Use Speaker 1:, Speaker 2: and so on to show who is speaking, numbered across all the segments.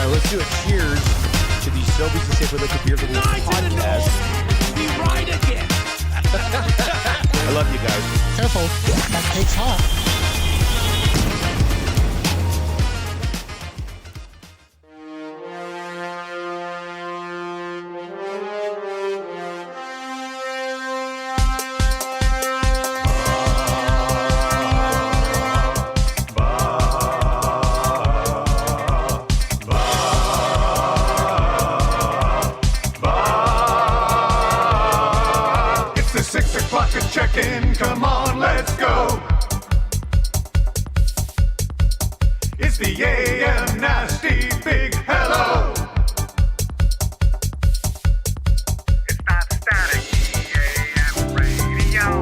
Speaker 1: right, let's do a cheers to the Sobeys Safeway Liquor Beer for the podcast.
Speaker 2: We ride again.
Speaker 1: I love you guys.
Speaker 3: Careful, that cake's hot.
Speaker 4: Check-in, come on, let's go. It's the AM Nasty Big Hello. It's not static AM radio.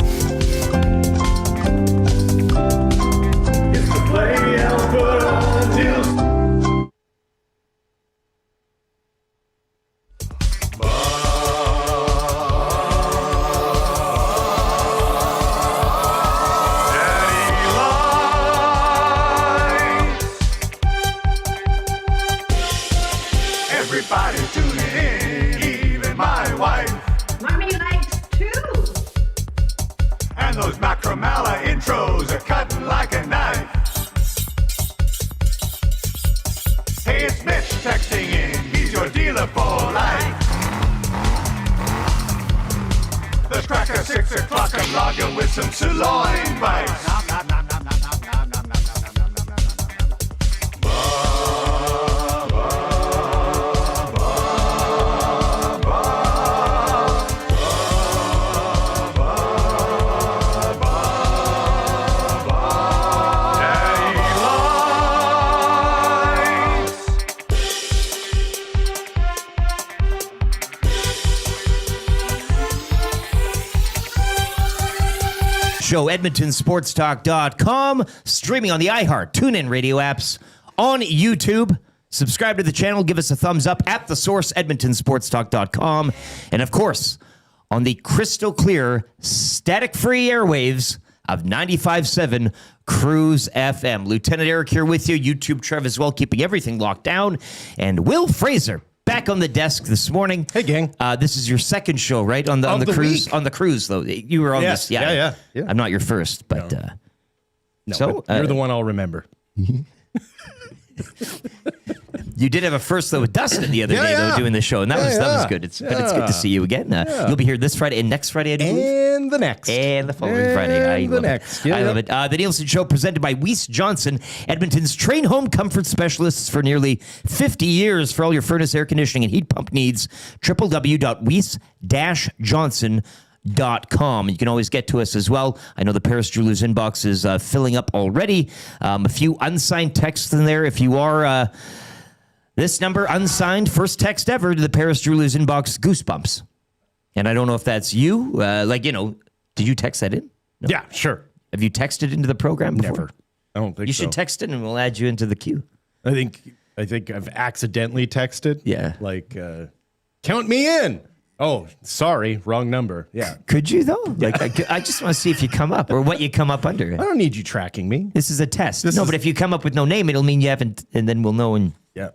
Speaker 4: It's the play Alberta Nielson. Everybody tuning in, even my wife.
Speaker 5: Mommy likes too.
Speaker 4: And those Macromala intros are cutting like a knife. Hey, it's Mitch texting in, he's your dealer for life. Let's crack at 6 o'clock and log you with some sirloin bites.
Speaker 6: Show, EdmontonSportsTalk.com, streaming on the iHeart, TuneIn radio apps, on YouTube. Subscribe to the channel, give us a thumbs up at the source, EdmontonSportsTalk.com, and of course, on the crystal clear, static-free airwaves of 95.7 Cruise FM. Lieutenant Eric here with you, YouTube Trev as well, keeping everything locked down, and Wil Fraser back on the desk this morning.
Speaker 7: Hey, gang.
Speaker 6: This is your second show, right? On the cruise.
Speaker 7: Week.
Speaker 6: On the cruise, though. You were on this.
Speaker 7: Yeah.
Speaker 6: I'm not your first, but
Speaker 7: No,
Speaker 6: so
Speaker 7: but you're the one I'll remember.
Speaker 6: you did have a first though with Dustin the other day, though, doing the show, and that was good. But it's good to see you again. You'll be here this Friday and next Friday,
Speaker 7: and the next,
Speaker 6: and the following Friday. I love it. The Nielson Show, presented by Weiss Johnson, Edmonton's trained home comfort specialists for nearly 50 years. For all your furnace, air conditioning, and heat pump needs, www.weiss-johnson.com. You can always get to us as well. I know the Paris Jewelers inbox is filling up already. A few unsigned texts in there. If you are this number, unsigned, first text ever to the Paris Jewelers inbox, goosebumps. And I don't know if that's you. Did you text that in? No.
Speaker 7: Yeah, sure.
Speaker 6: Have you texted into the program before?
Speaker 7: Never. I don't think
Speaker 6: you should text it and we'll add you into the queue.
Speaker 7: I think I've accidentally texted.
Speaker 6: Yeah.
Speaker 7: Like, count me in. Oh, sorry, wrong number. Yeah.
Speaker 6: Could you, though? Like, I just want to see if you come up or what you come up under.
Speaker 7: I don't need you tracking me.
Speaker 6: This is a test. But if you come up with no name, it'll mean you haven't, and then we'll know. And
Speaker 7: yeah.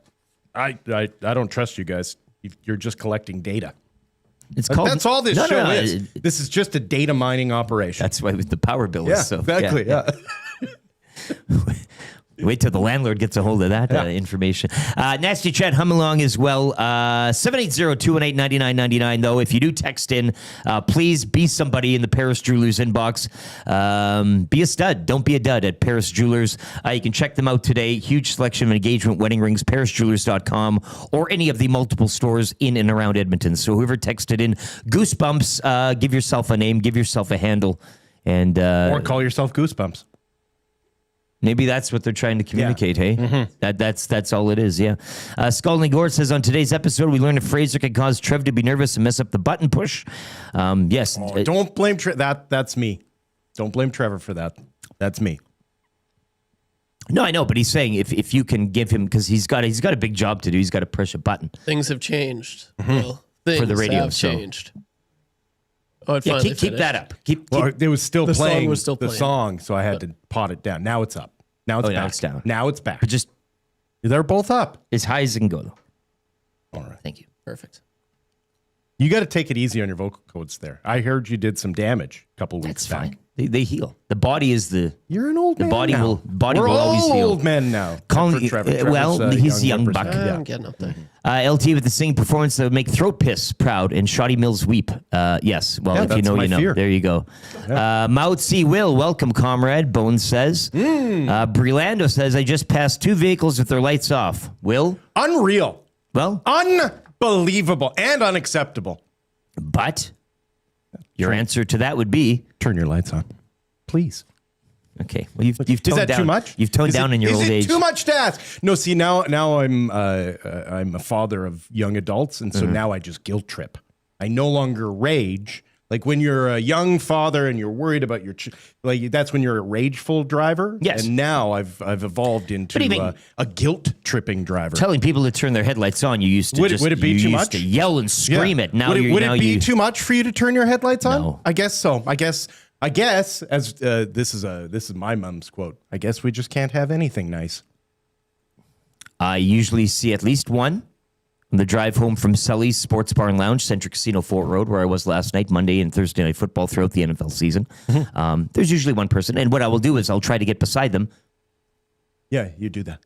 Speaker 7: I don't trust you guys. You're just collecting data.
Speaker 6: It's called.
Speaker 7: That's all this show is. This is just a data mining operation.
Speaker 6: That's why the power bill is so.
Speaker 7: Exactly. Yeah.
Speaker 6: Wait till the landlord gets a hold of that information. Nasty chat, hum along as well. 780-218-9999, though. If you do text in, please be somebody in the Paris Jewelers inbox. Be a stud. Don't be a dud at Paris Jewelers. You can check them out today. Huge selection of engagement wedding rings, parisjewelers.com, or any of the multiple stores in and around Edmonton. So whoever texted in Goosebumps, give yourself a name, give yourself a handle. And
Speaker 7: or call yourself Goosebumps.
Speaker 6: Maybe that's what they're trying to communicate, hey? Mm-hmm. That's all it is, yeah. Scalding Gore says, on today's episode, we learned that Fraser can cause Trev to be nervous and mess up the button push. Yes.
Speaker 7: Oh, don't blame that's me. Don't blame Trevor for that. That's me.
Speaker 6: No, I know, but he's saying if you can give him, because he's got a big job to do. He's got to push a button.
Speaker 2: Things have changed. Well, things
Speaker 6: for the radio
Speaker 2: have changed. Oh,
Speaker 6: yeah, keep that up. Keep
Speaker 7: it was still playing the
Speaker 2: playing.
Speaker 7: song, so I had to pot it down. Now it's up. Now it's back.
Speaker 6: Now it's down.
Speaker 7: Now it's back.
Speaker 6: But just
Speaker 7: They're both up.
Speaker 6: As high as it can go, though.
Speaker 7: All right.
Speaker 6: Thank you.
Speaker 2: Perfect.
Speaker 7: You got to take it easy on your vocal cords there. I heard you did some damage a couple weeks
Speaker 6: That's
Speaker 7: back.
Speaker 6: fine. They heal. The body is the...
Speaker 7: You're an old
Speaker 6: The
Speaker 7: man
Speaker 6: body
Speaker 7: now.
Speaker 6: will
Speaker 7: We're
Speaker 6: always
Speaker 7: all
Speaker 6: heal.
Speaker 7: old men now.
Speaker 6: Colin-
Speaker 7: Except for Trevor.
Speaker 6: well,
Speaker 7: Trevor's,
Speaker 6: he's a young buck.
Speaker 7: representative.
Speaker 2: I'm getting up there.
Speaker 6: LT with the singing performance that would make Throat Piss proud and Shoddy Mills weep. Yes. Well,
Speaker 7: Yeah,
Speaker 6: if you
Speaker 7: that's
Speaker 6: know,
Speaker 7: my
Speaker 6: you know.
Speaker 7: fear.
Speaker 6: There you go. Mao Tse Will, welcome, comrade. Bones says. Brelando says, I just passed 2 vehicles with their lights off. Will?
Speaker 7: Unreal.
Speaker 6: Well,
Speaker 7: Unbelievable and unacceptable.
Speaker 6: but your answer to that would be...
Speaker 7: Turn your lights on, please.
Speaker 6: Okay. Well, you've
Speaker 7: Is
Speaker 6: toned
Speaker 7: that
Speaker 6: down.
Speaker 7: too much?
Speaker 6: You've toned down in your old
Speaker 7: Is
Speaker 6: age.
Speaker 7: it too much to ask? No, see, now I'm a father of young adults, and so now I just guilt trip. I no longer rage. Like when you're a young father and you're worried about your like that's when you're a rageful driver.
Speaker 6: Yes.
Speaker 7: And now I've evolved into
Speaker 6: What do you mean?
Speaker 7: a guilt tripping driver.
Speaker 6: Telling people to turn their headlights on, you used to
Speaker 7: Would it be
Speaker 6: you
Speaker 7: too
Speaker 6: used
Speaker 7: much?
Speaker 6: to yell and scream it. Now
Speaker 7: would
Speaker 6: you
Speaker 7: it be too much for you to turn your headlights on?
Speaker 6: No.
Speaker 7: I guess so. I guess as this is my mom's quote. I guess we just can't have anything nice.
Speaker 6: I usually see at least one on the drive home from Sully's Sports Bar and Lounge, Centric Casino Fort Road, where I was last night, Monday and Thursday night football throughout the NFL season. There's usually one person, and what I will do is I'll try to get beside them.
Speaker 7: Yeah, you do that.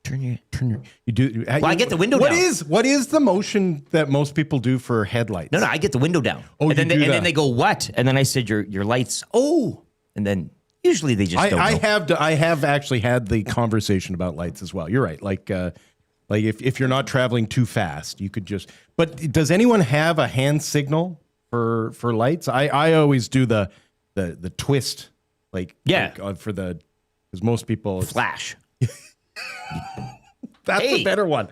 Speaker 6: Turn your...
Speaker 7: You do.
Speaker 6: Well, I get the window
Speaker 7: What
Speaker 6: down.
Speaker 7: What is the motion that most people do for headlights?
Speaker 6: No, I get the window down.
Speaker 7: Oh,
Speaker 6: and then
Speaker 7: you do
Speaker 6: and
Speaker 7: that.
Speaker 6: then they go, what? And then I said, your lights. Oh, and then usually they just don't know.
Speaker 7: I have actually had the conversation about lights as well. You're right. Like if you're not traveling too fast, you could just. But does anyone have a hand signal for lights? I always do the twist. For the because most people
Speaker 6: Flash.
Speaker 7: that's
Speaker 6: Hey.
Speaker 7: a better one.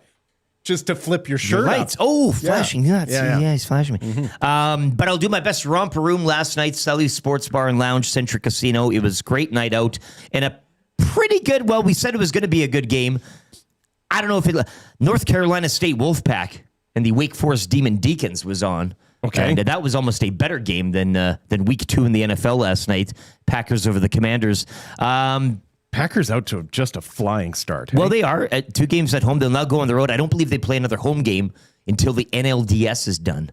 Speaker 7: Just to flip your shirt
Speaker 6: Your lights.
Speaker 7: up.
Speaker 6: Oh, flashing. Yeah,
Speaker 7: Yeah.
Speaker 6: he's flashing me. But I'll do my best. Romper room last night, Sully's Sports Bar and Lounge, Centric Casino. It was a great night out and a pretty good, well, we said it was going to be a good game. I don't know if North Carolina State Wolfpack and the Wake Forest Demon Deacons was on.
Speaker 7: Okay.
Speaker 6: And that was almost a better game than week 2 in the NFL last night. Packers over the Commanders.
Speaker 7: Packers out to just a flying start.
Speaker 6: Well, they are at 2 games at home. They'll now go on the road. I don't believe they play another home game until the NLDS is done.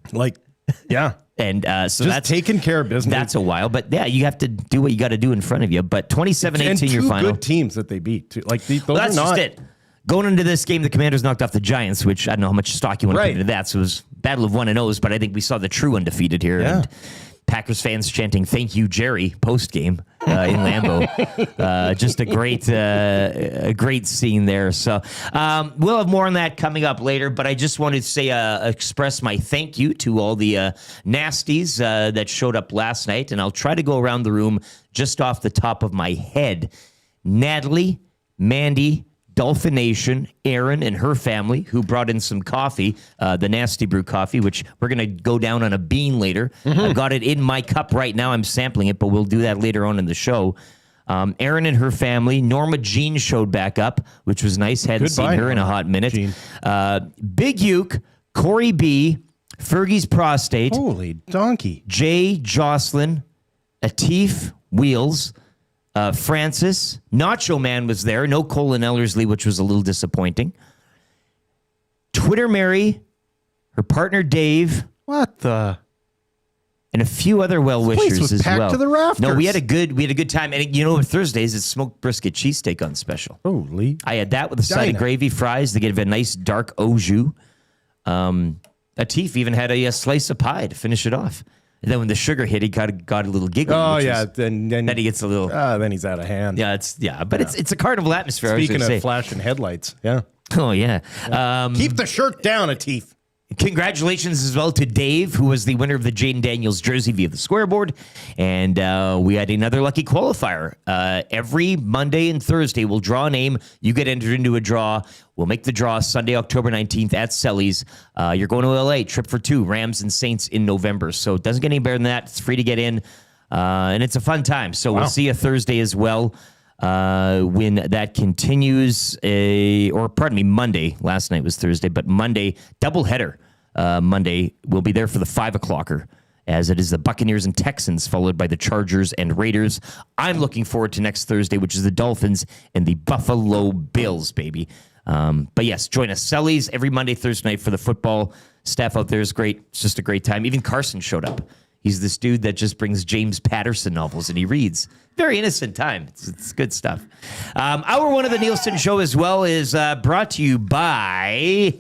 Speaker 7: Yeah.
Speaker 6: And so
Speaker 7: Just
Speaker 6: that's
Speaker 7: taking care of business.
Speaker 6: That's a while. But yeah, you have to do what you got to do in front of you. But 27-18
Speaker 7: and
Speaker 6: your
Speaker 7: two
Speaker 6: final.
Speaker 7: good teams that they beat. Too. Like those
Speaker 6: Well, that's
Speaker 7: are not.
Speaker 6: just it. Going into this game, the Commanders knocked off the Giants, which I don't know how much stock you want to
Speaker 7: Right.
Speaker 6: put into that. So it was battle of 1-0s, but I think we saw the true undefeated here.
Speaker 7: Yeah.
Speaker 6: And Packers fans chanting "Thank you, Jerry" post game in Lambeau. Just a great scene there. So we'll have more on that coming up later. But I just wanted to say express my thank you to all the nasties that showed up last night, and I'll try to go around the room just off the top of my head. Natalie, Mandy, Dolphin Nation, Aaron and her family, who brought in some coffee, the Nasty Brew coffee, which we're going to go down on a bean later. I've got it in my cup right now. I'm sampling it, but we'll do that later on in the show. Aaron and her family. Norma Jean showed back up, which was nice. Hadn't seen
Speaker 7: Goodbye,
Speaker 6: her in a
Speaker 7: Norma
Speaker 6: hot minute.
Speaker 7: Jean.
Speaker 6: Big Uke, Corey B., Fergie's Prostate,
Speaker 7: Holy donkey.
Speaker 6: Jay, Jocelyn, Atif, Wheels, Francis, Nacho Man was there. No Colin Ellerslie, which was a little disappointing. Twitter Mary, her partner Dave,
Speaker 7: What the?
Speaker 6: and a few other well
Speaker 7: place
Speaker 6: wishers
Speaker 7: was
Speaker 6: as
Speaker 7: packed
Speaker 6: well.
Speaker 7: to the rafters.
Speaker 6: No, we had a good time. And you know, Thursdays it's smoked brisket cheesesteak on special.
Speaker 7: Holy.
Speaker 6: I had that with a side of
Speaker 7: Dinah.
Speaker 6: gravy, fries. They gave a nice dark au jus. Atif even had a slice of pie to finish it off. And then when the sugar hit, he got a little giggle.
Speaker 7: Oh,
Speaker 6: which
Speaker 7: yeah.
Speaker 6: is-
Speaker 7: Then
Speaker 6: then he gets a little.
Speaker 7: then he's out of hand.
Speaker 6: But it's a carnival atmosphere. I was
Speaker 7: Speaking
Speaker 6: gonna
Speaker 7: of
Speaker 6: say.
Speaker 7: flashing headlights. Yeah.
Speaker 6: Oh yeah.
Speaker 7: Keep the shirt down, Atif.
Speaker 6: Congratulations as well to Dave, who was the winner of the Jaden Daniels jersey via the scoreboard. And we had another lucky qualifier. Every Monday and Thursday, we'll draw a name. You get entered into a draw. We'll make the draw Sunday, October 19th at Selly's. You're going to LA, trip for 2, Rams and Saints in November. So it doesn't get any better than that. It's free to get in. And it's a fun time. So we'll see you Thursday as well. When that continues, Monday. Last night was Thursday, but Monday, doubleheader. Monday, we'll be there for the 5 o'clocker, as it is the Buccaneers and Texans, followed by the Chargers and Raiders. I'm looking forward to next Thursday, which is the Dolphins and the Buffalo Bills, baby. But yes, join us. Sellies every Monday, Thursday night for the football. Staff out there is great. It's just a great time. Even Carson showed up. He's this dude that just brings James Patterson novels and he reads. Very innocent time. It's good stuff. Hour one of the Nielson Show as well is brought to you by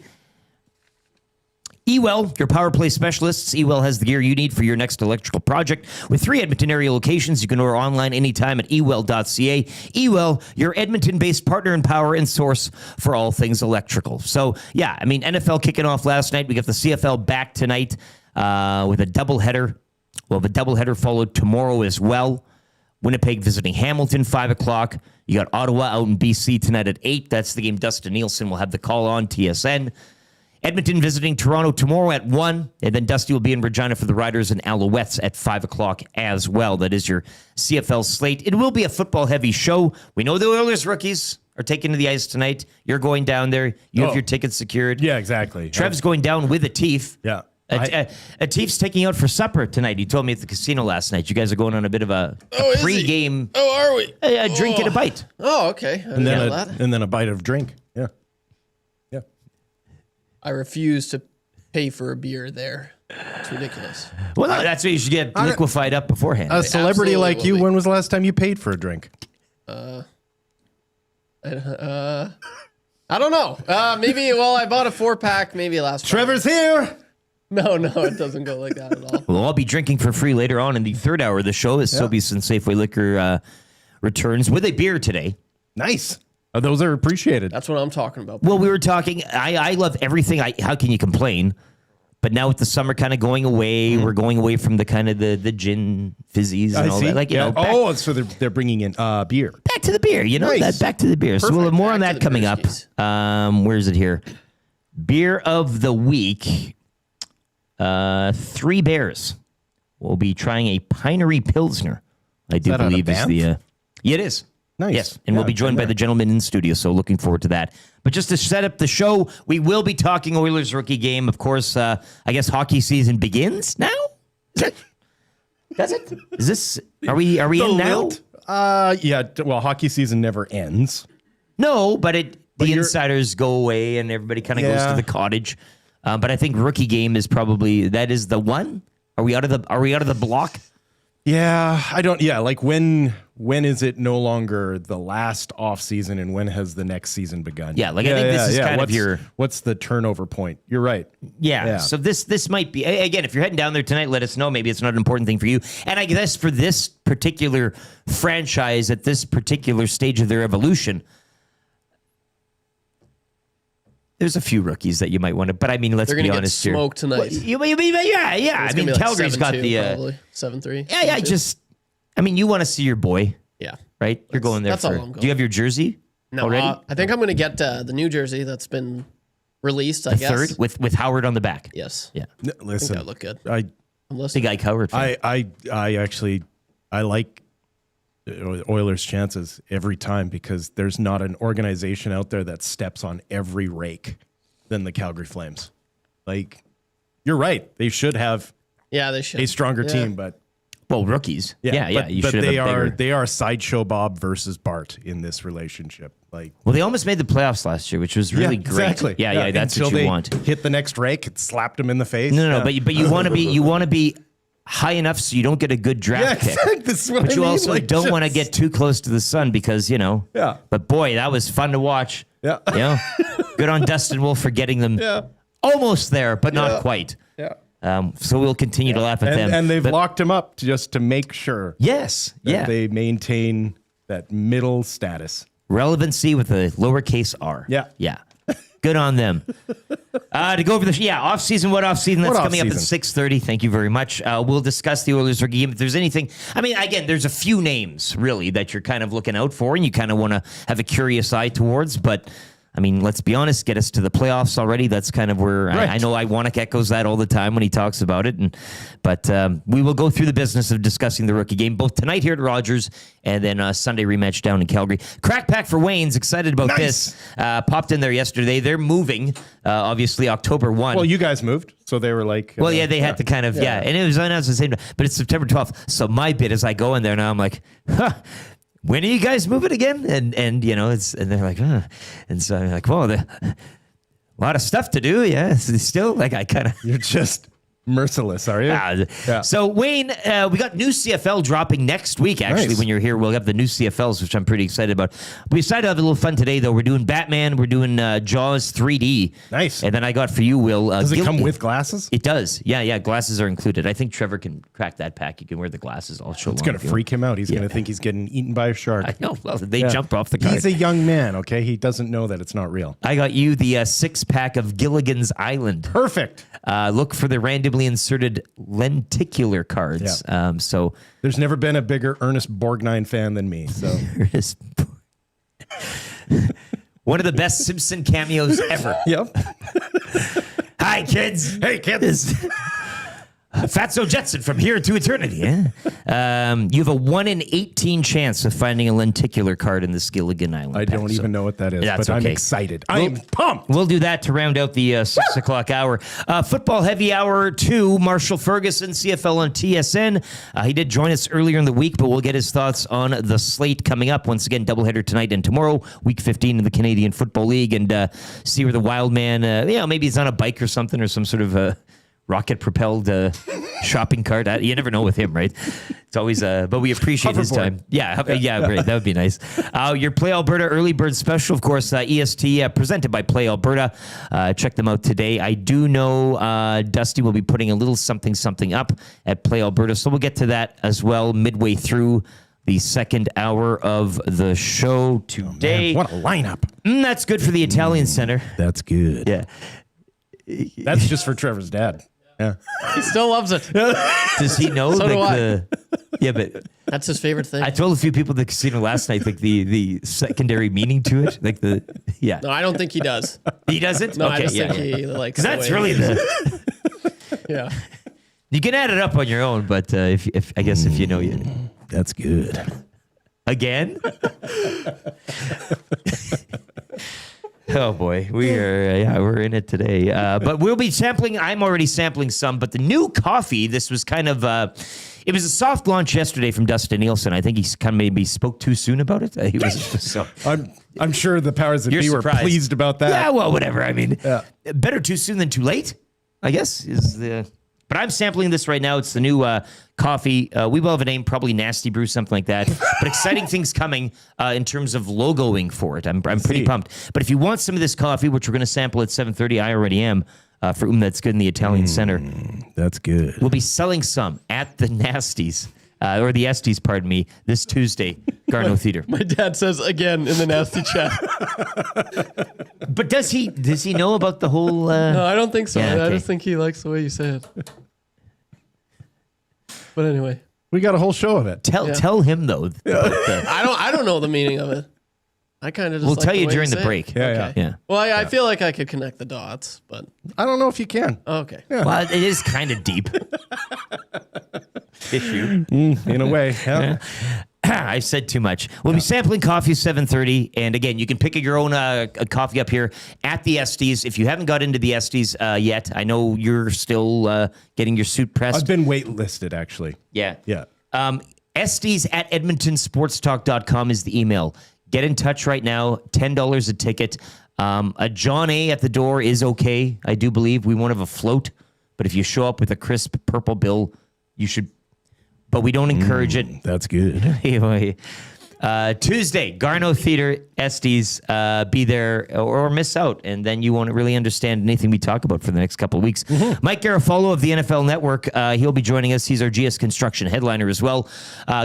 Speaker 6: Ewell, your power play specialists. Ewell has the gear you need for your next electrical project. With 3 Edmonton area locations, you can order online anytime at ewell.ca. Ewell, your Edmonton-based partner in power and source for all things electrical. So, yeah, I mean, NFL kicking off last night. We got the CFL back tonight with a doubleheader. We'll have a doubleheader followed tomorrow as well. Winnipeg visiting Hamilton, 5 o'clock. You got Ottawa out in BC tonight at 8. That's the game Dustin Nielsen will have the call on TSN. Edmonton visiting Toronto tomorrow at 1, and then Dusty will be in Regina for the Riders and Alouettes at 5 o'clock as well. That is your CFL slate. It will be a football-heavy show. We know the Oilers rookies are taking to the ice tonight. You're going down there. You have your tickets secured.
Speaker 7: Yeah, exactly.
Speaker 6: Trev's going down with Atif.
Speaker 7: Yeah.
Speaker 6: Atif's taking you out for supper tonight. He told me at the casino last night. You guys are going on a bit of a pre-game
Speaker 2: Oh, are we?
Speaker 6: a drink and a bite.
Speaker 2: Oh, okay.
Speaker 7: And then a bite of drink. Yeah. Yeah.
Speaker 2: I refuse to pay for a beer there. It's ridiculous.
Speaker 6: Well, no, that's what you should get liquefied up beforehand.
Speaker 7: A celebrity
Speaker 2: absolutely
Speaker 7: like
Speaker 2: will
Speaker 7: you,
Speaker 2: be.
Speaker 7: when was the last time you paid for a drink?
Speaker 2: I don't know. Maybe, I bought a 4-pack maybe last
Speaker 7: Trevor's here.
Speaker 2: No, it doesn't go like that at all.
Speaker 6: We'll all be drinking for free later on in the third hour of the show as Sobeys and Safeway Liquor returns with a beer today.
Speaker 7: Nice. Oh, those are appreciated.
Speaker 2: That's what I'm talking about.
Speaker 6: Well, we were talking. I love everything. How can you complain? But now with the summer kind of going away, we're going away from the kind of the gin fizzies and all that. Like, you know, back,
Speaker 7: so they're bringing in beer.
Speaker 6: back to the beer. You know,
Speaker 7: Nice.
Speaker 6: back to the beer. So we'll have more on
Speaker 2: Back to
Speaker 6: that
Speaker 2: the
Speaker 6: coming up.
Speaker 2: brewskis.
Speaker 6: Where is it here? Beer of the week. 3 Bears will be trying a Pinery Pilsner. I do
Speaker 7: that out of
Speaker 6: believe is
Speaker 7: Banff?
Speaker 6: the. Yeah, it is.
Speaker 7: Nice.
Speaker 6: Yes, and we'll
Speaker 7: Yeah,
Speaker 6: be joined
Speaker 7: been
Speaker 6: by
Speaker 7: there.
Speaker 6: the gentleman in studio, so looking forward to that. But just to set up the show, we will be talking Oilers rookie game. Of course, I guess hockey season begins now. Does it? Is this? Are we in now?
Speaker 7: Yeah. Well, hockey season never ends.
Speaker 6: No, but the
Speaker 7: you're-
Speaker 6: insiders go away and everybody kind of goes
Speaker 7: Yeah.
Speaker 6: to the cottage. But I think rookie game is probably that is the one. Are we out of the block?
Speaker 7: Yeah, I don't. Yeah, like when is it no longer the last off season, and when has the next season begun?
Speaker 6: Yeah, like I think this is kind of
Speaker 7: what's the turnover point? You're right.
Speaker 6: Yeah. So this might be again. If you're heading down there tonight, let us know. Maybe it's not an important thing for you. And I guess for this particular franchise at this particular stage of their evolution, there's a few rookies that you might want to. But I mean, let's
Speaker 2: They're
Speaker 6: be
Speaker 2: going to get
Speaker 6: honest here.
Speaker 2: smoked tonight.
Speaker 6: Yeah. I
Speaker 2: It's
Speaker 6: mean,
Speaker 2: gonna be like
Speaker 6: Calgary's got
Speaker 2: 7-2
Speaker 6: the.
Speaker 2: probably 7-3.
Speaker 6: Yeah. I mean, you want to see your boy,
Speaker 2: Yeah.
Speaker 6: right? You're going there.
Speaker 2: that's all I'm going.
Speaker 6: Do you have your jersey
Speaker 2: No,
Speaker 6: already?
Speaker 2: I think I'm going to get the new jerscy that's been released, I
Speaker 6: The
Speaker 2: guess.
Speaker 6: third with Howard on the back.
Speaker 2: Yes.
Speaker 6: Yeah.
Speaker 2: I think
Speaker 7: Listen,
Speaker 2: that look good.
Speaker 7: I
Speaker 2: I'm listening.
Speaker 6: Big Ike Howard fan.
Speaker 7: I actually like Oilers' chances every time because there's not an organization out there that steps on every rake than the Calgary Flames. Like, you're right. They should have
Speaker 2: Yeah, they should.
Speaker 7: a stronger
Speaker 2: Yeah.
Speaker 7: team, but
Speaker 6: Well, rookies. Yeah.
Speaker 7: But,
Speaker 6: You
Speaker 7: but
Speaker 6: should have
Speaker 7: they
Speaker 6: a
Speaker 7: are
Speaker 6: bigger.
Speaker 7: they are sideshow Bob versus Bart in this relationship. Like,
Speaker 6: Well, they almost made the playoffs last year, which was really great.
Speaker 7: Exactly.
Speaker 6: Yeah, that's
Speaker 7: Until
Speaker 6: what you
Speaker 7: they
Speaker 6: want.
Speaker 7: hit the next rake, it slapped them in the face.
Speaker 6: No,
Speaker 7: Yeah.
Speaker 6: but you want to be high enough so you don't get a good draft
Speaker 7: Yeah,
Speaker 6: pick.
Speaker 7: exactly. This is what
Speaker 6: But
Speaker 7: I
Speaker 6: you
Speaker 7: mean.
Speaker 6: also
Speaker 7: Like,
Speaker 6: don't want to
Speaker 7: just-
Speaker 6: get too close to the sun because,
Speaker 7: Yeah.
Speaker 6: But boy, that was fun to watch.
Speaker 7: Yeah.
Speaker 6: You know? Good on Dustin Wolf for getting them almost there, but not quite.
Speaker 7: Yeah.
Speaker 6: So we'll continue to laugh at them.
Speaker 7: And they've
Speaker 6: But-
Speaker 7: locked him up just to make sure
Speaker 6: Yes.
Speaker 7: that
Speaker 6: Yeah.
Speaker 7: they maintain that middle status.
Speaker 6: Relevancy with a lowercase r.
Speaker 7: Yeah.
Speaker 6: Yeah. Good on them. To go over the off season. What off season? That's
Speaker 7: What
Speaker 6: coming up at
Speaker 7: off-season?
Speaker 6: 6:30. Thank you very much. We'll discuss the Oilers rookie game. If there's anything, I mean, again, there's a few names really that you're kind of looking out for, and you kind of want to have a curious eye towards. But I mean, let's be honest. Get us to the playoffs already. That's kind of where
Speaker 7: Right.
Speaker 6: I know Iwanek echoes that all the time when he talks about it. But we will go through the business of discussing the rookie game both tonight here at Rogers and then Sunday rematch down in Calgary. Crack pack for Wayne's. Excited about
Speaker 7: Nice.
Speaker 6: this. Popped in there yesterday. They're moving, obviously, October 1.
Speaker 7: Well, you guys moved, so they were like.
Speaker 6: Well, yeah, they had to kind of, and it was announced the same time, but it's September 12th. So my bid is I go in there now, I'm like, when are you guys moving again? And you know, and they're like, and so I'm like, well, a lot of stuff to do. Yeah, it's still like I kind of.
Speaker 7: You're just merciless, are you? Yeah.
Speaker 6: So Wayne, we got new CFL dropping next week. Actually,
Speaker 7: Nice.
Speaker 6: when you're here, we'll have the new CFLs, which I'm pretty excited about. We decided to have a little fun today, though. We're doing Batman. We're doing Jaws 3D.
Speaker 7: Nice.
Speaker 6: And then I got for you, Will.
Speaker 7: Does it come with glasses?
Speaker 6: It does. Yeah. Glasses are included. I think Trevor can crack that pack. You can wear the glasses all show long.
Speaker 7: It's going to freak him out. He's going to think he's getting eaten by a shark.
Speaker 6: I know. Well, they jump off the car.
Speaker 7: He's a young man, okay? He doesn't know that it's not real.
Speaker 6: I got you the 6-pack of Gilligan's Island.
Speaker 7: Perfect.
Speaker 6: Look for the randomly inserted lenticular cards.
Speaker 7: Yeah.
Speaker 6: So
Speaker 7: There's never been a bigger Ernest Borgnine fan than me. So
Speaker 6: Ernest one of the best Simpson cameos ever.
Speaker 7: Yep.
Speaker 6: Hi, kids.
Speaker 7: Hey, kids.
Speaker 6: Fatso Jetson from here to eternity. You have a 1 in 18 chance of finding a lenticular card in the Gilligan Island.
Speaker 7: I don't even know what that is,
Speaker 6: That's
Speaker 7: but I'm
Speaker 6: okay.
Speaker 7: excited. I'm pumped.
Speaker 6: We'll do that to round out the 6 o'clock hour. Football heavy hour 2, Marshall Ferguson, CFL on TSN. He did join us earlier in the week, but we'll get his thoughts on the slate coming up. Once again, doubleheader tonight and tomorrow, week 15 in the Canadian Football League, and see where the wild man, maybe he's on a bike or something, or some sort of rocket-propelled shopping cart. You never know with him, right? It's always, but we appreciate his time. Yeah, great. That would be nice. Your Play Alberta Early Bird Special, of course, EST, presented by Play Alberta. Check them out today. I do know Dusty will be putting a little something up at Play Alberta, so we'll get to that as well midway through the second hour of the show today.
Speaker 7: What a lineup.
Speaker 6: That's good for the Italian Center.
Speaker 7: That's good.
Speaker 6: Yeah.
Speaker 7: That's just for Trevor's dad. Yeah.
Speaker 2: He still loves it.
Speaker 6: Does he know?
Speaker 2: So do
Speaker 6: Yeah, but
Speaker 2: That's his favorite thing.
Speaker 6: I told a few people at the casino last night, like the secondary meaning to it, like
Speaker 2: No, I don't think he does.
Speaker 6: He doesn't.
Speaker 2: No,
Speaker 6: okay,
Speaker 2: I just think he likes.
Speaker 6: because that's really the.
Speaker 2: Yeah.
Speaker 6: You can add it up on your own, but if I guess if you know you.
Speaker 7: That's good.
Speaker 6: Again. Oh boy, we're in it today. But we'll be sampling. I'm already sampling some, but the new coffee. This was kind of. It was a soft launch yesterday from Dustin Nielsen. I think he kind of maybe spoke too soon about it. He was so.
Speaker 7: I'm sure the powers that be were
Speaker 6: surprised.
Speaker 7: pleased about that.
Speaker 6: Yeah, well, whatever. I mean,
Speaker 7: Yeah.
Speaker 6: better too soon than too late, I guess is the. But I'm sampling this right now. It's the new coffee. We will have a name, probably Nasty Brew, something like that. But exciting things coming in terms of logoing for it. I'm pretty pumped. But if you want some of this coffee, which we're going to sample at 7:30, I already am, for That's Good in the Italian Center.
Speaker 7: That's good.
Speaker 6: We'll be selling some at the Nasties, or the Esties, pardon me, this Tuesday, Garno Theater.
Speaker 2: My dad says again in the nasty chat.
Speaker 6: But does he know about the whole...
Speaker 2: No, I don't think so.
Speaker 6: Yeah,
Speaker 2: I
Speaker 6: okay.
Speaker 2: just think he likes the way you say it. But anyway,
Speaker 7: We got a whole show of it.
Speaker 6: Tell him, though. about the-
Speaker 2: I don't know the meaning of it. I kind of just
Speaker 6: we'll
Speaker 2: like
Speaker 6: tell
Speaker 2: the
Speaker 6: you
Speaker 2: way
Speaker 6: during the
Speaker 2: say it.
Speaker 6: break.
Speaker 7: Yeah,
Speaker 6: Yeah.
Speaker 2: Well, I feel like I could connect the dots, but
Speaker 7: I don't know if you can.
Speaker 2: okay.
Speaker 6: Well, it is kind of deep. Issue.
Speaker 7: In a way. Yeah.
Speaker 6: I've said too much. We'll be sampling coffee 7:30, and again, you can pick your own coffee up here at the Esties. If you haven't got into the Esties yet, I know you're still getting your suit pressed.
Speaker 7: I've been waitlisted, actually.
Speaker 6: Yeah.
Speaker 7: Yeah.
Speaker 6: Esties at EdmontonSportsTalk.com is the email. Get in touch right now. $10 a ticket. A John A at the door is okay. I do believe we won't have a float, but if you show up with a crisp purple bill, you should. But we don't encourage it.
Speaker 7: That's good.
Speaker 6: Anyway, Tuesday, Garno Theater, Estes, be there or miss out, and then you won't really understand anything we talk about for the next couple of weeks. Mike Garafolo of the NFL Network, he'll be joining us. He's our GS Construction headliner as well.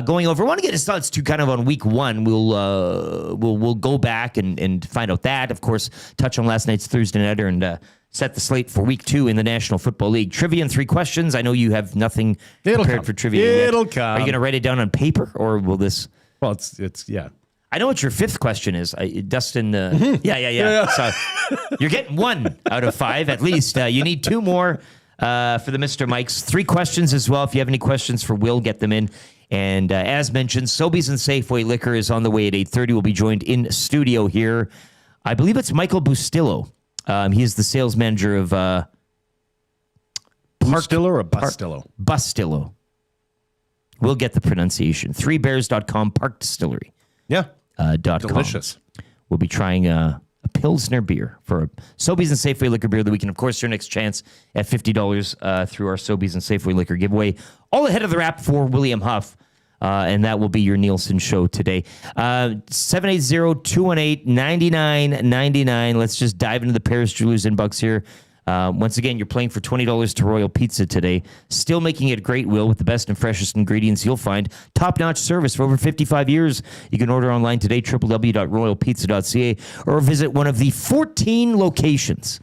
Speaker 6: Going over, I want to get his thoughts too, kind of on week one. We'll go back and find out that. Of course, touch on last night's Thursday nighter and set the slate for week 2 in the National Football League. Trivia and 3 questions. I know you have nothing prepared for trivia yet.
Speaker 7: It'll come.
Speaker 6: Are you going to write it down on paper, or will this?
Speaker 7: Well, it's yeah.
Speaker 6: I know what your 5th question is. Dustin, yeah. So you're getting 1 out of 5 at least. You need 2 more for the Mr. Mikes. 3 questions as well. If you have any questions for Will, get them in. And as mentioned, Sobeys and Safeway Liquor is on the way at 8:30. We'll be joined in studio here. I believe it's Michael Bustillo. He is the sales manager of
Speaker 7: Bustillo or Bustillo?
Speaker 6: Bustillo. We'll get the pronunciation. 3bears.com, Park Distillery.
Speaker 7: Yeah.
Speaker 6: .com.
Speaker 7: Delicious.
Speaker 6: We'll be trying a Pilsner beer for Sobeys and Safeway Liquor Beer of the week. And, of course, your next chance at $50 through our Sobeys and Safeway Liquor giveaway. All ahead of the wrap for William Huff. And that will be your Nielsen show today. 780-218-9999. Let's just dive into the Paris Jewelers inbox here. Once again, you're playing for $20 to Royal Pizza today. Still making it great, Will, with the best and freshest ingredients you'll find. Top-notch service for over 55 years. You can order online today, www.royalpizza.ca, or visit one of the 14 locations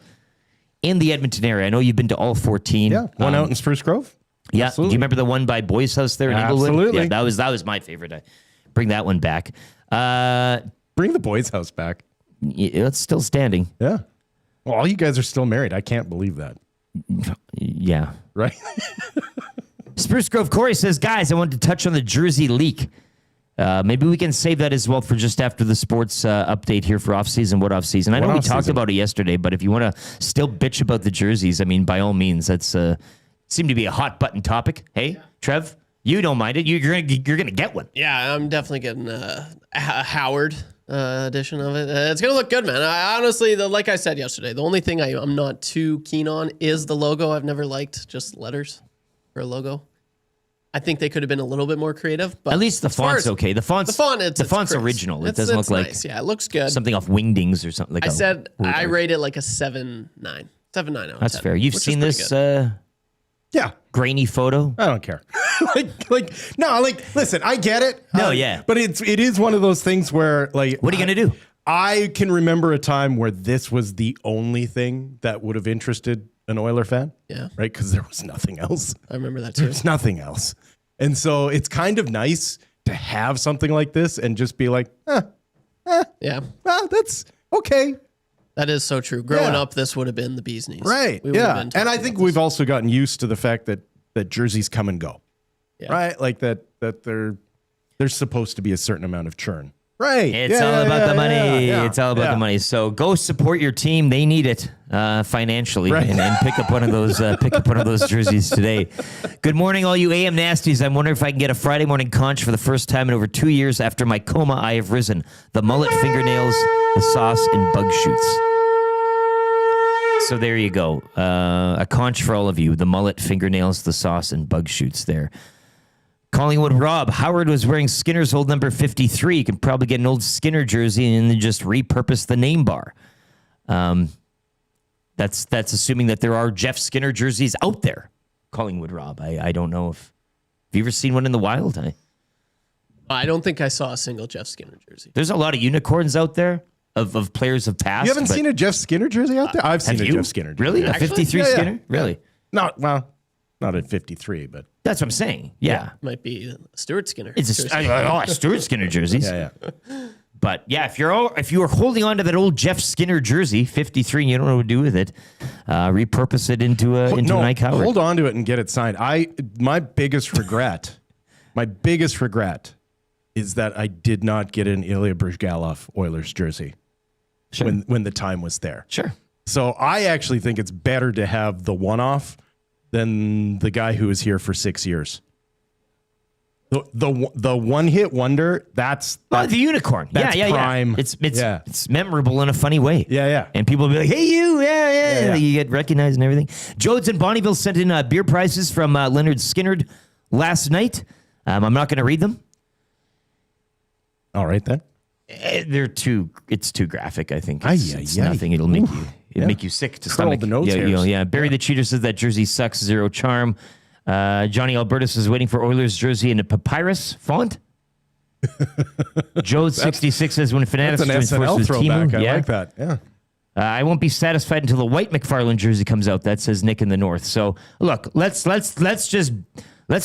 Speaker 6: in the Edmonton area. I know you've been to all 14.
Speaker 7: Yeah, one out in Spruce Grove.
Speaker 6: Yeah,
Speaker 7: Absolutely.
Speaker 6: do you remember the one by Boys House there in Inglewood?
Speaker 7: Absolutely.
Speaker 6: Yeah, that was my favorite. I bring that one back.
Speaker 7: Bring the Boys House back.
Speaker 6: It's still standing.
Speaker 7: Yeah. Well, all you guys are still married. I can't believe that.
Speaker 6: Yeah.
Speaker 7: Right?
Speaker 6: Spruce Grove Corey says, guys, I wanted to touch on the jersey leak. Maybe we can save that as well for just after the sports update here for off-season. What off-season? I know we talked about it yesterday, but if you want to still bitch about the jerseys, I mean, by all means, that's seemed to be a hot-button topic. Hey, Trev, you don't mind it. You're gonna get one.
Speaker 2: Yeah, I'm definitely getting a Howard edition of it. It's gonna look good, man. I honestly, like I said yesterday, the only thing I'm not too keen on is the logo. I've never liked just letters for a logo. I think they could have been a little bit more creative, but
Speaker 6: at least the font's okay. The font's
Speaker 2: crisp.
Speaker 6: original. It
Speaker 2: It's
Speaker 6: doesn't look like
Speaker 2: nice. Yeah, it looks good.
Speaker 6: something off Wingdings or something. Like
Speaker 2: I rate it like a 7.9. 7.9 out of 10.
Speaker 6: That's fair. You've
Speaker 2: which is
Speaker 6: seen
Speaker 2: pretty
Speaker 6: this
Speaker 2: good.
Speaker 7: Yeah.
Speaker 6: grainy photo?
Speaker 7: I don't care. Listen, I get it.
Speaker 6: No, yeah.
Speaker 7: But it is one of those things where, like,
Speaker 6: What are you going to do?
Speaker 7: I can remember a time where this was the only thing that would have interested an Oiler fan.
Speaker 2: Yeah.
Speaker 7: Right? Because there was nothing else.
Speaker 2: I remember that too.
Speaker 7: There's nothing else. And so it's kind of nice to have something like this and just be like,
Speaker 2: Yeah.
Speaker 7: well, that's okay.
Speaker 2: That is so true. Growing up, this would have been the bee's knees.
Speaker 7: Right.
Speaker 2: We would have
Speaker 7: Yeah.
Speaker 2: been
Speaker 7: And I
Speaker 2: talking
Speaker 7: think
Speaker 2: about
Speaker 7: we've
Speaker 2: this.
Speaker 7: also gotten used to the fact that jerseys come and go.
Speaker 2: Yeah.
Speaker 7: Right? Like that there's supposed to be a certain amount of churn. Right.
Speaker 6: It's all about the money. It's all about the money. So go support your team. They need it financially,
Speaker 7: Right.
Speaker 6: and pick up one of those. Pick up one of those jerseys today. Good morning, all you AM nasties. I'm wondering if I can get a Friday morning conch for the first time in over 2 years. After my coma, I have risen. The mullet, fingernails, the sauce, and bug shoots. So there you go. A conch for all of you. The mullet, fingernails, the sauce, and bug shoots there. Collingwood Rob, Howard was wearing Skinner's old number 53. You can probably get an old Skinner jersey and then just repurpose the name bar. That's assuming that there are Jeff Skinner jerseys out there. Collingwood Rob, I don't know if... Have you ever seen one in the wild?
Speaker 2: I don't think I saw a single Jeff Skinner jersey.
Speaker 6: There's a lot of unicorns out there of players of past.
Speaker 7: You haven't seen a Jeff Skinner jersey out there? I've seen a Jeff Skinner jersey.
Speaker 6: Really? A 53
Speaker 7: Yeah, yeah.
Speaker 6: Skinner? Really?
Speaker 7: Not at 53, but
Speaker 6: That's what I'm saying. Yeah.
Speaker 2: Might be Stuart Skinner.
Speaker 6: It's a Stuart Skinner jerseys.
Speaker 7: yeah.
Speaker 6: But yeah, if you are holding on to that old Jeff Skinner jersey, 53, and you don't know what to do with it, repurpose it into an Ike Howard.
Speaker 7: Hold on to it and get it signed. My biggest regret is that I did not get an Ilya Bryzgalov Oilers jersey when the time was there.
Speaker 6: Sure.
Speaker 7: So I actually think it's better to have the one-off than the guy who was here for 6 years. The one-hit wonder, that's
Speaker 6: the unicorn.
Speaker 7: That's
Speaker 6: yeah.
Speaker 7: prime.
Speaker 6: It's memorable in a funny way.
Speaker 7: Yeah.
Speaker 6: And people will be like, hey, you, yeah. You get recognized and everything. Jodes in Bonneville sent in beer prices from Leonard Skinnard last night. I'm not going to read them.
Speaker 7: all right then.
Speaker 6: It's too graphic, I think. It's
Speaker 7: Aye.
Speaker 6: nothing. It'll make make you sick to
Speaker 7: Curl
Speaker 6: stomach.
Speaker 7: the nose hairs.
Speaker 6: Yeah. Barry the Cheater says that jersey sucks, zero charm. Johnny Albertus is waiting for Oilers jersey in a papyrus font. Joe 66 says when Fanatics
Speaker 7: That's an
Speaker 6: joins forces
Speaker 7: SNL
Speaker 6: with Timu,
Speaker 7: throwback. I like that. Yeah.
Speaker 6: I won't be satisfied until the white McFarland jersey comes out. That says Nick in the North. So look, let's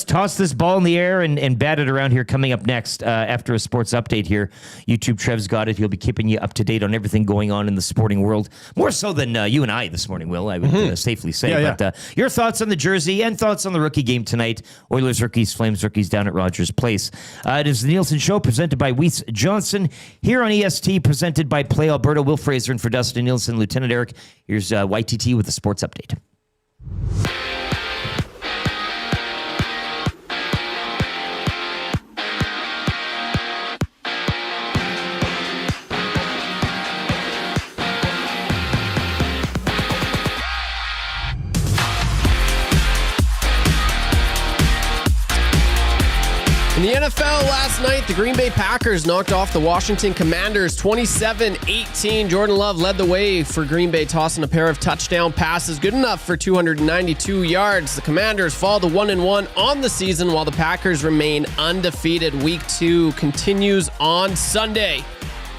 Speaker 6: toss this ball in the air and bat it around here. Coming up next after a sports update here, YouTube Trev's got it. He'll be keeping you up to date on everything going on in the sporting world, more so than you and I this morning, Will. I would safely say.
Speaker 7: Yeah.
Speaker 6: But your thoughts on the jersey and thoughts on the rookie game tonight? Oilers rookies, Flames rookies down at Rogers Place. It is the Nielsen Show presented by Weiss Johnson here on EST, presented by Play Alberta. Wil Fraser and for Dustin Nielsen, Lieutenant Eric. Here's YTT with the sports update.
Speaker 2: night, the Green Bay Packers knocked off the Washington Commanders 27-18. Jordan Love led the way for Green Bay, tossing a pair of touchdown passes, good enough for 292 yards. The Commanders fall to 1-1 on the season, while the Packers remain undefeated. Week 2 continues on Sunday.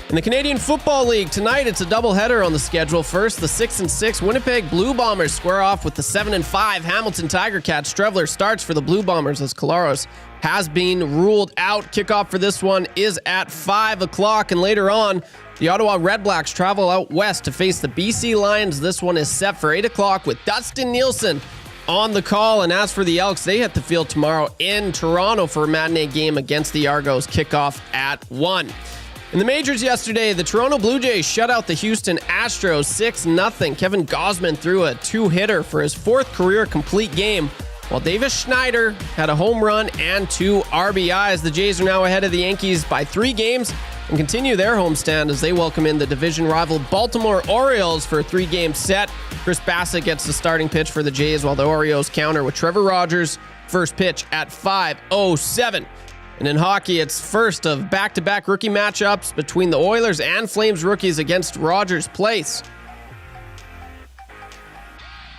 Speaker 2: In the Canadian Football League tonight, it's a doubleheader on the schedule. First, the 6-6 Winnipeg Blue Bombers square off with the 7-5 Hamilton Tiger Cats. Strevler starts for the Blue Bombers as Colaros has been ruled out. Kickoff for this one is at 5 o'clock, and later on, the Ottawa Red Blacks travel out west to face the BC Lions. This one is set for 8 o'clock with Dustin Nielson on the call. And as for the Elks, they hit the field tomorrow in Toronto for a matinee game against the Argos. Kickoff at 1. In the majors yesterday, the Toronto Blue Jays shut out the Houston Astros 6-0. Kevin Gausman threw a 2-hitter for his 4th career complete game, while Davis Schneider had a home run and 2 RBIs. The Jays are now ahead of the Yankees by 3 games and continue their homestand as they welcome in the division rival Baltimore Orioles for a 3-game set. Chris Bassett gets the starting pitch for the Jays, while the Orioles counter with Trevor Rogers. First pitch at 5:07. And in hockey, it's first of back-to-back rookie matchups between the Oilers and Flames rookies against Rogers Place.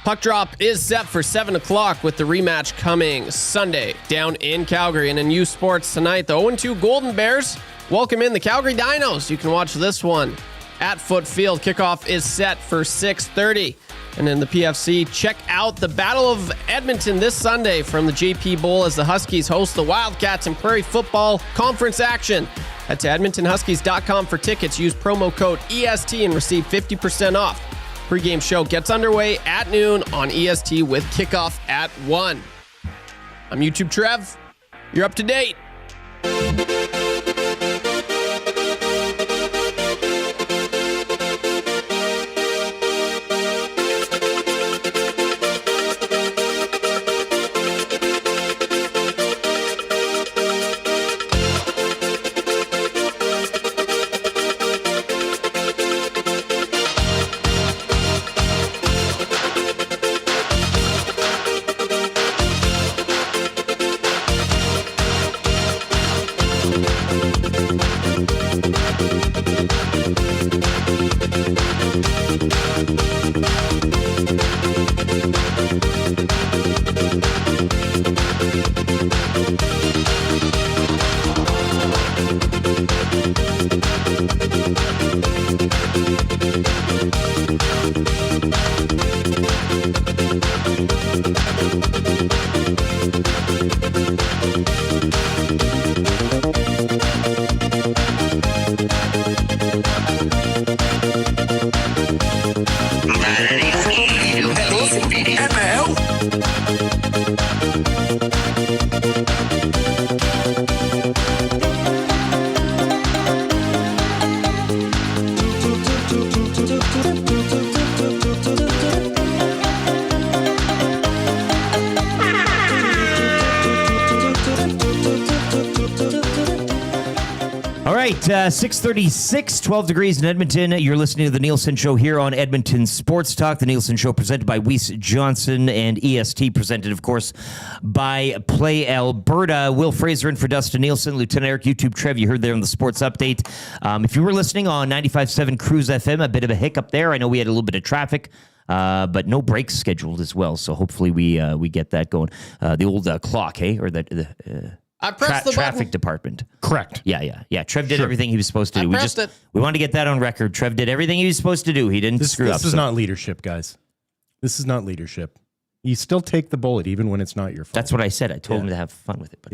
Speaker 2: Puck drop is set for 7 o'clock with the rematch coming Sunday down in Calgary. And in youth sports tonight, the 0-2 Golden Bears welcome in the Calgary Dinos. You can watch this one at Foot Field. Kickoff is set for 6:30. And in the PFC, check out the Battle of Edmonton this Sunday from the JP Bowl as the Huskies host the Wildcats in Prairie Football Conference action. Head to EdmontonHuskies.com for tickets. Use promo code EST and receive 50% off. Pre-game show gets underway at noon on EST with kickoff at 1. I'm YouTube Trev. You're up to date.
Speaker 6: All right, 6:36, 12 degrees in Edmonton. You're listening to the Nielson Show here on Edmonton Sports Talk. The Nielson Show presented by Weiss Johnson and EST, presented, of course, by Play Alberta. Wil Fraser in for Dustin Nielsen, Lieutenant Eric, YouTube Trev. You heard there on the sports update. If you were listening on 95.7 Cruise FM, a bit of a hiccup there. I know we had a little bit of traffic. But no breaks scheduled as well, so hopefully we get that going. The old clock, hey, or the
Speaker 2: I pressed the
Speaker 6: traffic
Speaker 2: button.
Speaker 6: department.
Speaker 7: Correct.
Speaker 6: Yeah. Trev did everything he was supposed to do.
Speaker 2: It.
Speaker 6: We want to get that on record. Trev did everything he was supposed to do. He didn't screw up.
Speaker 7: This is not leadership, guys. This is not leadership. You still take the bullet even when it's not your fault.
Speaker 6: That's what I said. I told him to have fun with it. But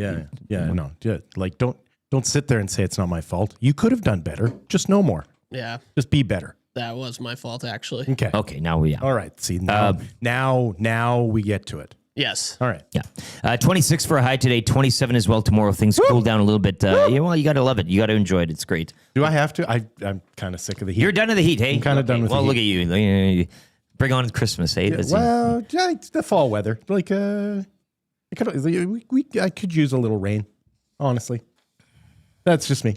Speaker 7: Like don't sit there and say it's not my fault. You could have done better. Just no more.
Speaker 2: Yeah,
Speaker 7: Just be better.
Speaker 2: that was my fault, actually.
Speaker 7: Okay.
Speaker 6: Now we are.
Speaker 7: All right. See now we get to it.
Speaker 2: Yes.
Speaker 7: All right.
Speaker 6: Yeah. 26 for a high today, 27 as well tomorrow. Things cool down a little bit. You got to love it. You got to enjoy it. It's great.
Speaker 7: Do I have to? I'm kind of sick of the heat.
Speaker 6: You're done with the heat, hey?
Speaker 7: I'm kind of done with the heat.
Speaker 6: Well, look at you. Bring on Christmas, hey?
Speaker 7: The fall weather. Like, I could use a little rain, honestly. That's just me.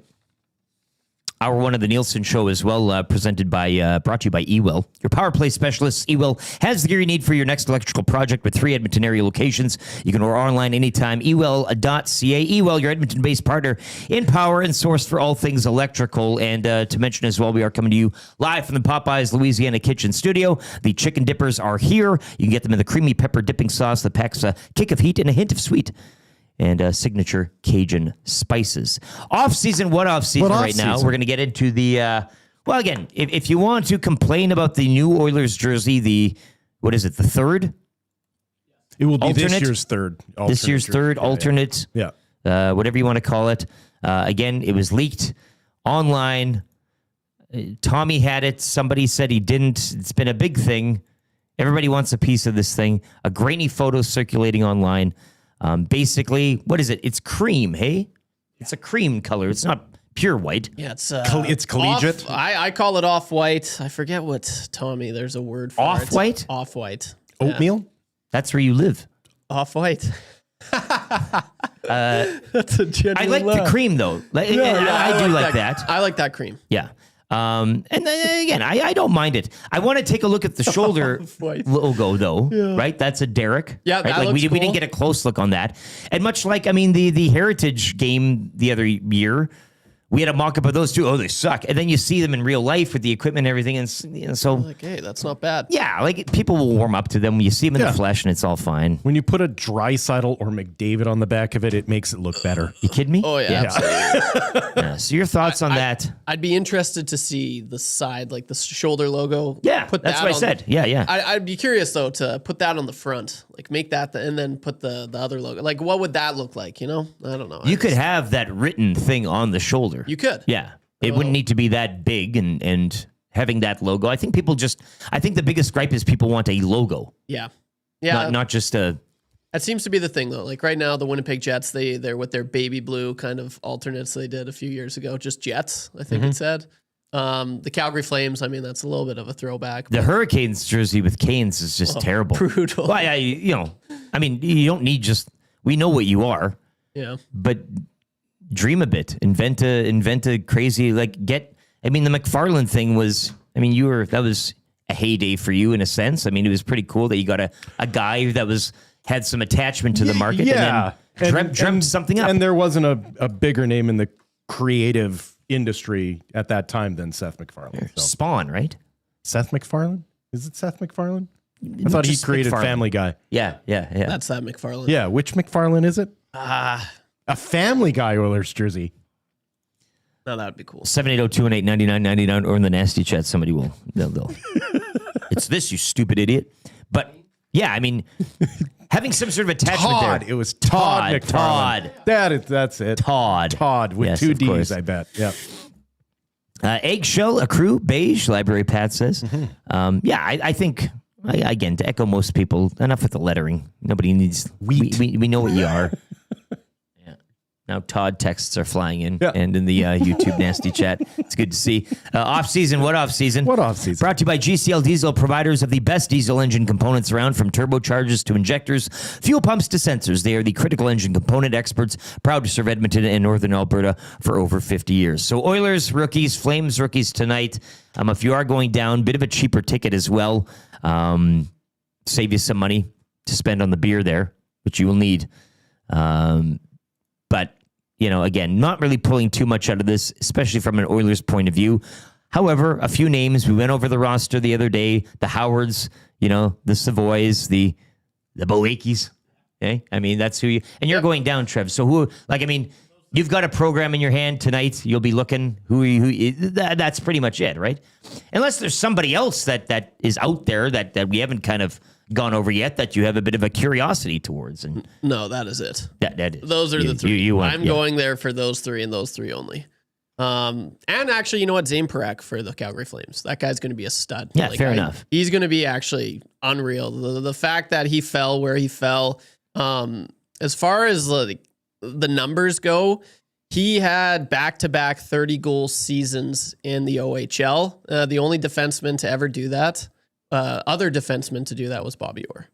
Speaker 6: Hour one of the Nielson Show as well, brought to you by Wil. Your power play specialist, Wil, has the gear you need for your next electrical project with 3 Edmonton area locations. You can order online anytime, ewil.ca. Wil, your Edmonton-based partner in power and source for all things electrical. And to mention as well, we are coming to you live from the Popeyes, Louisiana kitchen studio. The chicken dippers are here. You can get them in the creamy pepper dipping sauce that packs a kick of heat and a hint of sweet. And signature Cajun spices. Off-season, what off-season right now? We're going to get into the... well, again, if you want to complain about the new Oilers jersey, what is it, the third?
Speaker 7: It will be
Speaker 6: alternate?
Speaker 7: this year's third.
Speaker 6: This year's third alternate.
Speaker 7: Yeah.
Speaker 6: Whatever you want to call it. Again, it was leaked online. Tommy had it. Somebody said he didn't. It's been a big thing. Everybody wants a piece of this thing. A grainy photo circulating online. Basically, what is it? It's cream, hey? It's a cream color. It's not pure white.
Speaker 2: Yeah, it's
Speaker 7: It's collegiate.
Speaker 2: I call it off-white. I forget what, Tommy, there's a word for
Speaker 6: Off-white?
Speaker 2: it. Off-white.
Speaker 7: Oatmeal?
Speaker 6: That's where you live.
Speaker 2: Off-white. That's a genuine
Speaker 6: I like the
Speaker 2: laugh.
Speaker 6: cream, though. I do like that.
Speaker 2: I like that cream.
Speaker 6: Yeah. And then, again, I don't mind it. I want to take a look at the shoulder
Speaker 2: Off-white.
Speaker 6: logo, though, right? That's a Derek.
Speaker 2: Yeah,
Speaker 6: right?
Speaker 2: that
Speaker 6: Like
Speaker 2: looks
Speaker 6: we
Speaker 2: cool.
Speaker 6: didn't get a close look on that. And much like, the Heritage game the other year, we had a mock-up of those too. Oh, they suck. And then you see them in real life with the equipment and everything. And so,
Speaker 2: Like, hey, that's not bad.
Speaker 6: yeah, like people will warm up to them. You see them in the flesh and it's all fine.
Speaker 7: When you put a Draisaitl or McDavid on the back of it, it makes it look better.
Speaker 6: You kidding me?
Speaker 2: Oh, yeah. Absolutely.
Speaker 6: Yeah. So your thoughts on that?
Speaker 2: I'd be interested to see the side, like the shoulder logo.
Speaker 6: Yeah,
Speaker 2: Put
Speaker 6: that's
Speaker 2: that
Speaker 6: what I
Speaker 2: on-
Speaker 6: said. Yeah.
Speaker 2: I'd be curious, though, to put that on the front. Like, make that, and then put the other logo. Like, what would that look like, you know? I don't know.
Speaker 6: You could have that written thing on the shoulder.
Speaker 2: You could.
Speaker 6: Yeah. It wouldn't need to be that big and having that logo. I think the biggest gripe is people want a logo,
Speaker 2: Yeah. Yeah.
Speaker 6: not just a...
Speaker 2: That seems to be the thing, though. Like, right now, the Winnipeg Jets, they're with their baby blue kind of alternates they did a few years ago. Just Jets, I think it said. The Calgary Flames, that's a little bit of a throwback.
Speaker 6: The Hurricanes jersey with Canes is just terrible.
Speaker 2: Brutal.
Speaker 6: Well, you don't need just... We know what you are,
Speaker 2: Yeah.
Speaker 6: but dream a bit. Invent a crazy... the McFarland thing was... that was a heyday for you in a sense. It was pretty cool that you got a guy that had some attachment to the market and then dreamt something up.
Speaker 7: And there wasn't a bigger name in the creative industry at that time than Seth MacFarlane. So.
Speaker 6: Spawn, right?
Speaker 7: Seth MacFarlane? Is it Seth MacFarlane? I thought he
Speaker 6: Just
Speaker 7: created
Speaker 6: McFarlane.
Speaker 7: Family Guy.
Speaker 6: Yeah.
Speaker 2: That's that McFarland.
Speaker 7: Yeah, which MacFarlane is it? A Family Guy Oilers jersey.
Speaker 2: No, that would be cool.
Speaker 6: 780-218-9999 or in the nasty chat, somebody will. They'll. It's this, you stupid idiot. But yeah, having some sort of attachment
Speaker 7: Todd.
Speaker 6: there.
Speaker 7: It was Todd McFarlane. That's it. Todd with
Speaker 6: Yes,
Speaker 7: 2
Speaker 6: of
Speaker 7: D's,
Speaker 6: course.
Speaker 7: I bet. Yeah.
Speaker 6: Eggshell, accrue, beige, Library Pat says. I think, again, to echo most people, enough with the lettering. Nobody needs...
Speaker 7: Wheat.
Speaker 6: We know what you are. Now Todd texts are flying in and in the YouTube nasty chat. It's good to see. Off-season, what off-season?
Speaker 7: What off-season?
Speaker 6: Brought to you by GCL Diesel, providers of the best diesel engine components around, from turbochargers to injectors, fuel pumps to sensors. They are the critical engine component experts, proud to serve Edmonton and Northern Alberta for over 50 years. So Oilers rookies, Flames rookies tonight. If you are going down, bit of a cheaper ticket as well. Save you some money to spend on the beer there, which you will need. But, again, not really pulling too much out of this, especially from an Oilers point of view. However, a few names. We went over the roster the other day. The Howards, the Savoys, the Boakis. Okay? That's who you... And you're going down, Trev. So who... you've got a program in your hand tonight. You'll be looking that's pretty much it, right? Unless there's somebody else that is out there that we haven't kind of gone over yet that you have a bit of a curiosity towards. And
Speaker 2: No, that is it.
Speaker 6: that is.
Speaker 2: Those are the three. I'm
Speaker 6: yeah.
Speaker 2: going there for those three and those three only. And actually, you know what? Zane Parekh for the Calgary Flames. That guy's going to be a stud.
Speaker 6: Yeah, fair enough.
Speaker 2: He's going to be actually unreal. The fact that he fell where he fell, as far as the numbers go, he had back-to-back 30-goal seasons in the OHL. The only defenseman to ever do that, other defenseman to do that, was Bobby Orr.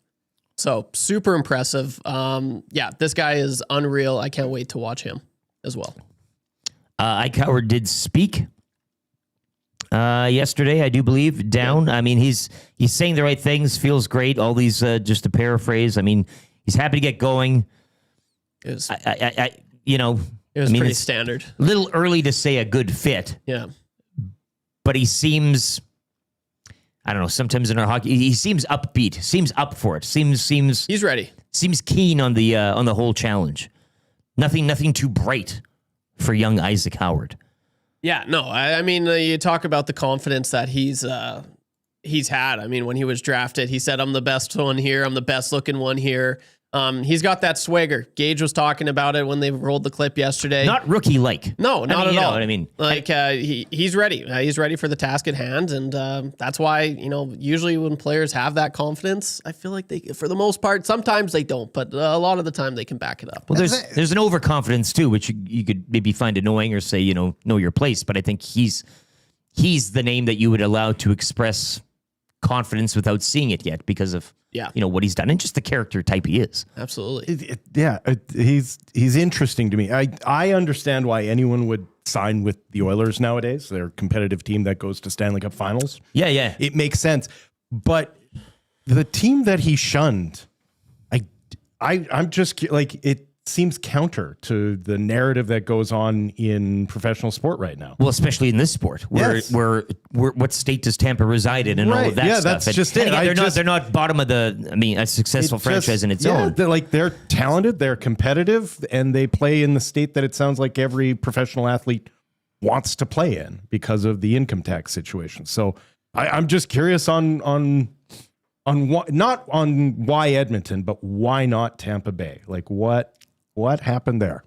Speaker 2: So super impressive. This guy is unreal. I can't wait to watch him as well.
Speaker 6: Ike Howard did speak yesterday, I do believe, down. I mean, he's saying the right things, feels great. All these, just to paraphrase, I mean, he's happy to get going.
Speaker 2: It was,
Speaker 6: It was
Speaker 2: pretty standard.
Speaker 6: A little early to say a good fit.
Speaker 2: Yeah.
Speaker 6: But he seems, I don't know, sometimes in our hockey, he seems upbeat, seems up for it, seems
Speaker 2: He's ready.
Speaker 6: Seems keen on the whole challenge. Nothing too bright for young Isaac Howard.
Speaker 2: Yeah, no, I mean, you talk about the confidence that he's had. I mean, when he was drafted, he said, "I'm the best one here. I'm the best looking one here." He's got that swagger. Gage was talking about it when they rolled the clip yesterday.
Speaker 6: Not rookie-like.
Speaker 2: No, not at all.
Speaker 6: You know what I mean?
Speaker 2: Like, he's ready. He's ready for the task at hand, and that's why, usually when players have that confidence, I feel like they, for the most part, sometimes they don't, but a lot of the time they can back it up.
Speaker 6: Well, there's an overconfidence too, which you could maybe find annoying or say, know your place, but I think he's the name that you would allow to express confidence without seeing it yet because of what he's done and just the character type he is.
Speaker 2: Absolutely.
Speaker 7: He's interesting to me. I understand why anyone would sign with the Oilers nowadays. They're a competitive team that goes to Stanley Cup Finals.
Speaker 6: Yeah.
Speaker 7: It makes sense. But the team that he shunned, I'm just like, it seems counter to the narrative that goes on in professional sport right now.
Speaker 6: Well, especially in this sport, where what state does Tampa reside in and all of that stuff.
Speaker 7: That's
Speaker 6: and,
Speaker 7: just it.
Speaker 6: And again, they're not bottom of a successful franchise in its own.
Speaker 7: They're talented, they're competitive, and they play in the state that it sounds like every professional athlete wants to play in because of the income tax situation. So I'm just curious on what, not on why Edmonton, but why not Tampa Bay? Like what happened there?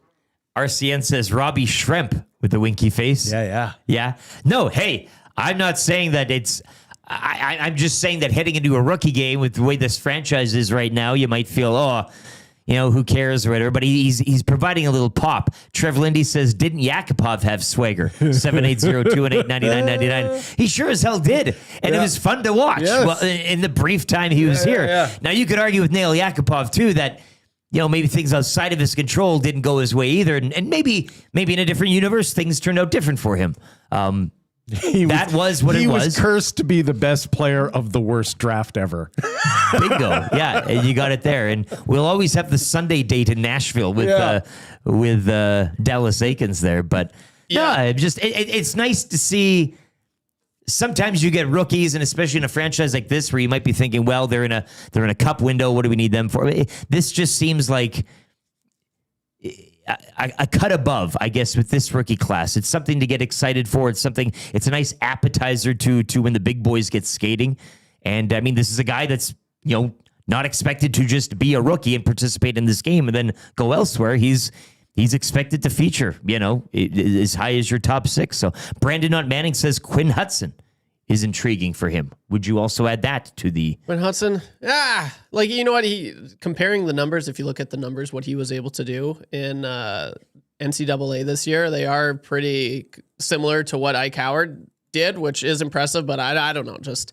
Speaker 6: RCN says Robbie Schremp with the winky face. Yeah. No, hey, I'm not saying that it's... I'm just saying that heading into a rookie game with the way this franchise is right now, you might feel, who cares or whatever. But he's providing a little pop. Trev Lindy says, didn't Yakupov have swagger? 780-218-9999. He sure as hell did. And it was fun to watch in the brief time he was here.
Speaker 7: Yeah.
Speaker 6: Now, you could argue with Nail Yakupov, too, that maybe things outside of his control didn't go his way either. And maybe in a different universe, things turned out different for him. He was
Speaker 7: cursed to be the best player of the worst draft ever.
Speaker 6: Bingo. Yeah, you got it there. And we'll always have the Sunday date in Nashville with Dallas Aikens there. But it's nice to see. Sometimes you get rookies, and especially in a franchise like this, where you might be thinking, well, they're in a cup window. What do we need them for? This just seems like a cut above, I guess, with this rookie class. It's something to get excited for. It's a nice appetizer to when the big boys get skating. And I mean, this is a guy that's not expected to just be a rookie and participate in this game and then go elsewhere. He's expected to feature, as high as your top six. So Brandon Not Manning says Quinn Hudson is intriguing for him. Would you also add that to the...
Speaker 2: Quinn Hudson? Comparing the numbers, if you look at the numbers, what he was able to do in NCAA this year, they are pretty similar to what Ike Howard did, which is impressive, but I don't know, just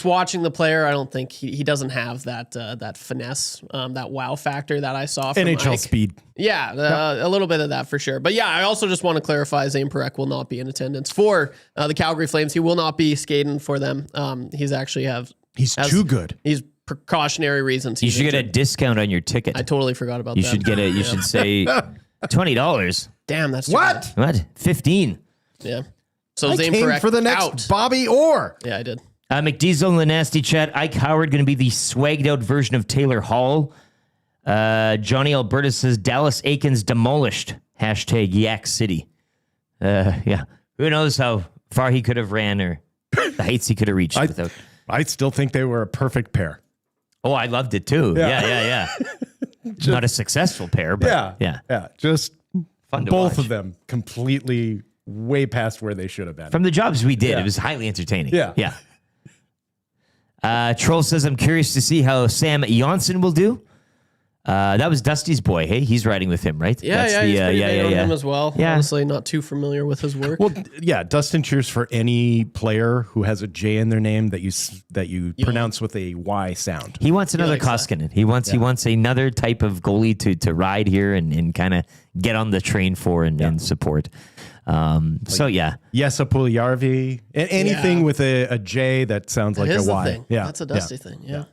Speaker 2: watching the player, I don't think he doesn't have that finesse, that wow factor that I saw from
Speaker 7: NHL
Speaker 2: Ike.
Speaker 7: speed.
Speaker 2: Yeah, a little bit of that for sure. But yeah, I also just want to clarify, Zane Parekh will not be in attendance for the Calgary Flames. He will not be skating for them. He's actually
Speaker 7: He's too good.
Speaker 2: He's precautionary reasons.
Speaker 6: You should get a discount on your ticket.
Speaker 2: I totally forgot about
Speaker 6: you
Speaker 2: that.
Speaker 6: You should say $20.
Speaker 2: Damn, that's too
Speaker 7: what?
Speaker 2: bad.
Speaker 6: What? 15.
Speaker 2: Yeah. So
Speaker 7: I
Speaker 2: Zane
Speaker 7: came
Speaker 2: Parekh
Speaker 7: for the next
Speaker 2: out.
Speaker 7: Bobby Orr.
Speaker 2: Yeah, I did.
Speaker 6: McDiesel in the nasty chat. Ike Howard going to be the swagged out version of Taylor Hall. Johnny Alberta says Dallas Aikens demolished. #Yak City. Yeah. Who knows how far he could have ran or the heights he could have reached.
Speaker 7: I still think they were a perfect pair.
Speaker 6: Oh, I loved it too. Yeah. Not a successful pair, but yeah.
Speaker 7: Just
Speaker 6: fun to
Speaker 7: both
Speaker 6: watch.
Speaker 7: of them completely way past where they should have been.
Speaker 6: From the jobs we did, it was highly entertaining.
Speaker 7: Yeah.
Speaker 6: Troll says, I'm curious to see how Sam Janssen will do. That was Dusty's boy. Hey, he's riding with him, right?
Speaker 2: Yeah,
Speaker 6: That's
Speaker 2: he's pretty big on him as well.
Speaker 6: Yeah.
Speaker 2: Honestly, not too familiar with his work.
Speaker 7: Well, yeah, Dustin cheers for any player who has a J in their name that you pronounce with a Y sound.
Speaker 6: He wants another
Speaker 2: likes
Speaker 6: Koskinen. He wants another type of goalie to ride here and kind of get on the train for and support. So yeah,
Speaker 7: Yes, a Puljärvi. Anything
Speaker 2: Yeah.
Speaker 7: with a J that sounds like
Speaker 2: Here's
Speaker 7: a
Speaker 2: the
Speaker 7: Y.
Speaker 2: thing.
Speaker 7: Yeah,
Speaker 2: That's a dusty thing. Yeah.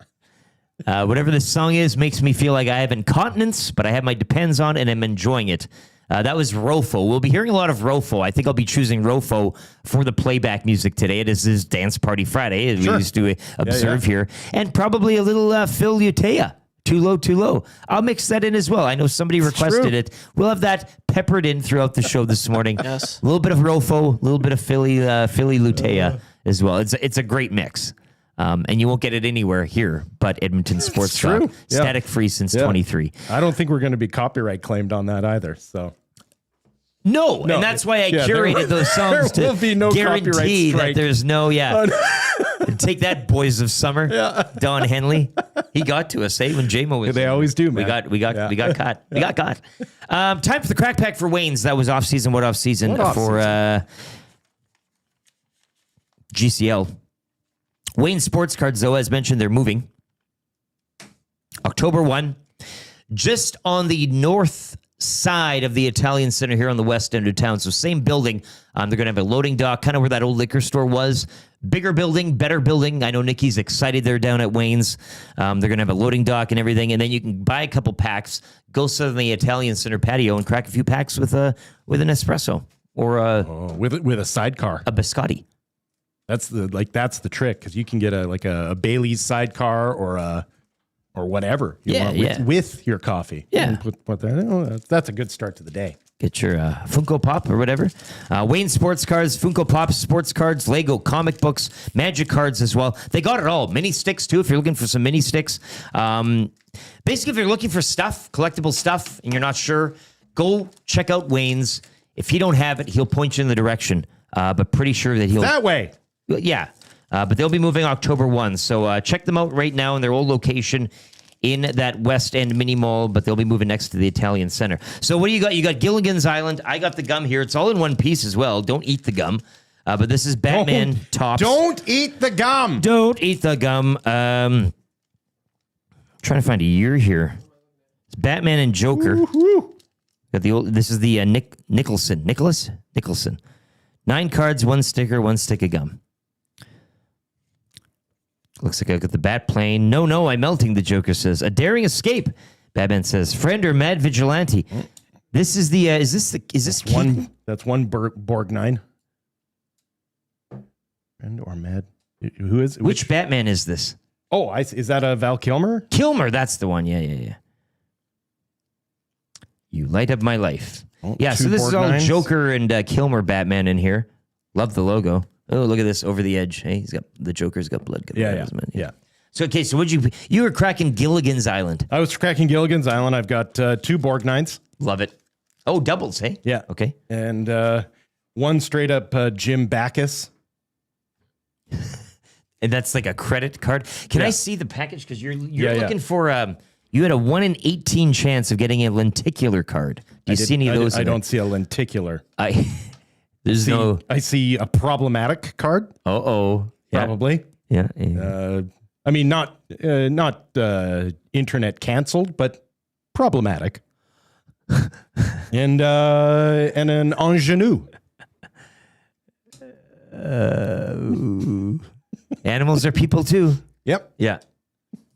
Speaker 6: whatever this song is makes me feel like I have incontinence, but I have my Depends on and I'm enjoying it. That was Rofo. We'll be hearing a lot of Rofo. I think I'll be choosing Rofo for the playback music today. It is Dance Party Friday, as we used to observe here. And probably a little Phil Utea. Too low, too low. I'll mix that in as well. I know somebody requested it. We'll have that peppered in throughout the show this morning.
Speaker 2: Yes.
Speaker 6: A little bit of Rofo, a little bit of Philly Lutea as well. It's a great mix. And you won't get it anywhere here but Edmonton Sports Talk.
Speaker 7: true. Yeah.
Speaker 6: Static free since 23.
Speaker 7: I don't think we're going to be copyright claimed on that either. So
Speaker 6: No, and that's why I curated those songs
Speaker 7: there will
Speaker 6: to
Speaker 7: be no
Speaker 6: guarantee
Speaker 7: copyright
Speaker 6: that
Speaker 7: strike.
Speaker 6: there's no, Take that, Boys of Summer. Don Henley, he got to us, when JMO was.
Speaker 7: They always do, man.
Speaker 6: We got caught. We got caught. Time for the crack pack for Wayne's. That was off season. What off season for GCL? Wayne Sports Cards, though, as mentioned, they're moving. October 1, just on the north side of the Italian Center here on the west end of town. So same building. They're going to have a loading dock, kind of where that old liquor store was. Bigger building, better building. I know Nikki's excited they're down at Wayne's. They're going to have a loading dock and everything. And then you can buy a couple packs, go sit on the Italian Center patio and crack a few packs with an espresso or
Speaker 7: with a sidecar.
Speaker 6: a biscotti.
Speaker 7: That's the trick, because you can get a Bailey's sidecar or whatever you want with your coffee.
Speaker 6: Yeah.
Speaker 7: And put that. That's a good start to the day.
Speaker 6: Get your Funko Pop or whatever. Wayne Sports Cards, Funko Pops, sports cards, Lego, comic books, magic cards as well. They got it all. Mini sticks, too, if you're looking for some mini sticks. Basically, if you're looking for stuff, collectible stuff, and you're not sure, go check out Wayne's. If he don't have it, he'll point you in the direction. But pretty sure that he'll...
Speaker 7: That way.
Speaker 6: Yeah. But they'll be moving October 1. So check them out right now in their old location in that West End mini mall, but they'll be moving next to the Italian Center. So what do you got? You got Gilligan's Island. I got the gum here. It's all in one piece as well. Don't eat the gum. But this is Batman Tops.
Speaker 7: Don't eat the gum.
Speaker 6: Don't eat the gum. Trying to find a year here. It's Batman and Joker. Got the old. This is the Nicholson. 9 cards, 1 sticker, 1 stick of gum. Looks like I got the bat plane. No, I'm melting, the Joker says. A daring escape, Batman says. Friend or mad vigilante. This is the, is this
Speaker 7: One. That's one Borg 9. Friend or mad? Who is?
Speaker 6: Which Batman is this?
Speaker 7: Oh, is that a Val Kilmer?
Speaker 6: Kilmer, that's the one. Yeah. You light up my life.
Speaker 7: Oh,
Speaker 6: Yeah, so
Speaker 7: two
Speaker 6: this is
Speaker 7: Borg
Speaker 6: all
Speaker 7: 9s.
Speaker 6: Joker and Kilmer Batman in here. Love the logo. Oh, look at this over the edge. Hey, the Joker's got blood.
Speaker 7: Yeah.
Speaker 6: So okay, so you were cracking Gilligan's Island.
Speaker 7: I was cracking Gilligan's Island. I've got 2 Borg 9s.
Speaker 6: Love it. Oh, doubles, hey?
Speaker 7: Yeah.
Speaker 6: Okay.
Speaker 7: And one straight up Jim Backus.
Speaker 6: And that's like a credit card. Can I
Speaker 7: Yeah.
Speaker 6: see the package? Because you're
Speaker 7: Yeah.
Speaker 6: looking for you had a 1 in 18 chance of getting a lenticular card. Do you see any of those?
Speaker 7: I
Speaker 6: in there?
Speaker 7: don't see a lenticular.
Speaker 6: There's no.
Speaker 7: I see a problematic card.
Speaker 6: Yeah.
Speaker 7: Probably.
Speaker 6: Yeah.
Speaker 7: I mean, not internet canceled, but problematic. and an ingenue.
Speaker 6: Animals are people too.
Speaker 7: Yep.
Speaker 6: Yeah.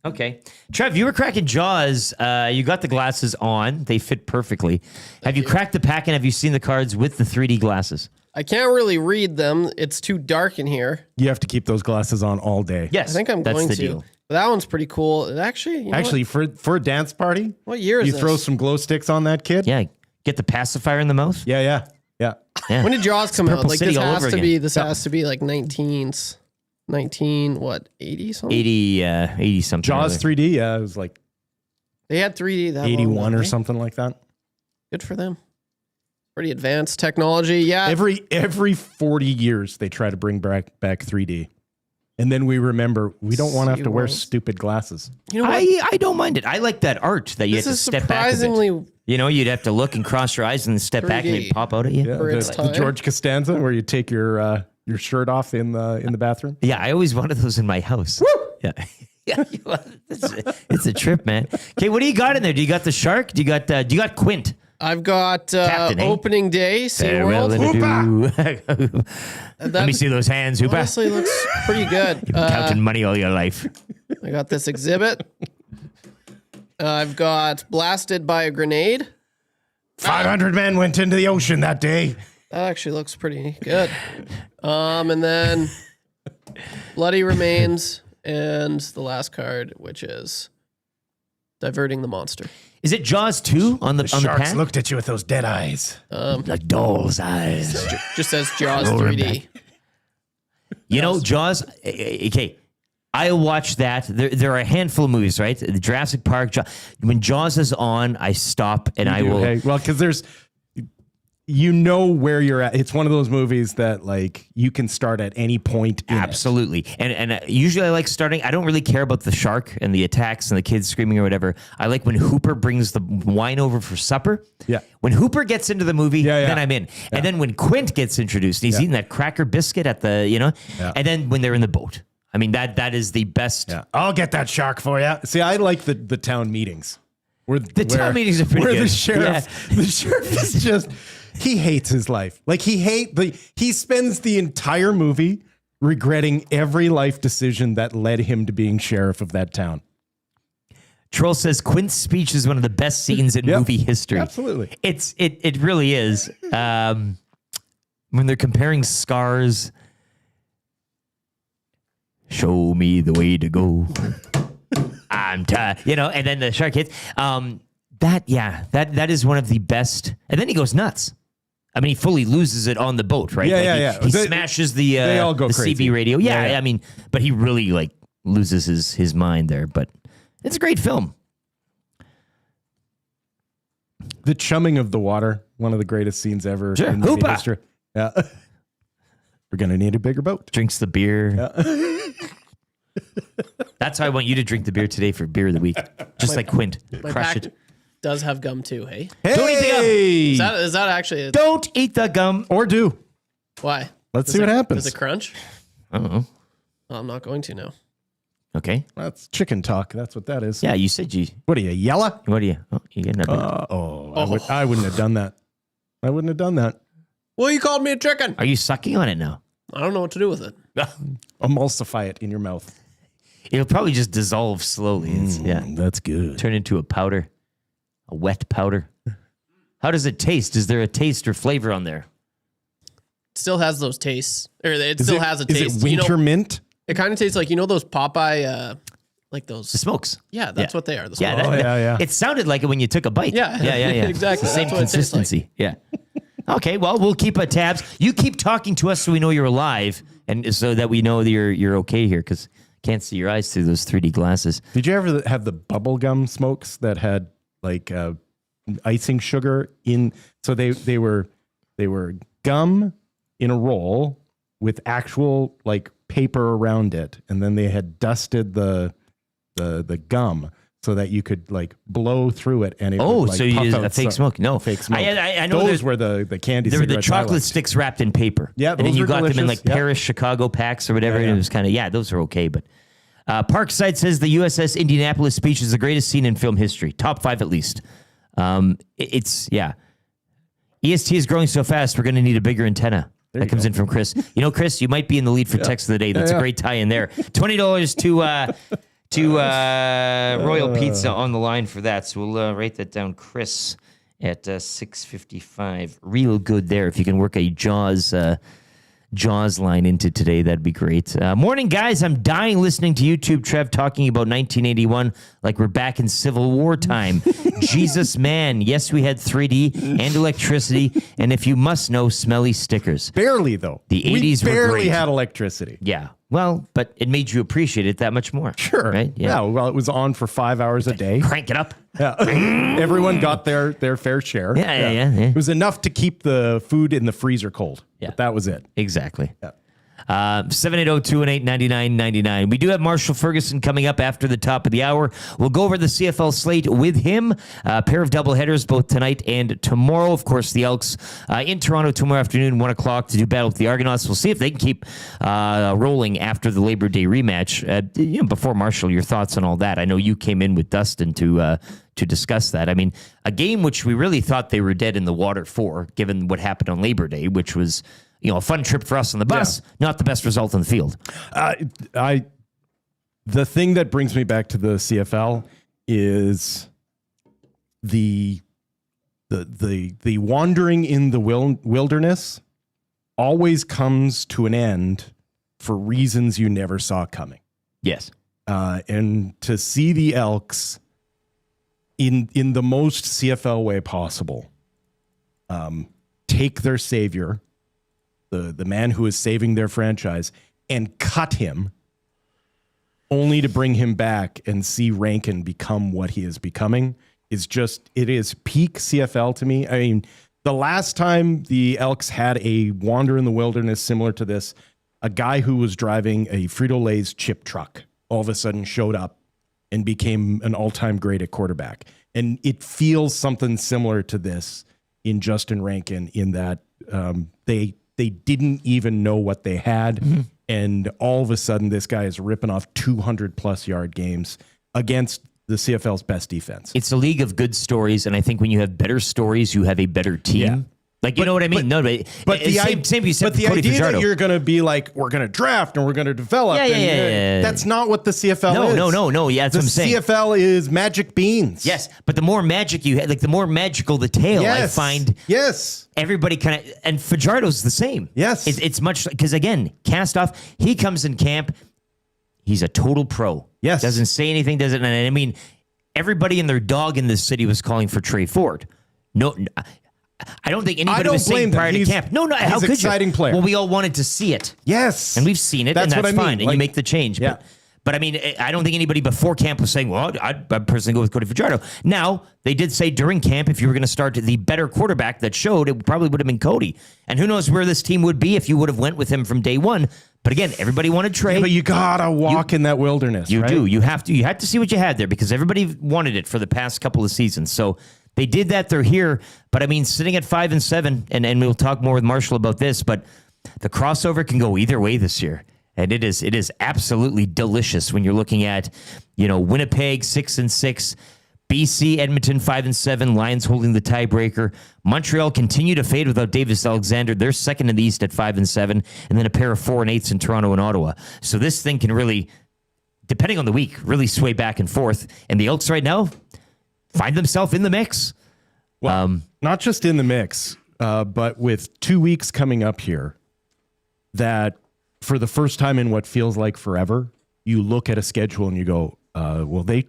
Speaker 6: Okay. Trev, you were cracking Jaws. You got the glasses on. They fit perfectly. Have you cracked the pack and have you seen the cards with the 3D glasses?
Speaker 2: I can't really read them. It's too dark in here.
Speaker 7: You have to keep those glasses on all day.
Speaker 6: Yes.
Speaker 2: I think I'm
Speaker 6: that's
Speaker 2: going
Speaker 6: the
Speaker 2: to.
Speaker 6: deal.
Speaker 2: But that one's pretty cool. It actually, you know
Speaker 7: Actually, for a dance party,
Speaker 2: what year is
Speaker 7: you
Speaker 2: this?
Speaker 7: throw some glow sticks on that kid.
Speaker 6: Yeah. Get the pacifier in the mouth.
Speaker 7: Yeah.
Speaker 6: Yeah.
Speaker 2: When did Jaws come out?
Speaker 6: Purple
Speaker 2: Like
Speaker 6: City
Speaker 2: this
Speaker 6: all
Speaker 2: has
Speaker 6: over
Speaker 2: to
Speaker 6: again.
Speaker 2: be. This has to be like 19 what 80 something.
Speaker 6: 80 something.
Speaker 7: Jaws 3D. Yeah, it was like
Speaker 2: They had 3D that
Speaker 7: 81
Speaker 2: long,
Speaker 7: or
Speaker 2: right?
Speaker 7: something like that.
Speaker 2: Good for them. Pretty advanced technology. Yeah.
Speaker 7: Every 40 years they try to bring back 3D. And then we remember we don't want to have to wear stupid glasses.
Speaker 2: You know what?
Speaker 6: I don't mind it. I like that art that you
Speaker 2: This
Speaker 6: have to
Speaker 2: is
Speaker 6: step back a bit.
Speaker 2: surprisingly
Speaker 6: You know, you'd have to look and cross your eyes and step back and
Speaker 2: 3D.
Speaker 6: it'd pop out at you.
Speaker 7: Yeah,
Speaker 2: For its
Speaker 7: the
Speaker 2: time.
Speaker 7: George Costanza where you take your shirt off in the bathroom.
Speaker 6: Yeah, I always wanted those in my house. Yeah. Yeah, it's a trip, man. Okay, what do you got in there? Do you got the shark? Do you got Quint?
Speaker 2: I've got
Speaker 6: Captain, eh?
Speaker 2: opening day,
Speaker 6: Farewell
Speaker 2: SeaWorld.
Speaker 6: Let me see those hands, Hoopa.
Speaker 2: Honestly, looks pretty good.
Speaker 6: You've been counting money all your life.
Speaker 2: I got this exhibit. I've got blasted by a grenade.
Speaker 7: 500 men went into the ocean that day.
Speaker 2: That actually looks pretty good. And then bloody remains, and the last card, which is diverting the monster.
Speaker 6: Is it Jaws 2 on the
Speaker 7: Sharks
Speaker 6: pack?
Speaker 7: looked at you with those dead eyes.
Speaker 6: Like doll's eyes.
Speaker 2: Just says Jaws
Speaker 6: Rolling
Speaker 2: 3D.
Speaker 6: You know, Jaws, okay, I watch that. There are a handful of movies, right? The Jurassic Park. When Jaws is on, I stop and I will.
Speaker 7: Hey, well, because there's, you know where you're at. It's one of those movies that like you can start at any point.
Speaker 6: Absolutely. And usually I like starting. I don't really care about the shark and the attacks and the kids screaming or whatever. I like when Hooper brings the wine over for supper.
Speaker 7: Yeah.
Speaker 6: When Hooper gets into the movie, then I'm in.
Speaker 7: Yeah.
Speaker 6: And then when Quint gets introduced, he's eating that cracker biscuit at the, you know, and then when they're in the boat. I mean, that is the best.
Speaker 7: Yeah. I'll get that shark for you. See, I like the town meetings.
Speaker 6: Town meetings are pretty
Speaker 7: where
Speaker 6: good.
Speaker 7: The sheriff is just, he hates his life. Like he spends the entire movie regretting every life decision that led him to being sheriff of that town.
Speaker 6: Troll says Quint's speech is one of the best scenes in movie history.
Speaker 7: Absolutely.
Speaker 6: It really is. When they're comparing scars, show me the way to go. I'm tired, you know, and then the shark hits. That is one of the best. And then he goes nuts. I mean, he fully loses it on the boat, right?
Speaker 7: Yeah.
Speaker 6: He smashes the
Speaker 7: they all go
Speaker 6: the
Speaker 7: crazy.
Speaker 6: CB radio. Yeah, I mean, but he really like loses his mind there. But it's a great film.
Speaker 7: The chumming of the water, one of the greatest scenes ever in movie
Speaker 6: Hoopa!
Speaker 7: history. Yeah. We're going to need a bigger boat.
Speaker 6: Drinks the beer. That's how I want you to drink the beer today for beer of the week. Just like Quint.
Speaker 2: My
Speaker 6: Crush
Speaker 2: pack
Speaker 6: it.
Speaker 2: does have gum too, hey?
Speaker 6: Don't eat the gum.
Speaker 2: Is that actually...
Speaker 6: Don't eat the gum.
Speaker 7: Or do.
Speaker 2: Why?
Speaker 7: Let's see what happens.
Speaker 2: Does it crunch?
Speaker 6: Uh-oh.
Speaker 2: Well, I'm not going to now.
Speaker 6: Okay.
Speaker 7: That's chicken talk. That's what that is.
Speaker 6: Yeah, you said you.
Speaker 7: What are you, yella?
Speaker 6: What are you? Oh, you getting that?
Speaker 7: I wouldn't have done that. I wouldn't have done that.
Speaker 2: Well, you called me a chicken.
Speaker 6: Are you sucking on it now?
Speaker 2: I don't know what to do with it.
Speaker 7: Emulsify it in your mouth.
Speaker 6: It'll probably just dissolve slowly.
Speaker 7: That's good.
Speaker 6: Turn into a powder, a wet powder. How does it taste? Is there a taste or flavor on there?
Speaker 2: It still has those tastes. Or it still has a taste.
Speaker 7: Is it winter mint?
Speaker 2: It kind of tastes like, you know those Popeye, like those...
Speaker 6: The smokes.
Speaker 2: Yeah, that's what they are. The
Speaker 6: Yeah,
Speaker 2: smokes.
Speaker 6: It sounded like it when you took a bite.
Speaker 2: Yeah.
Speaker 6: Yeah.
Speaker 2: Exactly.
Speaker 6: Same
Speaker 2: That's what it tastes like.
Speaker 6: consistency. Yeah. Okay, well, we'll keep tabs. You keep talking to us so we know you're alive and so that we know that you're okay here because can't see your eyes through those 3D glasses.
Speaker 7: Did you ever have the bubble gum smokes that had like icing sugar in? So they were gum in a roll with actual like paper around it, and then they had dusted the gum so that you could like blow through it, and it would, like,
Speaker 6: so you
Speaker 7: puff
Speaker 6: use
Speaker 7: out
Speaker 6: a fake smoke? No,
Speaker 7: fake smoke.
Speaker 6: I know
Speaker 7: those were the candy.
Speaker 6: There were the
Speaker 7: cigarettes I
Speaker 6: chocolate
Speaker 7: liked.
Speaker 6: sticks wrapped in paper.
Speaker 7: Yeah,
Speaker 6: and then
Speaker 7: those
Speaker 6: you
Speaker 7: were
Speaker 6: got them in like
Speaker 7: delicious. Yep.
Speaker 6: Paris, Chicago packs or whatever.
Speaker 7: Yeah,
Speaker 6: And it was kind of those are okay. But Parkside says the USS Indianapolis speech is the greatest scene in film history, top 5 at least. EST is growing so fast, we're going to need a bigger antenna. That comes in from Chris. You know, Chris, you might be in the lead for text of the day. That's a great tie in there. $20 to Royal Pizza on the line for that. So we'll write that down, Chris, at 6:55. Real good there. If you can work a Jaws line into today, that'd be great. Morning, guys. I'm dying listening to YouTube, Trev, talking about 1981 like we're back in Civil War time. Jesus, man. Yes, we had 3D and electricity, and if you must know, smelly stickers.
Speaker 7: Barely, though.
Speaker 6: The 80s were
Speaker 7: barely
Speaker 6: great.
Speaker 7: had electricity.
Speaker 6: Yeah. Well, but it made you appreciate it that much more.
Speaker 7: Sure.
Speaker 6: Right?
Speaker 7: Yeah. Well, it was on for 5 hours a day.
Speaker 6: Crank it up.
Speaker 7: Yeah. Everyone got their fair share.
Speaker 6: Yeah.
Speaker 7: It was enough to keep the food in the freezer cold.
Speaker 6: Yeah.
Speaker 7: But that was it.
Speaker 6: Exactly.
Speaker 7: Yeah.
Speaker 6: 780-218-9999. We do have Marshall Ferguson coming up after the top of the hour. We'll go over the CFL slate with him. A pair of doubleheaders both tonight and tomorrow. Of course, the Elks in Toronto tomorrow afternoon, 1 o'clock, to do battle with the Argonauts. We'll see if they can keep rolling after the Labor Day rematch. Before Marshall, your thoughts on all that. I know you came in with Dustin to discuss that. I mean, a game which we really thought they were dead in the water for, given what happened on Labor Day, which was a fun trip for us on the bus, not the best result on the field.
Speaker 7: The thing that brings me back to the CFL is the wandering in the wilderness always comes to an end for reasons you never saw coming.
Speaker 6: Yes.
Speaker 7: And to see the Elks in the most CFL way possible, take their savior, the man who is saving their franchise, and cut him only to bring him back and see Rankin become what he is becoming is it is peak CFL to me. I mean, the last time the Elks had a wander in the wilderness similar to this, a guy who was driving a Frito-Lay's chip truck all of a sudden showed up and became an all-time great at quarterback. And it feels something similar to this in Justin Rankin in that they didn't even know what they had. Mm-hmm. And all of a sudden, this guy is ripping off 200-plus yard games against the CFL's best defense.
Speaker 6: It's a league of good stories, and I think when you have better stories, you have a better team. Yeah. You know what I mean?
Speaker 7: But the idea that you're going to be like, we're going to draft and we're going to develop. That's not what the CFL is.
Speaker 6: No. Yeah, that's what I'm saying.
Speaker 7: The CFL is magic beans.
Speaker 6: Yes, but the more magic you have, the more magical the tale, I find.
Speaker 7: Yes.
Speaker 6: Everybody kind of, and Fajardo's the same.
Speaker 7: Yes.
Speaker 6: It's much, because again, cast off, he comes in camp, he's a total pro.
Speaker 7: Yes.
Speaker 6: Doesn't say anything, and I mean, everybody and their dog in this city was calling for Trey Ford. No, I don't think anybody was saying prior to camp. No, how could you? He's an exciting player. Well, we all wanted to see it.
Speaker 7: Yes.
Speaker 6: And we've seen it, and that's fine. And you make the change.
Speaker 7: Yeah.
Speaker 6: But I mean, I don't think anybody before camp was saying, well, I'd personally go with Cody Fajardo. Now, they did say during camp, if you were going to start the better quarterback that showed, it probably would have been Cody. And who knows where this team would be if you would have went with him from day one. But again, everybody wanted Trey.
Speaker 7: Yeah, but you got to walk in that wilderness,
Speaker 6: You
Speaker 7: right?
Speaker 6: do. You have to. You had to see what you had there because everybody wanted it for the past couple of seasons. So they did that. They're here. But I mean, sitting at 5-7, and we'll talk more with Marshall about this, but the crossover can go either way this year. And it is absolutely delicious when you're looking at, Winnipeg 6-6, BC, Edmonton 5-7, Lions holding the tiebreaker. Montreal continue to fade without Davis Alexander. They're second in the East at 5-7, and then a pair of 4-8s in Toronto and Ottawa. So this thing can really, depending on the week, really sway back and forth. And the Elks right now find themselves in the mix.
Speaker 7: Well, not just in the mix, but with 2 weeks coming up here, that for the first time in what feels like forever, you look at a schedule and you go, well, they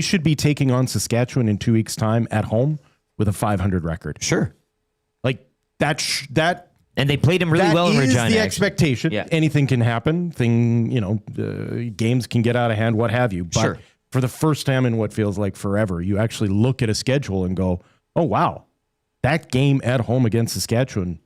Speaker 7: should be taking on Saskatchewan in 2 weeks' time at home with a 500 record.
Speaker 6: Sure.
Speaker 7: Like that.
Speaker 6: And they played him really well in Regina.
Speaker 7: That is the expectation. Yeah. Anything can happen. Games can get out of hand, what have you. But for the first time in what feels like forever, you actually look at a schedule and go, oh, wow, that game at home against Saskatchewan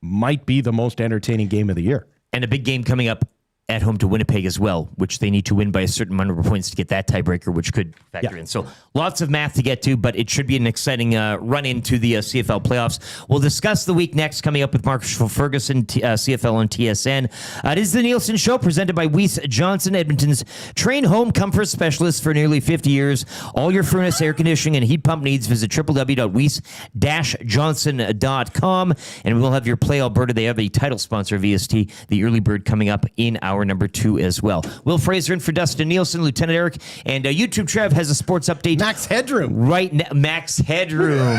Speaker 7: might be the most entertaining game of the year.
Speaker 6: And a big game coming up at home to Winnipeg as well, which they need to win by a certain number of points to get that tiebreaker, which could factor in. So lots of math to get to, but it should be an exciting run into the CFL playoffs. We'll discuss the week next coming up with Marshall Ferguson, CFL on TSN. It is the Nielson Show presented by Weiss Johnson, Edmonton's trained home comfort specialist for nearly 50 years. All your furnace, air conditioning, and heat pump needs, visit www.weiss-johnson.com. And we'll have your Play Alberta. They have a title sponsor, VST, the early bird coming up in hour number 2 as well. Wil Fraser in for Dustin Nielsen, Lieutenant Eric, and YouTube Trev has a sports update.
Speaker 7: Max Headroom.
Speaker 6: Right now, Max Headroom.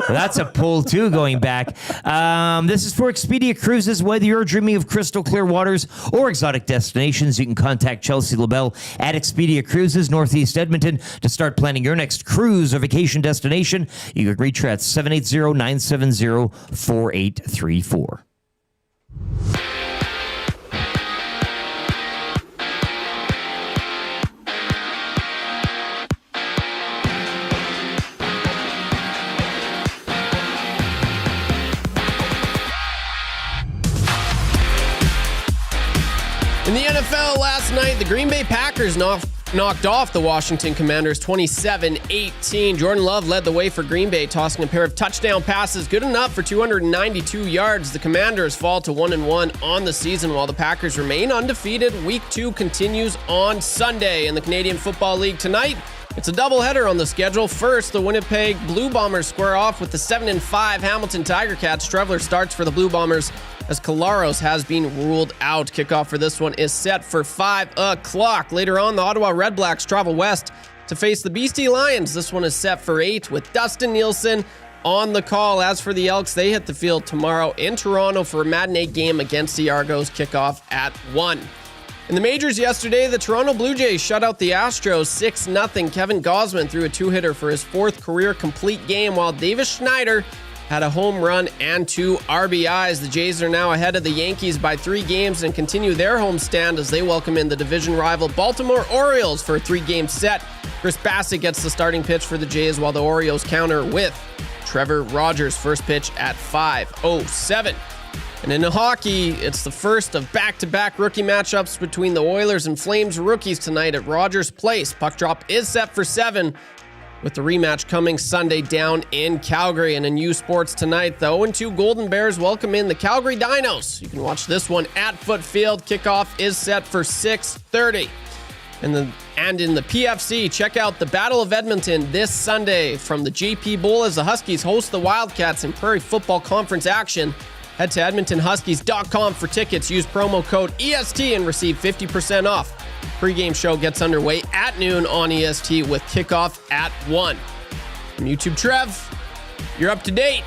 Speaker 6: That's a pull too going back. This is for Expedia Cruises. Whether you're dreaming of crystal clear waters or exotic destinations, you can contact Chelsea LaBelle at Expedia Cruises, Northeast Edmonton, to start planning your next cruise or vacation destination. You can reach her at 780-970-4834.
Speaker 2: In the NFL last night, the Green Bay Packers knocked off the Washington Commanders 27-18. Jordan Love led the way for Green Bay, tossing a pair of touchdown passes, good enough for 292 yards. The Commanders fall to 1-1 on the season, while the Packers remain undefeated. Week 2 continues on Sunday. In the Canadian Football League tonight, it's a doubleheader on the schedule. First, the Winnipeg Blue Bombers square off with the 7-5 Hamilton Tiger Cats. Trevler starts for the Blue Bombers as Colaros has been ruled out. Kickoff for this one is set for 5 o'clock. Later on, the Ottawa Red Blacks travel west to face the BC Lions. This one is set for 8 with Dustin Nielson on the call. As for the Elks, they hit the field tomorrow in Toronto for a matinee game against the Argos. Kickoff at 1. In the majors yesterday, the Toronto Blue Jays shut out the Astros 6-0. Kevin Gausman threw a 2-hitter for his 4th career complete game, while Davis Schneider had a home run and 2 RBIs. The Jays are now ahead of the Yankees by 3 games and continue their homestand as they welcome in the division rival Baltimore Orioles for a 3-game set. Chris Bassett gets the starting pitch for the Jays, while the Orioles counter with Trevor Rogers. First pitch at 5:07. And in hockey, it's the first of back-to-back rookie matchups between the Oilers and Flames rookies tonight at Rogers Place. Puck drop is set for 7, with the rematch coming Sunday down in Calgary. And in U Sports tonight, the 0-2 Golden Bears welcome in the Calgary Dinos. You can watch this one at Foot Field. Kickoff is set for 6:30. And in the PFC, check out the Battle of Edmonton this Sunday from the JP Bowl as the Huskies host the Wildcats in Prairie Football Conference action. Head to EdmontonHuskies.com for tickets. Use promo code EST and receive 50% off. Pre-game show gets underway at noon on EST with kickoff at 1. From YouTube Trev, you're up to date.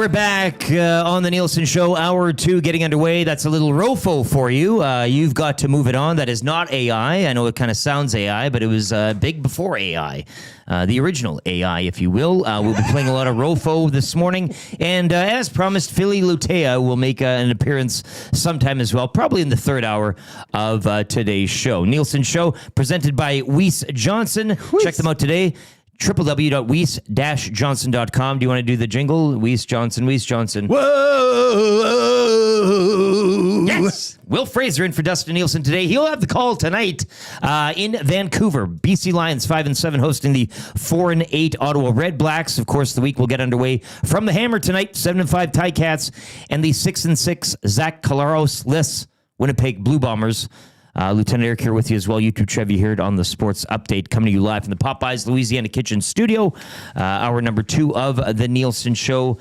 Speaker 6: we're back on the Nielson Show, hour 2 getting underway. That's a little ROFO for you. You've got to move it on. That is not AI. I know it kind of sounds AI, but it was big before AI. The original AI, if you will. We'll be playing a lot of ROFO this morning. And as promised, Philly Lutea will make an appearance sometime as well, probably in the third hour of today's show. Nielson Show, presented by Weiss Johnson. Check them out today. www.weiss-johnson.com. Do you want to do the jingle? Weiss Johnson, Weiss Johnson. Whoa! Yes! Wil Fraser in for Dustin Nielsen today. He'll have the call tonight in Vancouver. BC Lions 5-7 hosting the 4-8 Ottawa Red Blacks. Of course, the week will get underway from the Hammer tonight. 7-5 Ticats and the 6-6 Zach Collaros-less Winnipeg Blue Bombers. Lieutenant Eric here with you as well. YouTube Chevy here on the Sports Update, coming to you live from the Popeyes Louisiana Kitchen Studio. Hour number 2 of the Nielsen Show.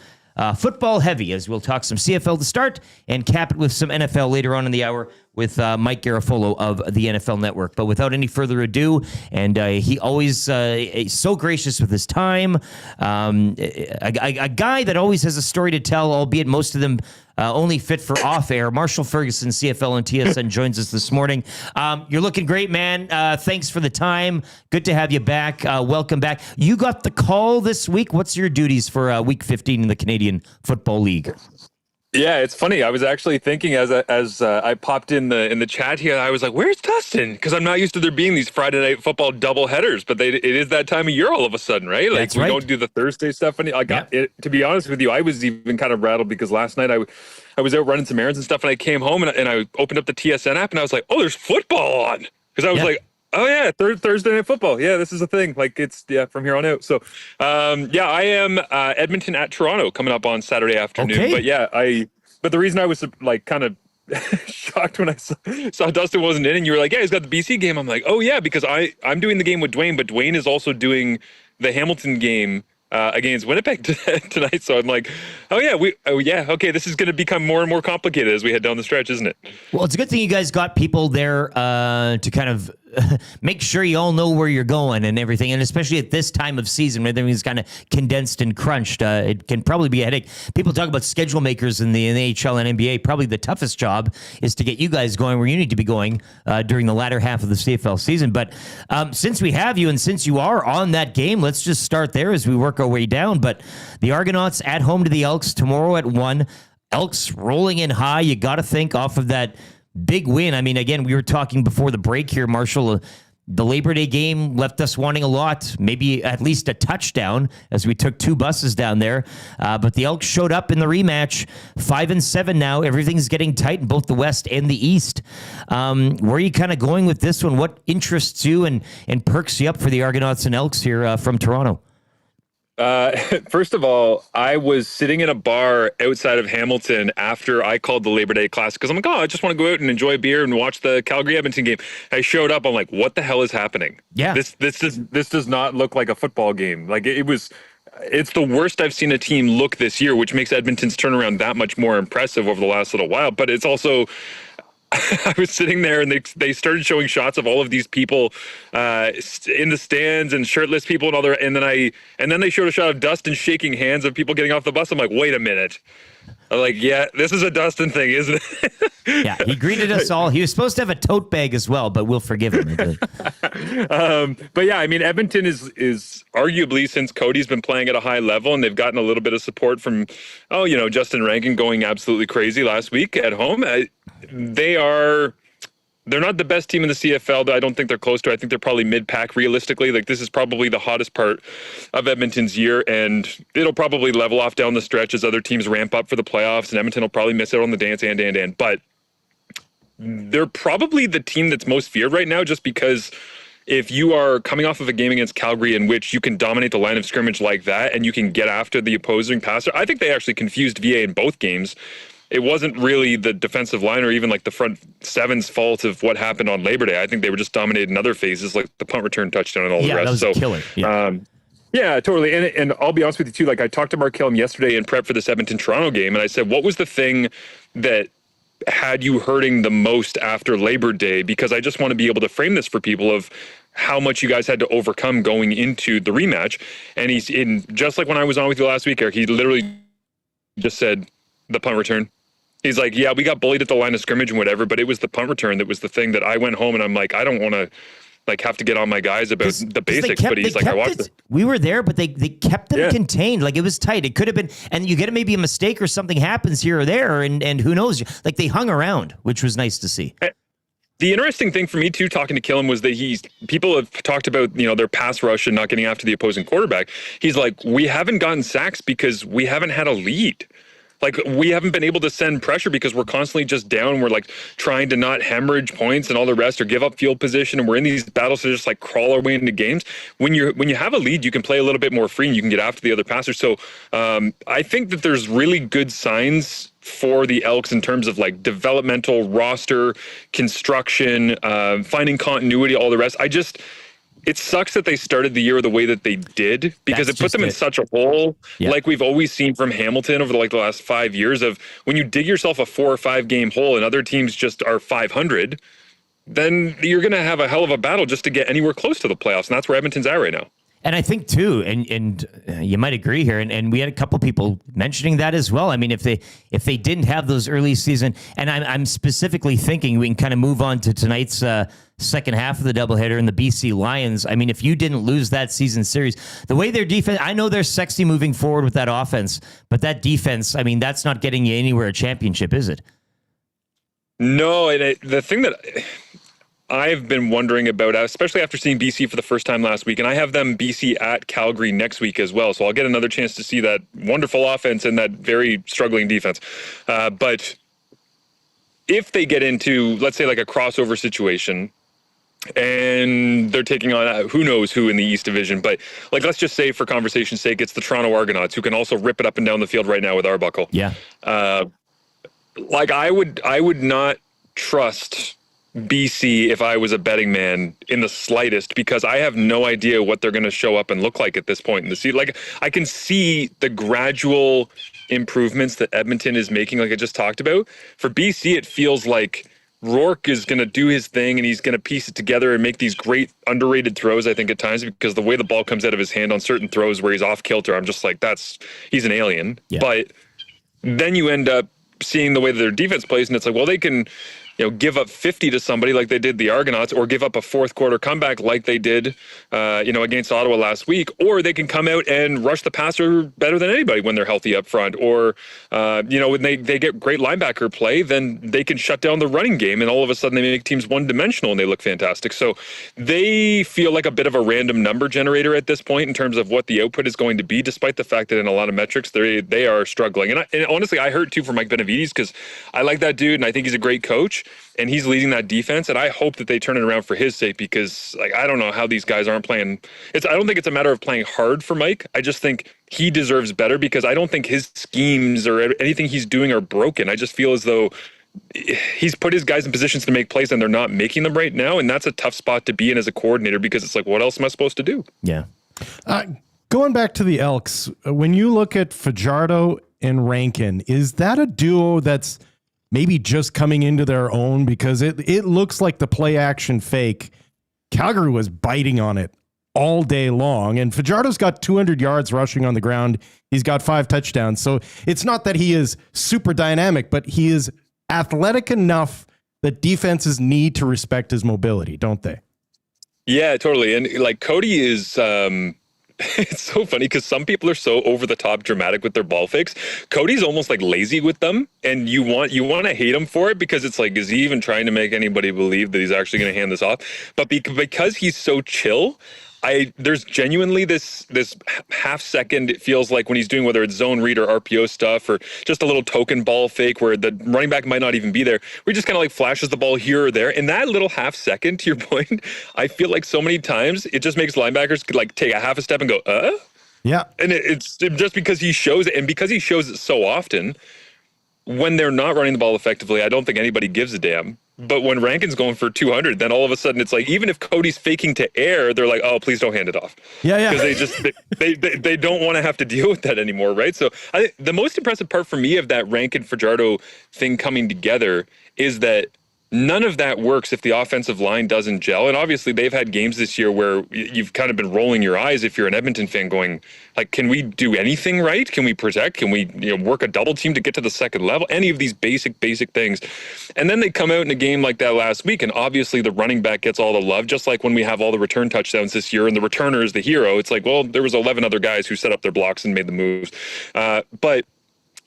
Speaker 6: Football heavy, as we'll talk some CFL to start and cap it with some NFL later on in the hour with Mike Garafolo of the NFL Network. But without any further ado, and he always so gracious with his time, a guy that always has a story to tell, albeit most of them only fit for off-air. Marshall Ferguson, CFL and TSN, joins us this morning. You're looking great, man. Thanks for the time. Good to have you back. Welcome back. You got the call this week. What's your duties for Week 15 in the Canadian Football League?
Speaker 8: Yeah, it's funny. I was actually thinking as I popped in the chat here, I was like, "Where's Dustin?" Because I'm not used to there being these Friday night football double headers, but it is that time of year all of a sudden, right? Like we don't do the Thursday stuff. And to be honest with you, I was even kind of rattled because last night I was out running some errands and stuff, and I came home and I opened up the TSN app and I was like, "Oh, there's football on," because I was like, "Oh yeah, Thursday night football. Yeah, this is a thing. Like it's from here on out." So, I am Edmonton at Toronto coming up on Saturday afternoon. Okay. But the reason I was like kind of shocked when I saw Dustin wasn't in, and you were like, "Yeah, he's got the BC game." I'm like, "Oh yeah," because I'm doing the game with Dwayne, but Dwayne is also doing the Hamilton game against Winnipeg tonight. So I'm like, "Oh yeah, okay, this is going to become more and more complicated as we head down the stretch, isn't it?"
Speaker 6: Well, it's a good thing you guys got people there to kind of make sure you all know where you're going and everything. And especially at this time of season when everything's kind of condensed and crunched, it can probably be a headache. People talk about schedule makers in the NHL and NBA. Probably the toughest job is to get you guys going where you need to be going during the latter half of the CFL season. But since we have you and since you are on that game, let's just start there as we work our way down. But the Argonauts at home to the Elks tomorrow at 1. Elks rolling in high. You got to think off of that big win. I mean, again, we were talking before the break here, Marshall. The Labor Day game left us wanting a lot, maybe at least a touchdown, as we took 2 buses down there. But the Elks showed up in the rematch, 5-7 now. Everything's getting tight in both the West and the East. Where are you kind of going with this one? What interests you and perks you up for the Argonauts and Elks here from Toronto?
Speaker 8: First of all, I was sitting in a bar outside of Hamilton after I called the Labor Day Classic because I'm like, I just want to go out and enjoy a beer and watch the Calgary-Edmonton game. I showed up. I'm like, what the hell is happening? Yeah, this does not look like a football game. Like it's the worst I've seen a team look this year, which makes Edmonton's turnaround that much more impressive over the last little while. But it's also, I was sitting there and they started showing shots of all of these people in the stands and shirtless people and all that. And then they showed a shot of Dustin shaking hands of people getting off the bus. I'm like, wait a minute. I'm like, yeah, this is a Dustin thing, isn't it?
Speaker 6: Yeah, he greeted us all. He was supposed to have a tote bag as well, but we'll forgive him.
Speaker 8: But yeah, I mean, Edmonton is arguably, since Cody's been playing at a high level and they've gotten a little bit of support from, Justin Rankin going absolutely crazy last week at home. They're not the best team in the CFL. I don't think they're close to. I think they're probably mid-pack realistically. Like this is probably the hottest part of Edmonton's year, and it'll probably level off down the stretch as other teams ramp up for the playoffs, and Edmonton will probably miss out on the dance and. But they're probably the team that's most feared right now just because if you are coming off of a game against Calgary in which you can dominate the line of scrimmage like that and you can get after the opposing passer, I think they actually confused VA in both games. It wasn't really the defensive line or even like the front seven's fault of what happened on Labor Day. I think they were just dominating other phases like the punt return touchdown and all the rest.
Speaker 6: That was killer.
Speaker 8: Yeah, totally. And I'll be honest with you too. Like I talked to Mark Killam yesterday in prep for this Edmonton-Toronto game, and I said, what was the thing that had you hurting the most after Labor Day? Because I just want to be able to frame this for people of how much you guys had to overcome going into the rematch. And he's in, just like when I was on with you last week, Eric, he literally just said the punt return. He's like, yeah, we got bullied at the line of scrimmage and whatever, but it was the punt return that was the thing that I went home and I'm like, I don't want to like have to get on my guys about the basics. But he's like, I watched it.
Speaker 6: We were there, but they kept them contained. Like it was tight. It could have been, and you get maybe a mistake or something happens here or there, and who knows? Like they hung around, which was nice to see.
Speaker 8: The interesting thing for me too, talking to Killam, was that people have talked about, their pass rush and not getting after the opposing quarterback. He's like, we haven't gotten sacks because we haven't had a lead. Like, we haven't been able to send pressure because we're constantly just down. We're like trying to not hemorrhage points and all the rest, or give up field position. And we're in these battles to just like crawl our way into games. When you have a lead, you can play a little bit more free and you can get after the other passers. So I think that there's really good signs for the Elks in terms of like developmental roster construction, finding continuity, all the rest. It sucks that they started the year the way that they did, because it put them in such a hole, like we've always seen from Hamilton over the last 5 years, of when you dig yourself a 4 or 5 game hole and other teams just are 500, then you're going to have a hell of a battle just to get anywhere close to the playoffs. And that's where Edmonton's at right now.
Speaker 6: And I think too, and you might agree here, and we had a couple people mentioning that as well. I mean, if they didn't have those early season, and I'm specifically thinking we can kind of move on to tonight's second half of the doubleheader and the BC Lions. I mean, if you didn't lose that season series, the way their defense, I know they're sexy moving forward with that offense, but that defense, I mean, that's not getting you anywhere a championship, is it?
Speaker 8: No, and the thing that I've been wondering about, especially after seeing BC for the first time last week, and I have them BC at Calgary next week as well, so I'll get another chance to see that wonderful offense and that very struggling defense. But if they get into, let's say, like a crossover situation, and they're taking on who knows who in the East Division, but like, let's just say for conversation's sake, it's the Toronto Argonauts, who can also rip it up and down the field right now with Arbuckle.
Speaker 6: Yeah.
Speaker 8: Like I would not trust BC if I was a betting man in the slightest, because I have no idea what they're going to show up and look like at this point in the season. Like, I can see the gradual improvements that Edmonton is making, like I just talked about. For BC, it feels like Rourke is going to do his thing and he's going to piece it together and make these great underrated throws, I think, at times, because the way the ball comes out of his hand on certain throws where he's off kilter, I'm just like, he's an alien. Yeah. But then you end up seeing the way that their defense plays, and it's like, well, they can give up 50 to somebody like they did the Argonauts, or give up a fourth quarter comeback like they did, against Ottawa last week, or they can come out and rush the passer better than anybody when they're healthy up front, or, when they get great linebacker play, then they can shut down the running game, and all of a sudden they make teams one-dimensional and they look fantastic. So they feel like a bit of a random number generator at this point in terms of what the output is going to be, despite the fact that in a lot of metrics they are struggling. And honestly, I hurt too for Mike Benavides, because I like that dude and I think he's a great coach, and he's leading that defense, and I hope that they turn it around for his sake, because I don't know how these guys aren't playing. I don't think it's a matter of playing hard for Mike. I just think he deserves better, because I don't think his schemes or anything he's doing are broken. I just feel as though he's put his guys in positions to make plays and they're not making them right now, and that's a tough spot to be in as a coordinator, because it's like, what else am I supposed to do?
Speaker 6: Yeah.
Speaker 7: Going back to the Elks, when you look at Fajardo and Rankin, is that a duo that's maybe just coming into their own? Because it looks like the play action fake, Calgary was biting on it all day long, and Fajardo's got 200 yards rushing on the ground. He's got 5 touchdowns. So it's not that he is super dynamic, but he is athletic enough that defenses need to respect his mobility, don't they?
Speaker 8: Yeah, totally. And like Cody is, it's so funny because some people are so over the top dramatic with their ball fakes. Cody's almost like lazy with them, and you want to hate him for it, because it's like, is he even trying to make anybody believe that he's actually going to hand this off? But because he's so chill, there's genuinely this half second, it feels like, when he's doing, whether it's zone read or RPO stuff, or just a little token ball fake where the running back might not even be there, where he just kind of like flashes the ball here or there. And that little half second, to your point, I feel like so many times it just makes linebackers like take a half a step and go, Yeah. And it's just because he shows it, and because he shows it so often, when they're not running the ball effectively, I don't think anybody gives a damn. But when Rankin's going for 200, then all of a sudden it's like, even if Cody's faking to air, they're like, oh, please don't hand it off.
Speaker 7: Yeah.
Speaker 8: Because they don't want to have to deal with that anymore, right? So the most impressive part for me of that Rankin-Fajardo thing coming together is that none of that works if the offensive line doesn't gel. And obviously they've had games this year where you've kind of been rolling your eyes if you're an Edmonton fan going, like, can we do anything right? Can we protect? Can we work a double team to get to the second level? Any of these basic things. And then they come out in a game like that last week, and obviously the running back gets all the love, just like when we have all the return touchdowns this year and the returner is the hero. It's like, well, there was 11 other guys who set up their blocks and made the moves. But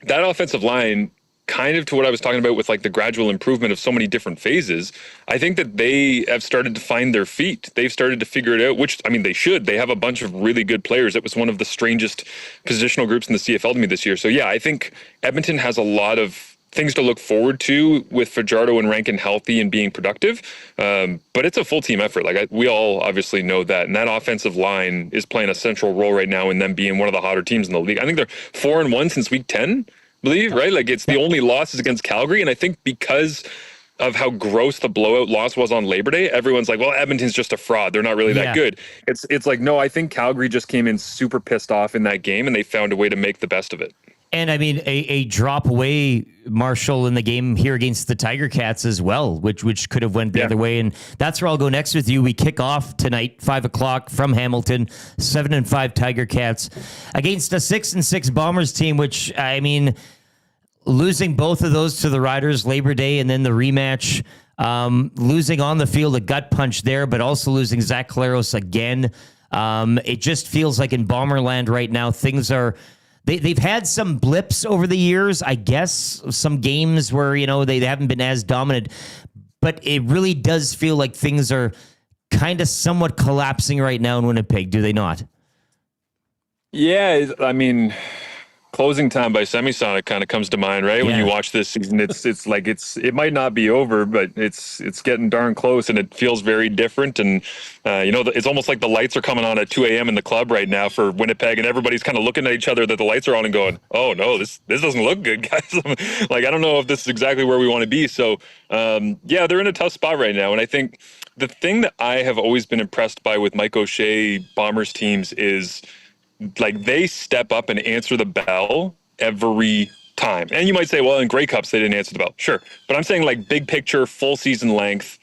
Speaker 8: that offensive line, kind of to what I was talking about with like the gradual improvement of so many different phases, I think that they have started to find their feet. They've started to figure it out, which, I mean, they should. They have a bunch of really good players. It was one of the strangest positional groups in the CFL to me this year. So yeah, I think Edmonton has a lot of things to look forward to with Fajardo and Rankin healthy and being productive. But it's a full team effort. Like we all obviously know that. And that offensive line is playing a central role right now in them being one of the hotter teams in the league. I think they're 4-1 since week 10. Believe, right? Like it's the only losses against Calgary. And I think because of how gross the blowout loss was on Labor Day, everyone's like, well, Edmonton's just a fraud. They're not really that good. It's like, no, I think Calgary just came in super pissed off in that game and they found a way to make the best of it.
Speaker 6: And I mean, a drop away, Marshall, in the game here against the Tiger Cats as well, which could have went the other way. And that's where I'll go next with you. We kick off tonight, 5:00 from Hamilton, 7-5 Tiger Cats against a 6-6 Bombers team, which, I mean, losing both of those to the Riders Labor Day and then the rematch, losing on the field, a gut punch there, but also losing Zach Claros again. It just feels like in Bomberland right now, things are... They've had some blips over the years, I guess, some games where, they haven't been as dominant, but it really does feel like things are kind of somewhat collapsing right now in Winnipeg, do they not?
Speaker 8: Yeah, I mean, Closing Time by Semisonic kind of comes to mind, right? When you watch this season, it's like it might not be over, but it's getting darn close, and it feels very different. And it's almost like the lights are coming on at 2 a.m. in the club right now for Winnipeg, and everybody's kind of looking at each other that the lights are on and going, "Oh no, this doesn't look good, guys." Like, I don't know if this is exactly where we want to be. So they're in a tough spot right now, and I think the thing that I have always been impressed by with Mike O'Shea Bombers teams is, like, they step up and answer the bell every time. And you might say, well, in Grey Cups, they didn't answer the bell. Sure. But I'm saying, like, big picture, full season length,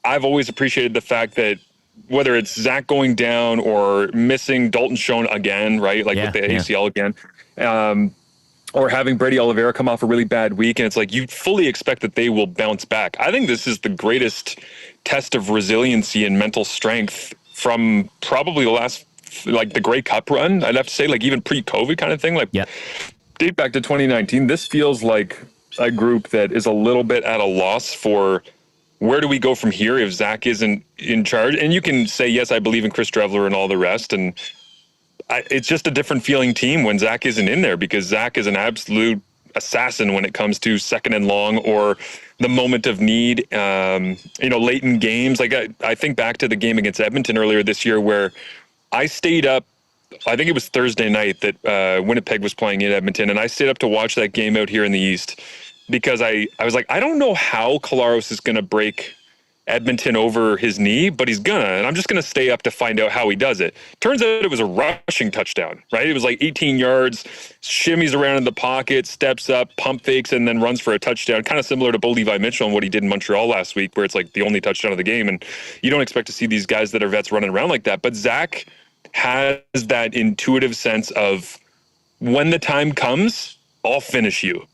Speaker 8: I've always appreciated the fact that whether it's Zach going down or missing Dalton Schoen again, right? Like with the ACL again, or having Brady Oliveira come off a really bad week. And it's like, you fully expect that they will bounce back. I think this is the greatest test of resiliency and mental strength from probably the last, like, the Grey Cup run, I'd have to say, like, even pre-COVID kind of thing, like date back to 2019. This feels like a group that is a little bit at a loss for where do we go from here if Zach isn't in charge. And you can say, yes, I believe in Chris Drevler and all the rest. And it's just a different feeling team when Zach isn't in there, because Zach is an absolute assassin when it comes to second and long or the moment of need, late in games. Like I think back to the game against Edmonton earlier this year where I stayed up, I think it was Thursday night that Winnipeg was playing in Edmonton, and I stayed up to watch that game out here in the East because I was like, I don't know how Collaros is going to break Edmonton over his knee, but he's gonna, and I'm just going to stay up to find out how he does it. Turns out it was a rushing touchdown, right? It was like 18 yards, shimmies around in the pocket, steps up, pump fakes, and then runs for a touchdown, kind of similar to Bo Levi Mitchell and what he did in Montreal last week, where it's like the only touchdown of the game, and you don't expect to see these guys that are vets running around like that. But Zach has that intuitive sense of, when the time comes, I'll finish you.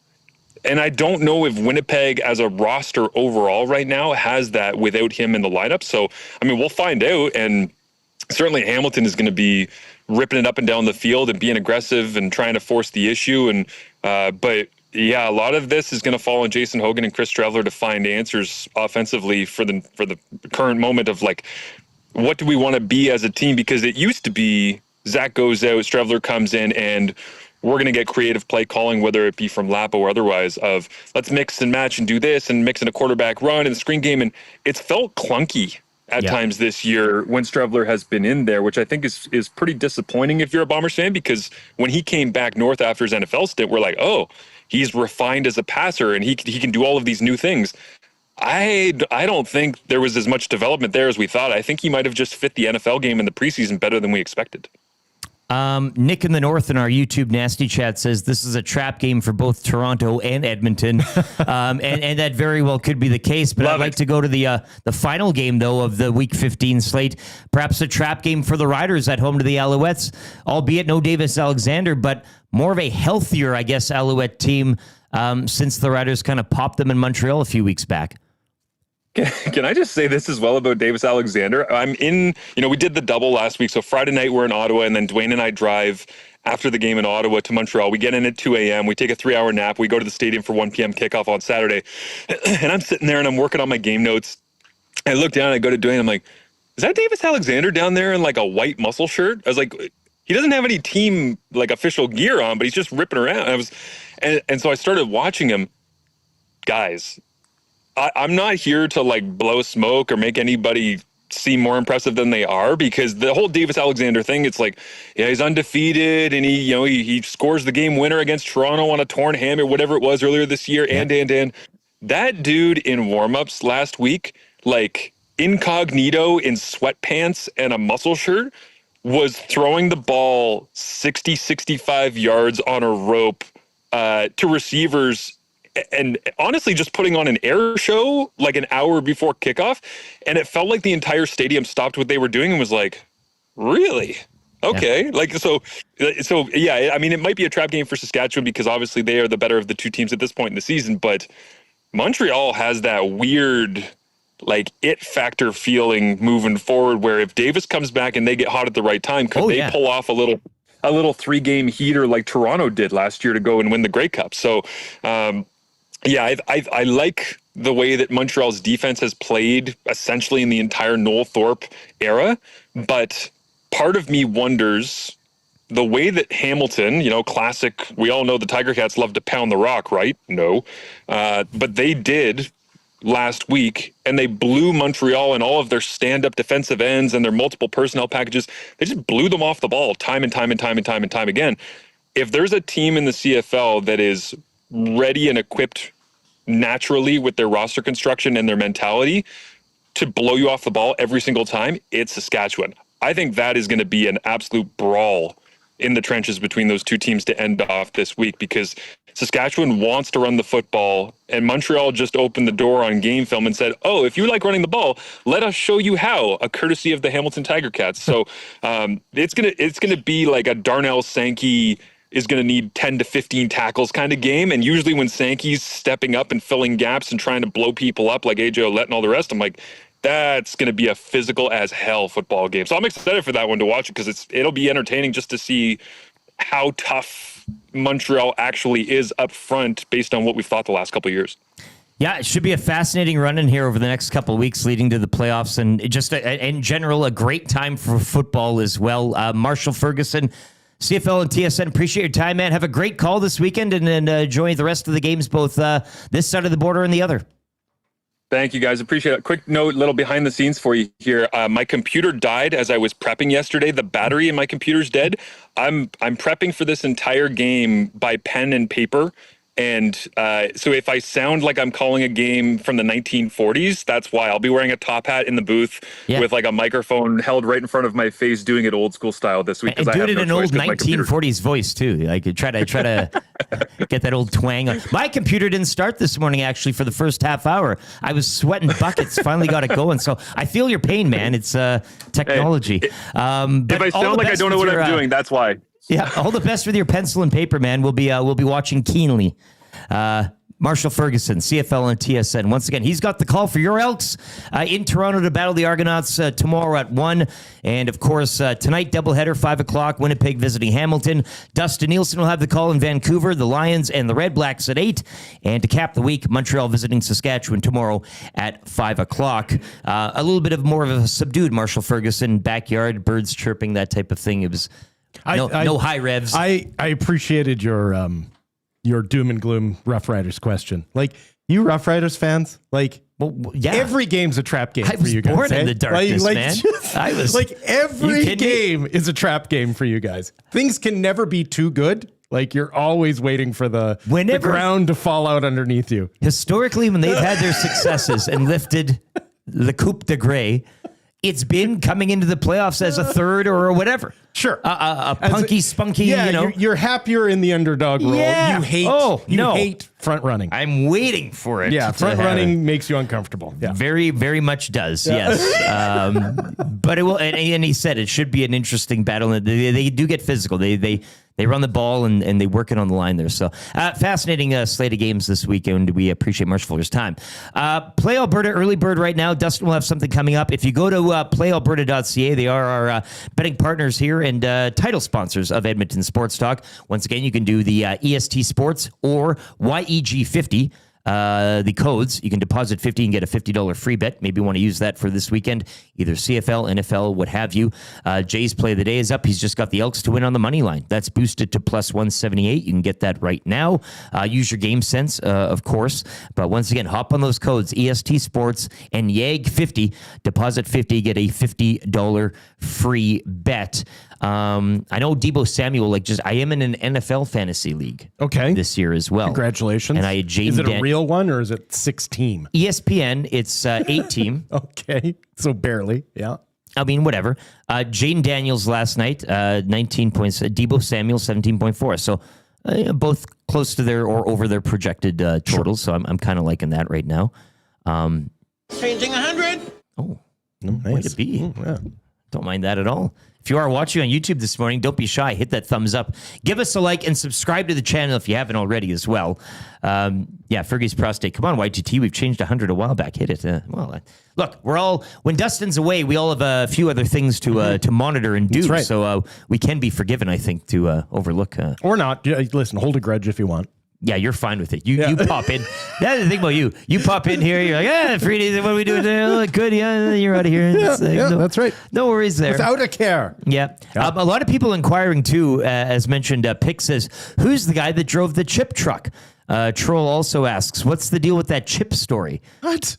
Speaker 8: And I don't know if Winnipeg as a roster overall right now has that without him in the lineup. So, I mean, we'll find out. And certainly Hamilton is going to be ripping it up and down the field and being aggressive and trying to force the issue. And but yeah, a lot of this is going to fall on Jason Hogan and Chris Drevler to find answers offensively for the current moment of, like, what do we want to be as a team? Because it used to be Zach goes out, Strevler comes in, and we're going to get creative play calling, whether it be from Lapo or otherwise, of let's mix and match and do this and mix in a quarterback run and screen game. And it's felt clunky at times this year when Strevler has been in there, which I think is pretty disappointing if you're a Bombers fan, because when he came back north after his NFL stint, we're like, oh, he's refined as a passer and he can do all of these new things. I don't think there was as much development there as we thought. I think he might have just fit the NFL game in the preseason better than we expected.
Speaker 6: Nick in the North in our YouTube nasty chat says this is a trap game for both Toronto and Edmonton, and that very well could be the case. But I'd like to go to the final game though of the Week 15 slate. Perhaps a trap game for the Riders at home to the Alouettes, albeit no Davis Alexander, but more of a healthier, I guess, Alouette team since the Riders kind of popped them in Montreal a few weeks back.
Speaker 8: Can I just say this as well about Davis Alexander? We did the double last week. So Friday night we're in Ottawa, and then Dwayne and I drive after the game in Ottawa to Montreal. We get in at 2 a.m. We take a 3-hour nap. We go to the stadium for 1 p.m. kickoff on Saturday. And I'm sitting there and I'm working on my game notes. I look down and I go to Dwayne. I'm like, is that Davis Alexander down there in like a white muscle shirt? I was like, he doesn't have any team like official gear on, but he's just ripping around. And so I started watching him. Guys, I'm not here to like blow smoke or make anybody seem more impressive than they are, because the whole Davis Alexander thing, it's like, yeah, he's undefeated and he scores the game winner against Toronto on a torn hammy, whatever it was earlier this year. Yeah. And that dude in warmups last week, like incognito in sweatpants and a muscle shirt, was throwing the ball 60, 65 yards on a rope to receivers, and honestly just putting on an air show like an hour before kickoff. And it felt like the entire stadium stopped what they were doing and was like, really? Okay. Yeah. So yeah, I mean, it might be a trap game for Saskatchewan because obviously they are the better of the two teams at this point in the season, but Montreal has that weird like it factor feeling moving forward where if Davis comes back and they get hot at the right time, could they pull off a little 3-game heater like Toronto did last year to go and win the Grey Cup? So, I like the way that Montreal's defense has played essentially in the entire Noel Thorpe era, but part of me wonders the way that Hamilton, classic, we all know the Tiger Cats love to pound the rock, right? No. But they did last week, and they blew Montreal and all of their stand-up defensive ends and their multiple personnel packages. They just blew them off the ball time and time again. If there's a team in the CFL that is ready and equipped naturally with their roster construction and their mentality to blow you off the ball every single time, it's Saskatchewan. I think that is going to be an absolute brawl in the trenches between those two teams to end off this week, because Saskatchewan wants to run the football, and Montreal just opened the door on game film and said, oh, if you like running the ball, let us show you how, a courtesy of the Hamilton Tiger Cats. So it's gonna be like a Darnell Sankey is going to need 10 to 15 tackles kind of game. And usually when Sankey's stepping up and filling gaps and trying to blow people up like AJ Ouellette and all the rest, I'm like, that's going to be a physical as hell football game. So I'm excited for that one to watch it, because it'll be entertaining just to see how tough Montreal actually is up front based on what we've thought the last couple of years.
Speaker 6: Yeah, it should be a fascinating run in here over the next couple of weeks leading to the playoffs, and just in general, a great time for football as well. Marshall Ferguson, CFL and TSN, appreciate your time, man. Have a great call this weekend, and enjoy the rest of the games, both this side of the border and the other.
Speaker 8: Thank you, guys. Appreciate it. Quick note, little behind the scenes for you here. My computer died as I was prepping yesterday. The battery in my computer's dead. I'm prepping for this entire game by pen and paper. And so if I sound like I'm calling a game from the 1940s, that's why. I'll be wearing a top hat in the booth with like a microphone held right in front of my face, doing it old school style this week.
Speaker 6: And do it in an old 1940s voice too. Like try to get that old twang on. My computer didn't start this morning actually for the first half hour. I was sweating buckets. Finally got it going. So I feel your pain, man. It's technology.
Speaker 8: If I sound like I don't know what I'm doing, that's why.
Speaker 6: Yeah, all the best with your pencil and paper, man. We'll be watching keenly. Marshall Ferguson, CFL and TSN. Once again, he's got the call for your Elks in Toronto to battle the Argonauts tomorrow at 1. And, of course, tonight, doubleheader, 5 o'clock, Winnipeg visiting Hamilton. Dustin Nielson will have the call in Vancouver, the Lions and the Red Blacks at 8. And to cap the week, Montreal visiting Saskatchewan tomorrow at 5 o'clock. A little bit of more of a subdued Marshall Ferguson, backyard, birds chirping, that type of thing. It was no high revs.
Speaker 7: I appreciated your doom and gloom Rough Riders question. Like, you Rough Riders fans, like, every game's a trap game for you guys.
Speaker 6: I was born in the darkness, man. I was
Speaker 7: like, every game is a trap game for you guys. Things can never be too good. Like, you're always waiting for the ground to fall out underneath you.
Speaker 6: Historically, when they've had their successes and lifted the Coupe de Grey, it's been coming into the playoffs as a third or whatever.
Speaker 7: Sure.
Speaker 6: A punky, spunky,
Speaker 7: Yeah,
Speaker 6: you know.
Speaker 7: you're happier in the underdog role.
Speaker 6: Yeah.
Speaker 7: You hate, hate front running.
Speaker 6: I'm waiting for it.
Speaker 7: Yeah,
Speaker 6: to
Speaker 7: front
Speaker 6: happen.
Speaker 7: running makes you uncomfortable. Yeah.
Speaker 6: Very, very much does. Yes. But it will, and he said it should be an interesting battle. They do get physical. They run the ball and they work it on the line there. So fascinating slate of games this weekend. We appreciate Marsh Fuller's time. Play Alberta early bird right now. Dustin will have something coming up. If you go to playalberta.ca, they are our betting partners here and title sponsors of Edmonton Sports Talk. Once again, you can do the EST Sports or YEG50. The codes, you can deposit 50 and get a $50 free bet. Maybe you want to use that for this weekend, either CFL, NFL, what have you. Jay's play of the day is up. He's just got the Elks to win on the money line. That's boosted to plus 178. You can get that right now. Use your game sense, of course. But once again, hop on those codes, EST Sports and YEG50. Deposit 50, get a $50 free bet. I know Deebo Samuel, I am in an NFL fantasy league this year as well.
Speaker 7: Congratulations.
Speaker 6: And I had Jaden
Speaker 7: Is it a real one or is it 6 team?
Speaker 6: ESPN, it's 8 team.
Speaker 7: Okay. So barely. Yeah.
Speaker 6: I mean, whatever. Jaden Daniels last night, 19 points. Deebo Samuel, 17.4. So both close to their or over their projected totals. So I'm kind of liking that right now.
Speaker 3: Changing 100.
Speaker 6: Oh,
Speaker 7: Nice.
Speaker 6: way to be.
Speaker 7: Yeah.
Speaker 6: Don't mind that at all. If you are watching on YouTube this morning, don't be shy. Hit that thumbs up. Give us a like and subscribe to the channel if you haven't already as well. Fergie's prostate. Come on, YGT. We've changed 100 a while back. Hit it. Look, we're all, when Dustin's away, we all have a few other things to monitor and do.
Speaker 7: That's right.
Speaker 6: So we can be forgiven, I think, to overlook.
Speaker 7: Or not. Listen, hold a grudge if you want.
Speaker 6: Yeah, you're fine with it. You pop in. That's the thing about you. You pop in here. You're like, free days. What are we doing today? Oh, good. Yeah, you're out of here.
Speaker 7: That's right.
Speaker 6: No worries there.
Speaker 7: Without a care.
Speaker 6: Yeah. A lot of people inquiring too, as mentioned. Pick says, who's the guy that drove the chip truck? Troll also asks, what's the deal with that chip story?
Speaker 7: What?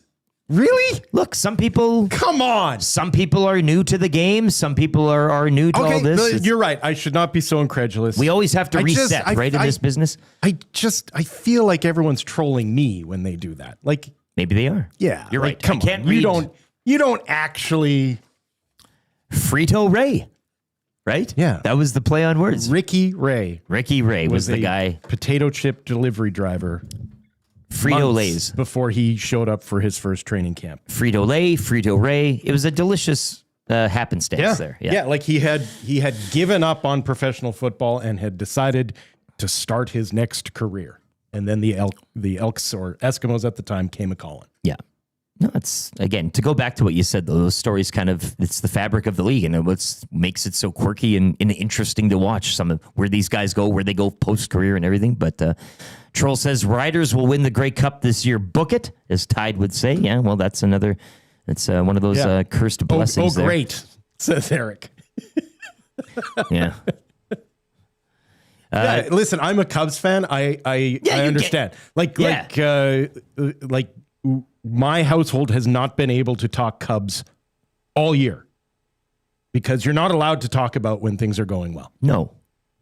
Speaker 7: Really?
Speaker 6: Look, some people...
Speaker 7: Come on.
Speaker 6: Some people are new to the game. Some people are new to all this.
Speaker 7: You're right. I should not be so incredulous.
Speaker 6: We always have to reset, in this business.
Speaker 7: I feel like everyone's trolling me when they do that. Like,
Speaker 6: maybe they are.
Speaker 7: Yeah.
Speaker 6: You're right.
Speaker 7: Come on. You don't actually...
Speaker 6: Frito Ray. Right?
Speaker 7: Yeah.
Speaker 6: That was the play on words.
Speaker 7: Ricky Ray.
Speaker 6: Ricky Ray was the guy.
Speaker 7: Potato chip delivery driver.
Speaker 6: Frito-Lays.
Speaker 7: Before he showed up for his first training camp.
Speaker 6: Frito-Lay, Frito-Ray. It was a delicious happenstance there.
Speaker 7: Yeah, like he had given up on professional football and had decided to start his next career. And then the Elks or Eskimos at the time came a-calling.
Speaker 6: Yeah. No, it's, again, to go back to what you said, though, those stories it's the fabric of the league, and what makes it so quirky and interesting to watch some of where these guys go, where they go post-career and everything. But Troll says, Riders will win the Grey Cup this year. Book it, as Tide would say. Yeah, well, that's one of those cursed blessings there.
Speaker 7: Great, says Eric.
Speaker 6: Yeah.
Speaker 7: Listen, I'm a Cubs fan. I understand. My household has not been able to talk Cubs all year because you're not allowed to talk about when things are going well.
Speaker 6: No.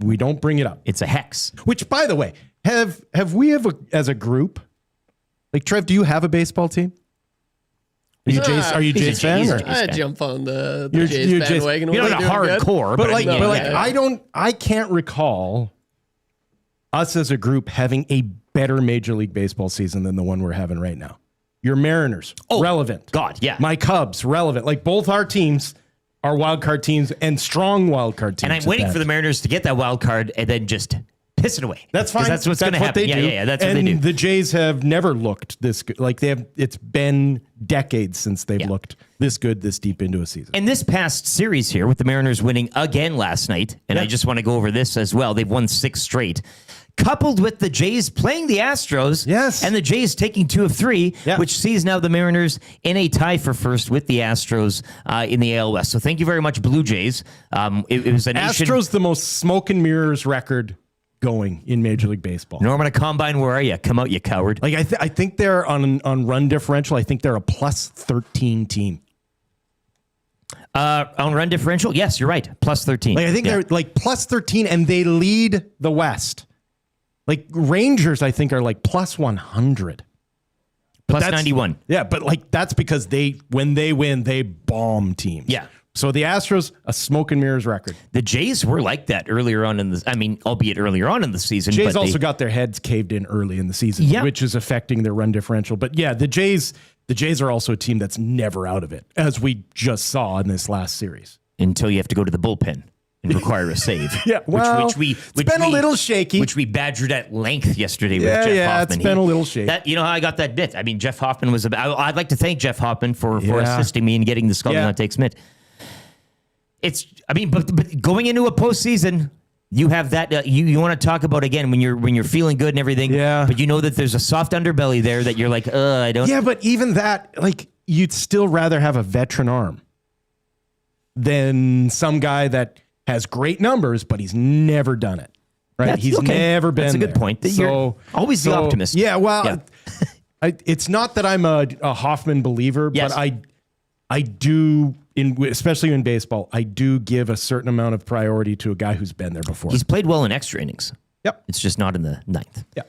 Speaker 7: We don't bring it up.
Speaker 6: It's a hex.
Speaker 7: Which, by the way, have we as a group, like Trev, do you have a baseball team? Are you Jays fan?
Speaker 2: I jump on the
Speaker 7: You're
Speaker 2: Jays
Speaker 7: Jays-
Speaker 2: bandwagon.
Speaker 6: You're not a hardcore, but
Speaker 7: I can't recall us as a group having a better Major League Baseball season than the one we're having right now. Your Mariners, relevant.
Speaker 6: God, yeah.
Speaker 7: My Cubs, relevant. Like both our teams are wild card teams and strong wild card teams.
Speaker 6: And I'm waiting for the Mariners to get that wild card and then just piss it away.
Speaker 7: That's fine.
Speaker 6: That's what's going to happen. Yeah, that's what they do.
Speaker 7: And the Jays have never looked this good. Like it's been decades since they've looked this good, this deep into a season.
Speaker 6: And this past series here with the Mariners winning again last night, and I just want to go over this as well. They've won 6 straight. Coupled with the Jays playing the Astros, and the Jays taking 2 of 3, which sees now the Mariners in a tie for first with the Astros in the AL West. So thank you very much, Blue Jays. It was a nation.
Speaker 7: Astros, the most smoke and mirrors record going in Major League Baseball.
Speaker 6: Norman, a combine, where are you? Come out, you coward.
Speaker 7: Like I think they're on run differential. I think they're a plus 13 team.
Speaker 6: On run differential, yes, you're right. Plus 13.
Speaker 7: Like I think they're like plus 13, and they lead the West. Like Rangers, I think, are like plus 100.
Speaker 6: Plus
Speaker 7: that's-
Speaker 6: 91.
Speaker 7: Yeah, but like that's because when they win, they bomb teams.
Speaker 6: Yeah.
Speaker 7: So the Astros, a smoke and mirrors record.
Speaker 6: The Jays were like that earlier on albeit earlier on in the season.
Speaker 7: Jays
Speaker 6: but
Speaker 7: also got their heads caved in early in the season,
Speaker 6: Yeah.
Speaker 7: which is affecting their run differential. But yeah, the Jays are also a team that's never out of it, as we just saw in this last series.
Speaker 6: Until you have to go to the bullpen and require a save.
Speaker 7: Yeah, well, it's been a little shaky.
Speaker 6: Which we badgered at length yesterday with
Speaker 7: Yeah,
Speaker 6: Jeff
Speaker 7: yeah,
Speaker 6: Hoffman.
Speaker 7: it's been a little shaky.
Speaker 6: You know how I got that bit? I mean, Jeff Hoffman was I'd like to thank Jeff Hoffman for
Speaker 7: Yeah.
Speaker 6: assisting me in getting the Scalding
Speaker 7: Yeah.
Speaker 6: on Take Smith. But going into a postseason, you have that. You want to talk about again when you're feeling good and everything.
Speaker 7: Yeah.
Speaker 6: But you know that there's a soft underbelly there that you're like, I don't.
Speaker 7: Yeah, but even that, like, you'd still rather have a veteran arm than some guy that has great numbers, but he's never done it. Right? He's never been.
Speaker 6: That's a good
Speaker 7: there.
Speaker 6: point. You're always the optimist.
Speaker 7: Yeah. Well,
Speaker 6: Yeah.
Speaker 7: it's not that I'm a Hoffman believer,
Speaker 6: Yes.
Speaker 7: but I do, especially in baseball, I do give a certain amount of priority to a guy who's been there before.
Speaker 6: He's played well in extra innings.
Speaker 7: Yep.
Speaker 6: It's just not in the ninth.
Speaker 7: Yeah.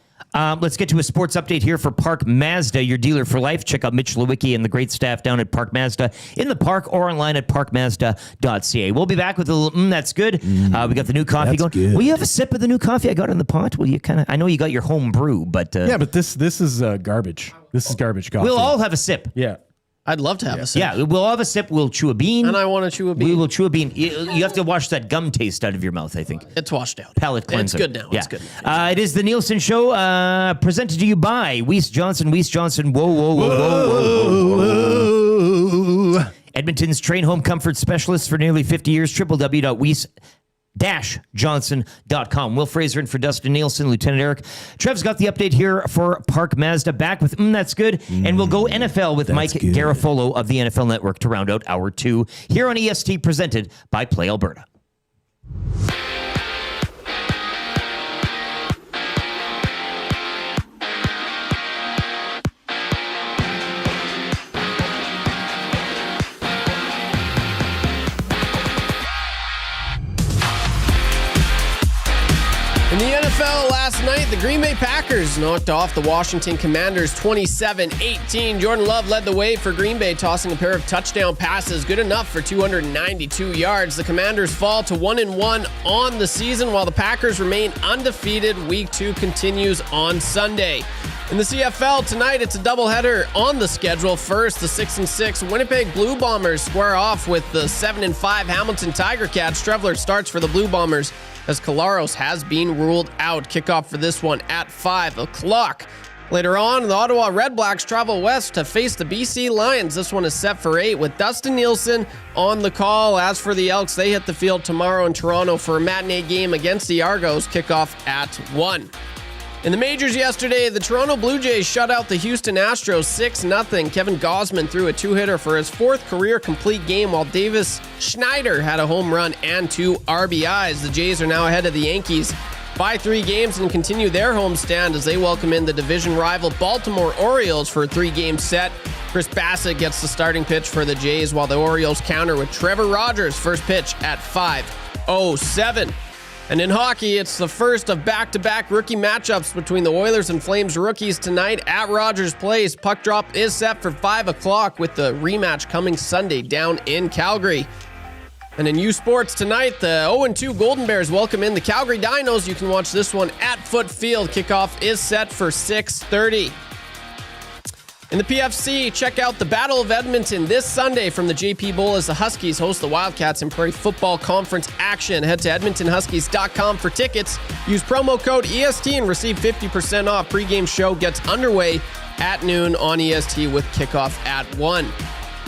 Speaker 6: Let's get to a sports update here for Park Mazda, your dealer for life. Check out Mitch Lewicki and the great staff down at Park Mazda in the park or online at parkmazda.ca. We'll be back with a little, that's good. We got the new coffee
Speaker 7: That's
Speaker 6: going.
Speaker 7: good.
Speaker 6: Will you have a sip of the new coffee I got in the pot? Will you I know you got your home brew, but.
Speaker 7: Yeah, but this is garbage. This is garbage coffee.
Speaker 6: We'll all have a sip.
Speaker 7: Yeah.
Speaker 2: I'd love to have a sip.
Speaker 6: Yeah, we'll all have a sip. We'll chew a bean.
Speaker 2: And I want to chew a bean.
Speaker 6: We will chew a bean. You have to wash that gum taste out of your mouth, I think.
Speaker 2: It's washed out.
Speaker 6: Palate cleanser.
Speaker 2: It's good now.
Speaker 6: Yeah.
Speaker 2: It's good.
Speaker 6: It is the Nielson Show, presented to you by Weiss Johnson. Weiss Johnson. Whoa, whoa, whoa, whoa, whoa, whoa. Edmonton's train home comfort specialist for nearly 50 years. www.weiss-johnson.com. Wil Fraser in for Dustin Nielsen, Lieutenant Eric. Trev's got the update here for Park Mazda. Back with That's Good. And we'll go NFL with Mike Garafolo of the NFL Network to round out hour 2 here on EST, presented by Play Alberta.
Speaker 2: In the NFL last night, the Green Bay Packers knocked off the Washington Commanders 27-18. Jordan Love led the way for Green Bay, tossing a pair of touchdown passes, good enough for 292 yards. The Commanders fall to 1-1 on the season, while the Packers remain undefeated. Week 2 continues on Sunday. In the CFL tonight, it's a doubleheader on the schedule. First, the 6-6 Winnipeg Blue Bombers square off with the 7-5 Hamilton Tiger Cats. Trevler starts for the Blue Bombers as Colaros has been ruled out. Kickoff for this one at 5 o'clock. Later on, the Ottawa Red Blacks travel west to face the BC Lions. This one is set for 8 with Dustin Nielsen on the call. As for the Elks, they hit the field tomorrow in Toronto for a matinee game against the Argos. Kickoff at 1. In the majors yesterday, the Toronto Blue Jays shut out the Houston Astros 6-0. Kevin Gausman threw a 2-hitter for his 4th career complete game, while Davis Schneider had a home run and 2 RBIs. The Jays are now ahead of the Yankees by 3 games and continue their homestand as they welcome in the division rival Baltimore Orioles for a 3-game set. Chris Bassett gets the starting pitch for the Jays, while the Orioles counter with Trevor Rogers' first pitch at 5:07. And in hockey, it's the first of back-to-back rookie matchups between the Oilers and Flames rookies tonight at Rogers Place. Puck drop is set for 5 o'clock with the rematch coming Sunday down in Calgary. And in U Sports tonight, the 0-2 Golden Bears welcome in the Calgary Dinos. You can watch this one at Foot Field. Kickoff is set for 6:30. In the PFC, check out the Battle of Edmonton this Sunday from the JP Bowl as the Huskies host the Wildcats in Prairie Football Conference action. Head to EdmontonHuskies.com for tickets. Use promo code EST and receive 50% off. Pre-game show gets underway at noon on EST with kickoff at 1.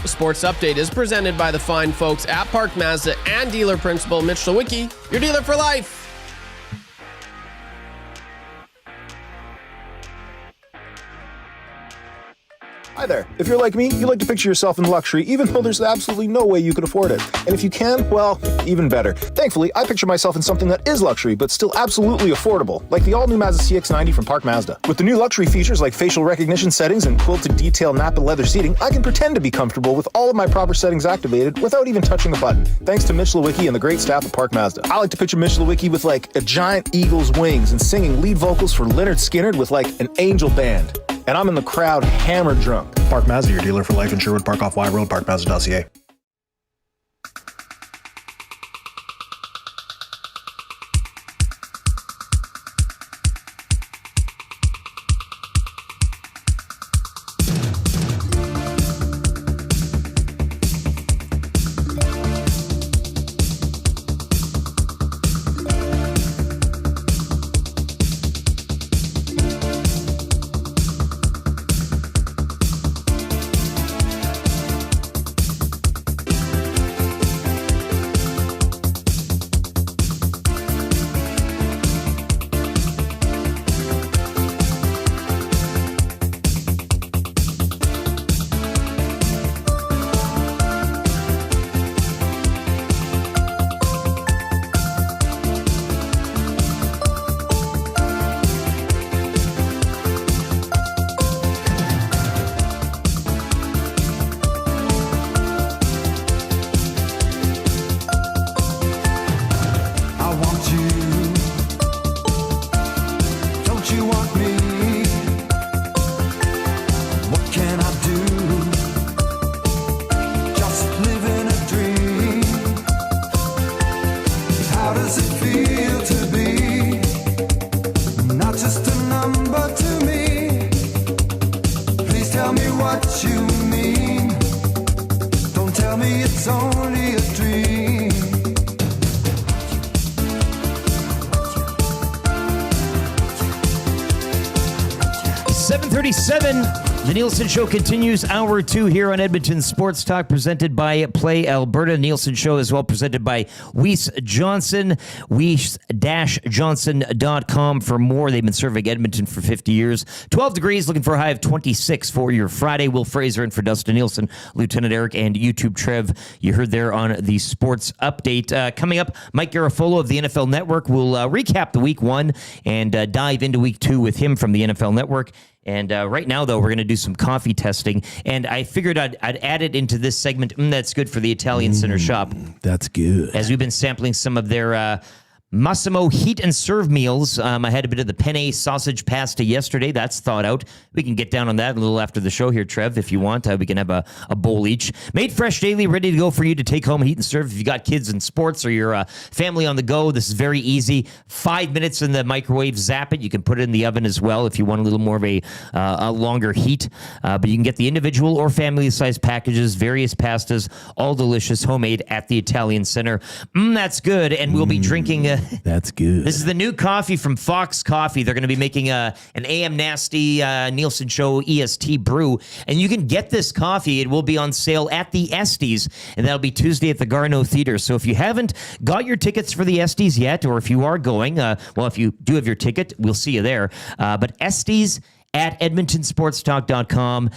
Speaker 2: The sports update is presented by the fine folks at Park Mazda and dealer principal Mitch Lewicki, your dealer for life.
Speaker 9: Hi there. If you're like me, you like to picture yourself in luxury, even though there's absolutely no way you could afford it. And if you can, well, even better. Thankfully, I picture myself in something that is luxury, but still absolutely affordable, like the all-new Mazda CX-90 from Park Mazda. With the new luxury features like facial recognition settings and quilted detail Napa leather seating, I can pretend to be comfortable with all of my proper settings activated without even touching a button, thanks to Mitch Lewicki and the great staff at Park Mazda. I like to picture Mitch Lewicki with like a giant eagle's wings and singing lead vocals for Lynyrd Skynyrd with like an angel band. and I'm in the crowd hammered drunk.
Speaker 10: Park Mazda, your dealer for life in Sherwood Park off Y Road, parkmazda.ca.
Speaker 11: It's only a dream.
Speaker 6: 7:37. The Nielson Show continues. Hour 2 here on Edmonton Sports Talk, presented by Play Alberta. Nielson Show as well presented by Weiss Johnson. Weiss-Johnson.com for more. They've been serving Edmonton for 50 years. 12 degrees, looking for a high of 26 for your Friday. Wil Fraser in for Dustin Nielsen, Lieutenant Eric, and YouTube Trev. You heard there on the sports update. Coming up, Mike Garafolo of the NFL Network will recap the week 1 and dive into week 2 with him from the NFL Network. And right now, though, we're going to do some coffee testing. And I figured I'd add it into this segment. That's good for the Italian Center shop.
Speaker 7: That's good.
Speaker 6: As we've been sampling some of their Massimo heat and serve meals. I had a bit of the penne sausage pasta yesterday. That's thawed out. We can get down on that a little after the show here, Trev, if you want. We can have a bowl each. Made fresh daily, ready to go for you to take home and heat and serve. If you got kids in sports or your family on the go, this is very easy. 5 minutes in the microwave, zap it. You can put it in the oven as well if you want a little more of a longer heat. But you can get the individual or family-sized packages, various pastas, all delicious, homemade at the Italian Center. That's good. And we'll be drinking...
Speaker 7: That's good.
Speaker 6: This is the new coffee from Fox Coffee. They're going to be making an AM Nasty Nielson Show EST brew. And you can get this coffee. It will be on sale at the Estes. And that'll be Tuesday at the Garneau Theater. So if you haven't got your tickets for the Estes yet, or if you are going, well, if you do have your ticket, we'll see you there. But Estes at EdmontonSportsTalk.com.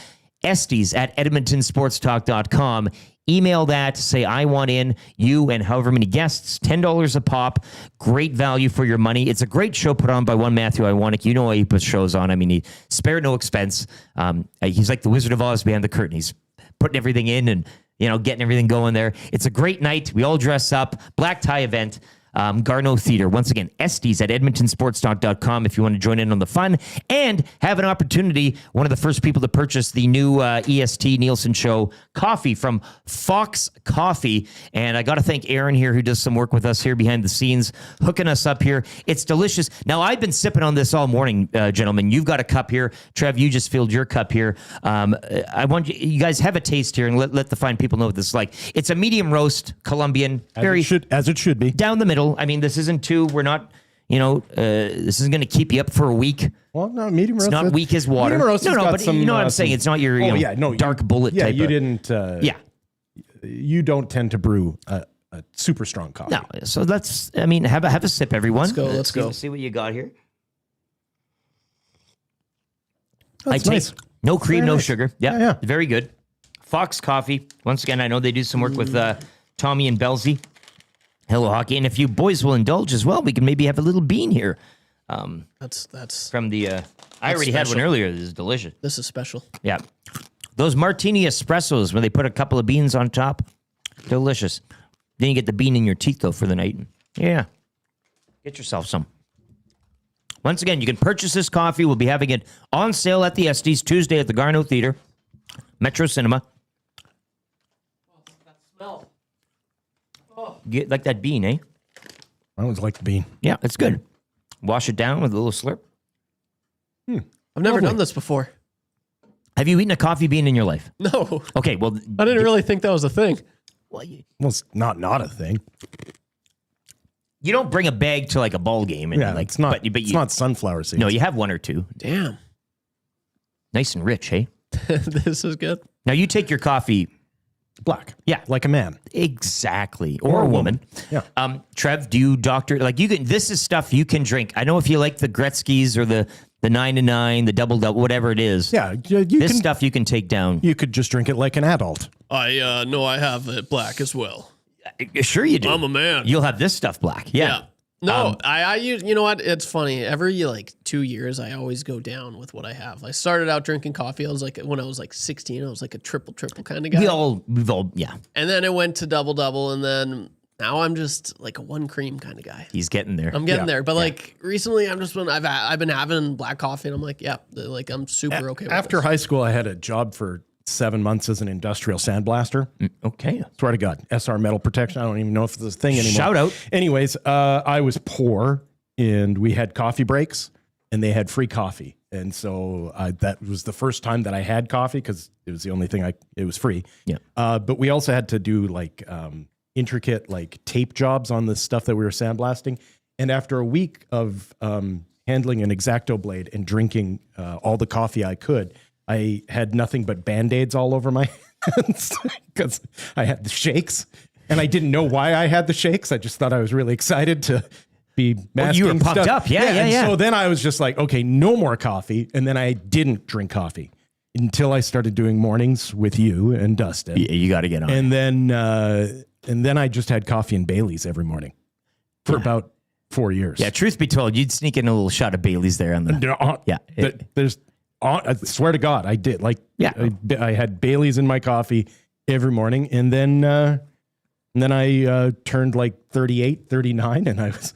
Speaker 6: Estes at EdmontonSportsTalk.com. Email that, say, I want in, you and however many guests, $10 a pop. Great value for your money. It's a great show put on by one Matthew Iwanek. You know how he puts shows on. I mean, he spared no expense. He's like the Wizard of Oz behind the curtain. He's putting everything in and, getting everything going there. It's a great night. We all dress up. Black tie event. Garneau Theater. Once again, Estes at EdmontonSportsTalk.com if you want to join in on the fun and have an opportunity. One of the first people to purchase the new EST Nielsen Show coffee from Fox Coffee. And I got to thank Aaron here, who does some work with us here behind the scenes, hooking us up here. It's delicious. Now, I've been sipping on this all morning, gentlemen. You've got a cup here. Trev, you just filled your cup here. I want you guys have a taste here and let the fine people know what this is like. It's a medium roast Colombian.
Speaker 7: As it should be.
Speaker 6: Down the middle. I mean, this isn't we're not, this isn't going to keep you up for a week.
Speaker 7: Well, no, medium roast.
Speaker 6: It's not weak as water.
Speaker 7: Medium roast
Speaker 6: but
Speaker 7: some,
Speaker 6: you know what I'm saying? It's not your dark bullet type.
Speaker 7: You didn't. You don't tend to brew a super strong coffee.
Speaker 6: No, so have a sip, everyone.
Speaker 2: Let's go.
Speaker 6: See what you got here.
Speaker 7: That's nice.
Speaker 6: No cream, no sugar.
Speaker 7: Yeah.
Speaker 6: Very good. Fox Coffee. Once again, I know they do some work with Tommy and Belzy. Hello Hockey, and if you boys will indulge as well, we can maybe have a little bean here.
Speaker 2: That's
Speaker 6: from the. I already had one earlier. This is delicious.
Speaker 2: This is special.
Speaker 6: Yeah, those martini espressos when they put a couple of beans on top, delicious. Then you get the bean in your teeth though for the night. Yeah, get yourself some. Once again, you can purchase this coffee. We'll be having it on sale at the Estes Tuesday at the Garneau Theatre, Metro Cinema.
Speaker 2: That smell.
Speaker 6: Get like that bean, eh?
Speaker 7: I always like the bean.
Speaker 6: Yeah, it's good. Wash it down with a little slurp.
Speaker 2: I've never done this before.
Speaker 6: Have you eaten a coffee bean in your life?
Speaker 2: No.
Speaker 6: Okay, well,
Speaker 2: I didn't really think that was a thing.
Speaker 6: Well,
Speaker 7: it's not a thing.
Speaker 6: You don't bring a bag to like a ball game, and
Speaker 7: It's not. It's not sunflower seeds.
Speaker 6: No, you have one or two.
Speaker 2: Damn.
Speaker 6: Nice and rich, hey?
Speaker 2: This is good.
Speaker 6: Now you take your coffee
Speaker 7: black.
Speaker 6: Yeah,
Speaker 7: like a man.
Speaker 6: Exactly, or a woman.
Speaker 7: Yeah.
Speaker 6: Trev, do you doctor like you can? This is stuff you can drink. I know if you like the Gretzky's or the 9-9, the double, whatever it is.
Speaker 7: Yeah,
Speaker 6: this stuff you can take down.
Speaker 7: You could just drink it like an adult.
Speaker 2: I know I have it black as well.
Speaker 6: Sure you do.
Speaker 2: I'm a man.
Speaker 6: You'll have this stuff black. Yeah.
Speaker 2: No, I use, you know what? It's funny. Every like 2 years, I always go down with what I have. I started out drinking coffee. I was like, when I was like 16, I was like a triple kind of guy.
Speaker 6: We've all, yeah.
Speaker 2: And then it went to double. And then now I'm just like a one cream kind of guy.
Speaker 6: He's getting there.
Speaker 2: I'm getting there. But like recently, I've been having black coffee and I'm like, yeah, like I'm super okay with
Speaker 7: After
Speaker 2: this.
Speaker 7: high school, I had a job for 7 months as an industrial sandblaster.
Speaker 6: Okay.
Speaker 7: Swear to God. SR metal protection. I don't even know if it's a thing anymore.
Speaker 6: Shout out.
Speaker 7: Anyways, I was poor and we had coffee breaks and they had free coffee. And so that was the first time that I had coffee because it was the only thing it was free.
Speaker 6: Yeah.
Speaker 7: But we also had to do like intricate like tape jobs on the stuff that we were sandblasting. And after a week of handling an X-Acto blade and drinking all the coffee I could, I had nothing but Band-Aids all over my hands because I had the shakes and I didn't know why I had the shakes. I just thought I was really excited to be masking
Speaker 6: you were pumped
Speaker 7: stuff.
Speaker 6: up. Yeah.
Speaker 7: So then I was just like, okay, no more coffee. And then I didn't drink coffee until I started doing mornings with you and Dustin.
Speaker 6: Yeah, you got to get on.
Speaker 7: And then I just had coffee and Bailey's every morning for about 4 years.
Speaker 6: Yeah, truth be told, you'd sneak in a little shot of Bailey's there on the.
Speaker 7: I swear to God, I did. Like, I had Bailey's in my coffee every morning, and then I turned like 38, 39, and I was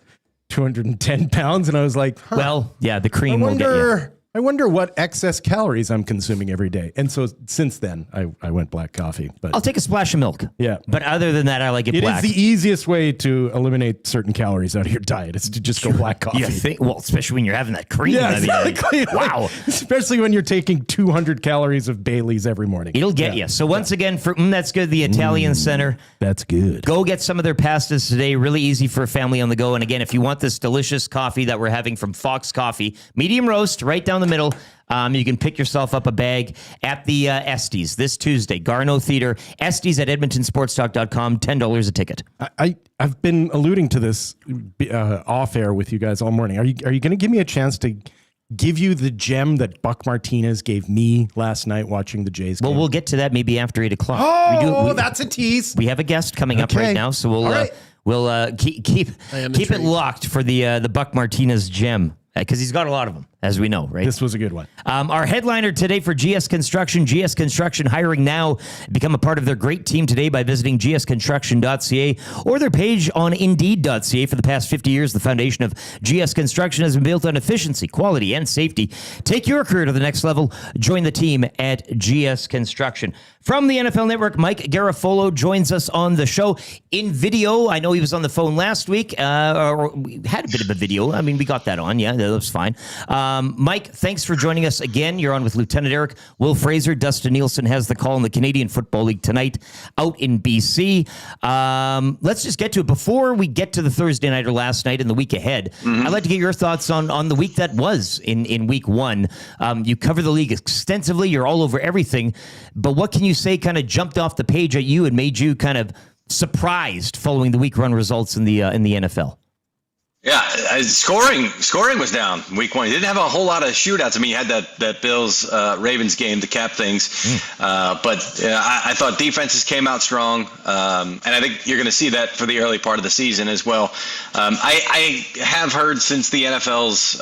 Speaker 7: 210 pounds, and I was like,
Speaker 6: the cream will get you.
Speaker 7: I wonder what excess calories I'm consuming every day. And so since then, I went black coffee. But
Speaker 6: I'll take a splash of milk.
Speaker 7: Yeah.
Speaker 6: But other than that, I like it black.
Speaker 7: It is the easiest way to eliminate certain calories out of your diet is to just go black coffee.
Speaker 6: You think? Well, especially when you're having that cream.
Speaker 7: Yeah,
Speaker 6: I mean,
Speaker 7: exactly.
Speaker 6: Wow.
Speaker 7: Especially when you're taking 200 calories of Bailey's every morning.
Speaker 6: It'll get you. So once again, for That's Good, the Italian Center.
Speaker 7: That's good.
Speaker 6: Go get some of their pastas today. Really easy for a family on the go. And again, if you want this delicious coffee that we're having from Fox Coffee, medium roast, right down the middle, you can pick yourself up a bag at the Estes this Tuesday, Garneau Theatre, Estes at EdmontonSportsTalk.com, $10 a ticket.
Speaker 7: I've been alluding to this off air with you guys all morning. Are you going to give me a chance to give you the gem that Buck Martinez gave me last night watching the Jays game?
Speaker 6: Well, we'll get to that maybe after 8 o'clock.
Speaker 7: Oh, that's a tease.
Speaker 6: We have a guest coming up right now, so we'll keep it locked for the Buck Martinez gem. Because he's got a lot of them, as we know, right?
Speaker 7: This was a good one.
Speaker 6: Our headliner today for GS Construction, GS Construction hiring now. Become a part of their great team today by visiting gsconstruction.ca or their page on indeed.ca. For the past 50 years, the foundation of GS Construction has been built on efficiency, quality, and safety. Take your career to the next level. Join the team at GS Construction. From the NFL Network, Mike Garafolo joins us on the show in video. I know he was on the phone last week, or we had a bit of a video. I mean, we got that on. Yeah, that was fine. Mike, thanks for joining us again. You're on with Lieutenant Eric. Wil Fraser, Dustin Nielson has the call in the Canadian Football League tonight out in BC. Let's just get to it. Before we get to the Thursday night or last night and the week ahead, I'd like to get your thoughts on the week that was in week one. You cover the league extensively. You're all over everything. But what can you say kind of jumped off the page at you and made you kind of surprised following the week one results in the NFL?
Speaker 12: Yeah, scoring was down week one. You didn't have a whole lot of shootouts. I mean, you had that Bills Ravens game to cap things, but I thought defenses came out strong, and I think you're going to see that for the early part of the season as well. I have heard since the NFL's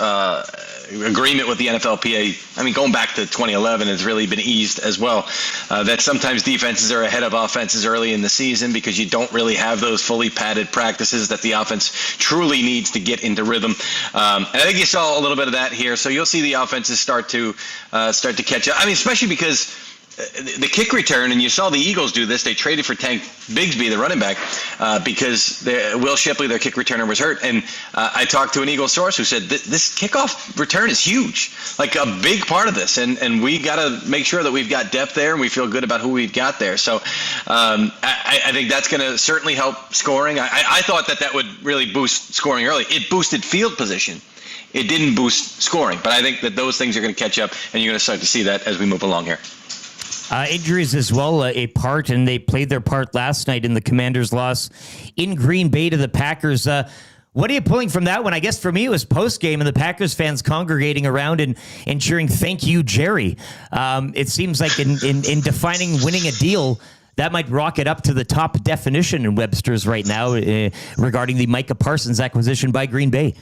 Speaker 12: agreement with the NFLPA, I mean, going back to 2011, has really been eased as well, that sometimes defenses are ahead of offenses early in the season because you don't really have those fully padded practices that the offense truly needs to get into rhythm. And I think you saw a little bit of that here. So you'll see the offenses start to catch up. I mean, especially because the kick return, and you saw the Eagles do this. They traded for Tank Bigsby, the running back, because Will Shipley, their kick returner, was hurt. And I talked to an Eagles source who said this kickoff return is huge, like a big part of this. And we got to make sure that we've got depth there, and we feel good about who we've got there. So I think that's going to certainly help scoring. I thought that would really boost scoring early. It boosted field position. It didn't boost scoring. But I think that those things are going to catch up, and you're going to start to see that as we move along here.
Speaker 6: Injuries as well, a part, and they played their part last night in the Commanders' loss in Green Bay to the Packers. What are you pulling from that one? I guess for me, it was post-game and the Packers fans congregating around and cheering, "Thank you, Jerry." It seems like in defining winning a deal, that might rocket up to the top definition in Webster's right now regarding the Micah Parsons acquisition by Green Bay.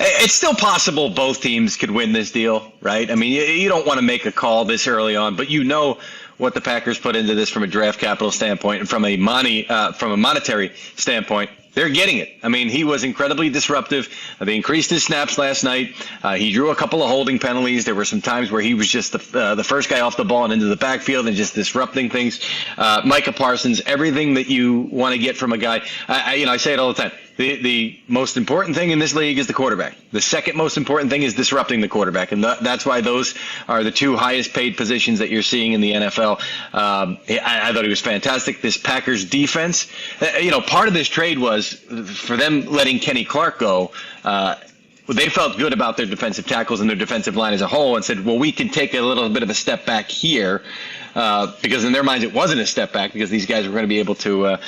Speaker 12: It's still possible both teams could win this deal, right? I mean, you don't want to make a call this early on, but you know what the Packers put into this from a draft capital standpoint and from a monetary standpoint. They're getting it. I mean, he was incredibly disruptive. They increased his snaps last night. He drew a couple of holding penalties. There were some times where he was just the first guy off the ball and into the backfield and just disrupting things. Micah Parsons, everything that you want to get from a guy. I say it all the time. The most important thing in this league is the quarterback. The second most important thing is disrupting the quarterback, and that's why those are the two highest paid positions that you're seeing in the NFL. I thought he was fantastic. This Packers defense, part of this trade was for them letting Kenny Clark go. They felt good about their defensive tackles and their defensive line as a whole and said, well, we can take a little bit of a step back here. Because in their minds it wasn't a step back because these guys were going to be able to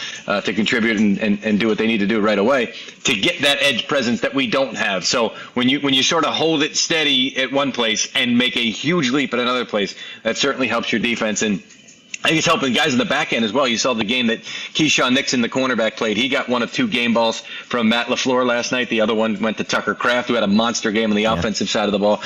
Speaker 12: contribute and do what they need to do right away to get that edge presence that we don't have. So when you sort of hold it steady at one place and make a huge leap at another place, that certainly helps your defense. And I think it's helping guys in the back end as well. You saw the game that Keyshawn Nixon, the cornerback, played. He got one of two game balls from Matt LaFleur last night. The other one went to Tucker Kraft, who had a monster game on the offensive side of the ball.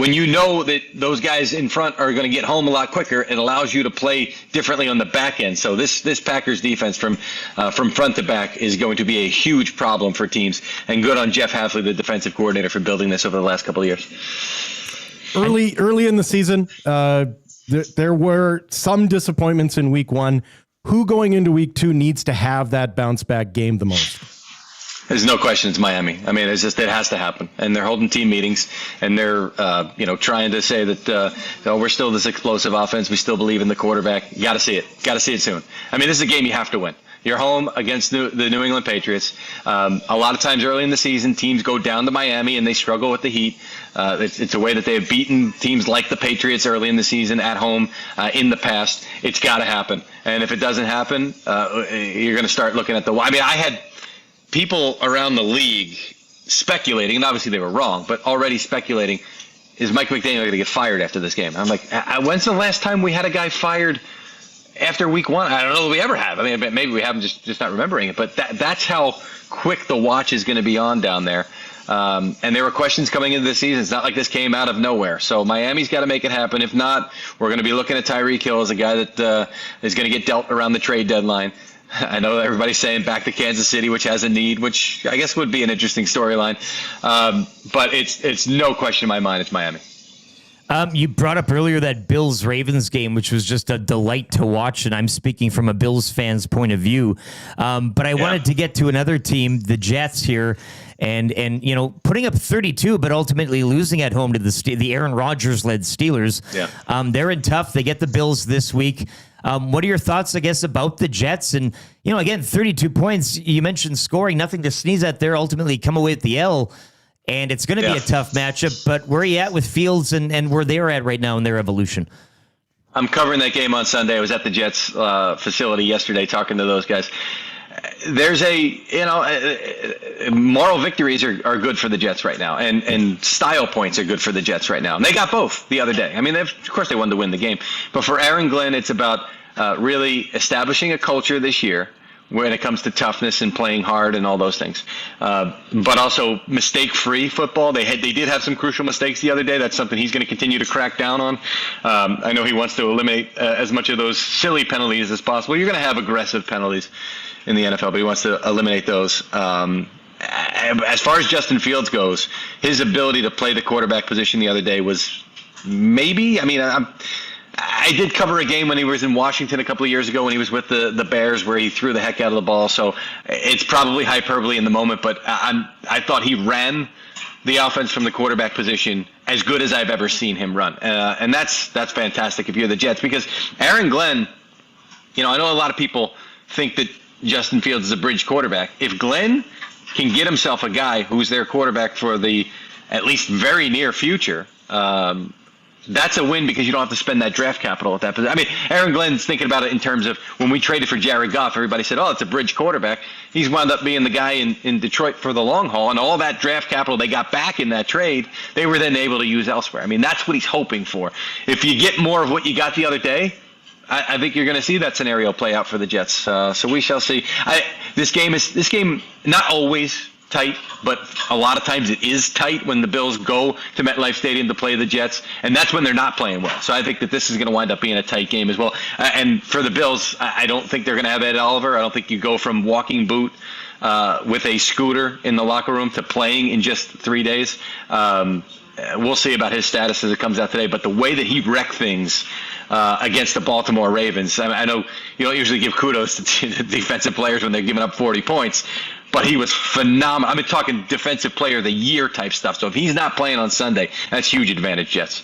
Speaker 12: When you know that those guys in front are going to get home a lot quicker, it allows you to play differently on the back end. So this Packers defense from front to back is going to be a huge problem for teams. And good on Jeff Hafley, the defensive coordinator, for building this over the last couple of years.
Speaker 7: Early in the season, there were some disappointments in week one. Who going into week two needs to have that bounce back game the most?
Speaker 12: There's no question it's Miami. I mean, it has to happen. And they're holding team meetings and they're, trying to say that, we're still this explosive offense. We still believe in the quarterback. You got to see it. Got to see it soon. I mean, this is a game you have to win. You're home against the New England Patriots. A lot of times early in the season, teams go down to Miami and they struggle with the heat. It's a way that they have beaten teams like the Patriots early in the season at home in the past. It's got to happen. And if it doesn't happen, you're going to start looking at I had people around the league speculating, and obviously they were wrong, but already speculating, is Mike McDaniel going to get fired after this game? I'm like, when's the last time we had a guy fired after week one? I don't know that we ever have. I mean, maybe we haven't, just not remembering it. But that's how quick the watch is going to be on down there. And there were questions coming into this season. It's not like this came out of nowhere. So Miami's got to make it happen. If not, we're going to be looking at Tyreek Hill as a guy that is going to get dealt around the trade deadline. I know everybody's saying back to Kansas City, which has a need, which I guess would be an interesting storyline. But it's no question in my mind, it's Miami.
Speaker 6: You brought up earlier that Bills-Ravens game, which was just a delight to watch, and I'm speaking from a Bills fan's point of view. But I wanted to get to another team, the Jets here, and putting up 32, but ultimately losing at home to the Aaron Rodgers-led Steelers. Yeah. They're in tough. They get the Bills this week. What are your thoughts, I guess, about the Jets? And, again, 32 points. You mentioned scoring, nothing to sneeze at there. Ultimately come away with the L. And it's going to be a tough matchup, but where are you at with Fields and where they're at right now in their evolution?
Speaker 12: I'm covering that game on Sunday. I was at the Jets facility yesterday talking to those guys. There's moral victories are good for the Jets right now, and style points are good for the Jets right now. And they got both the other day. I mean, of course they wanted to win the game. But for Aaron Glenn, it's about really establishing a culture this year when it comes to toughness and playing hard and all those things. But also mistake-free football. They did have some crucial mistakes the other day. That's something he's going to continue to crack down on. I know he wants to eliminate as much of those silly penalties as possible. You're going to have aggressive penalties in the NFL, but he wants to eliminate those. as far as Justin Fields goes, his ability to play the quarterback position the other day was maybe. I mean, I did cover a game when he was in Washington a couple of years ago when he was with the Bears where he threw the heck out of the ball. So it's probably hyperbole in the moment, but I thought he ran the offense from the quarterback position as good as I've ever seen him run. And that's fantastic if you're the Jets, because Aaron Glenn, I know a lot of people think that Justin Fields is a bridge quarterback. If Glenn can get himself a guy who's their quarterback for the at least very near future, that's a win, because you don't have to spend that draft capital at that position. I mean, Aaron Glenn's thinking about it in terms of when we traded for Jared Goff, everybody said, it's a bridge quarterback. He's wound up being the guy in Detroit for the long haul, and all that draft capital they got back in that trade, they were then able to use elsewhere. I mean, that's what he's hoping for. If you get more of what you got the other day, I think you're going to see that scenario play out for the Jets. So we shall see. This game not always tight, but a lot of times it is tight when the Bills go to MetLife Stadium to play the Jets, and that's when they're not playing well. So I think that this is going to wind up being a tight game as well. And for the Bills, I don't think they're going to have Ed Oliver. I don't think you go from walking boot with a scooter in the locker room to playing in just 3 days. We'll see about his status as it comes out today, but the way that he wrecked things against the Baltimore Ravens, I know you don't usually give kudos to the defensive players when they're giving up 40 points, but he was phenomenal. I'm talking defensive player of the year type stuff. So if he's not playing on Sunday, that's huge advantage, Jets.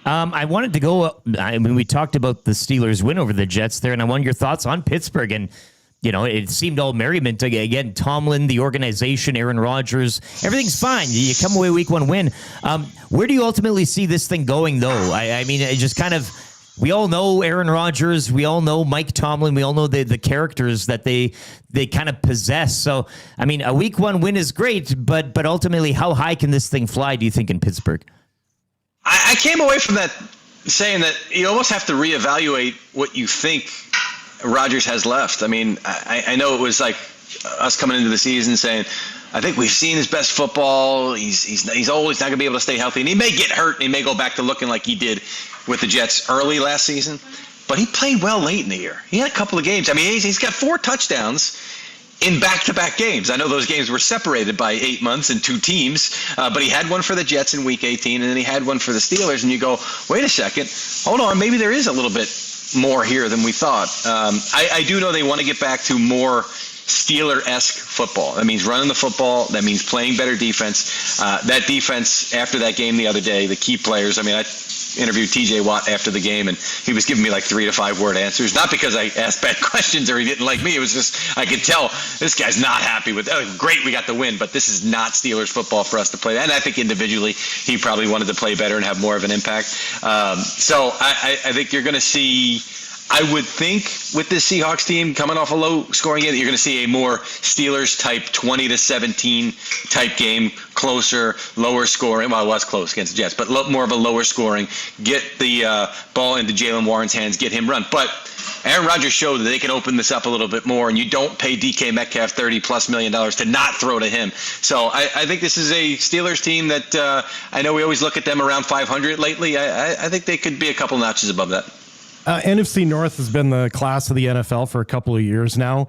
Speaker 6: I wanted to go, we talked about the Steelers' win over the Jets there, and I wanted your thoughts on Pittsburgh. And, it seemed all merriment. Again, Tomlin, the organization, Aaron Rodgers, everything's fine. You come away week one win. Where do you ultimately see this thing going, though? I mean, it just kind of... We all know Aaron Rodgers. We all know Mike Tomlin. We all know the characters that they kind of possess. So, I mean, a week one win is great, but ultimately, how high can this thing fly, do you think, in Pittsburgh?
Speaker 12: I came away from that saying that you almost have to reevaluate what you think Rodgers has left. I mean, I know it was like us coming into the season saying, I think we've seen his best football. He's always not going to be able to stay healthy, and he may get hurt, and he may go back to looking like he did with the Jets early last season. But he played well late in the year. He had a couple of games. I mean, he's got 4 touchdowns in back-to-back games. I know those games were separated by 8 months and 2 teams, but he had one for the Jets in Week 18, and then he had one for the Steelers. And you go, wait a second, hold on, maybe there is a little bit more here than we thought. I do know they want to get back to more Steeler-esque football. That means running the football. That means playing better defense. That defense, after that game the other day, the key players, I mean, I interviewed TJ Watt after the game, and he was giving me like 3 to 5 word answers. Not because I asked bad questions or he didn't like me. It was just, I could tell this guy's not happy with, great, we got the win, but this is not Steelers football for us to play. And I think individually, he probably wanted to play better and have more of an impact. So I think you're going to see, I would think with this Seahawks team coming off a low scoring game, you're going to see a more Steelers type 20-17 type game, closer, lower scoring. Well, it was close against the Jets, but more of a lower scoring. Get the ball into Jalen Warren's hands, get him run. But Aaron Rodgers showed that they can open this up a little bit more, and you don't pay DK Metcalf $30+ million to not throw to him. So I think this is a Steelers team that I know we always look at them around 500 lately. I think they could be a couple notches above that.
Speaker 7: NFC North has been the class of the NFL for a couple of years now.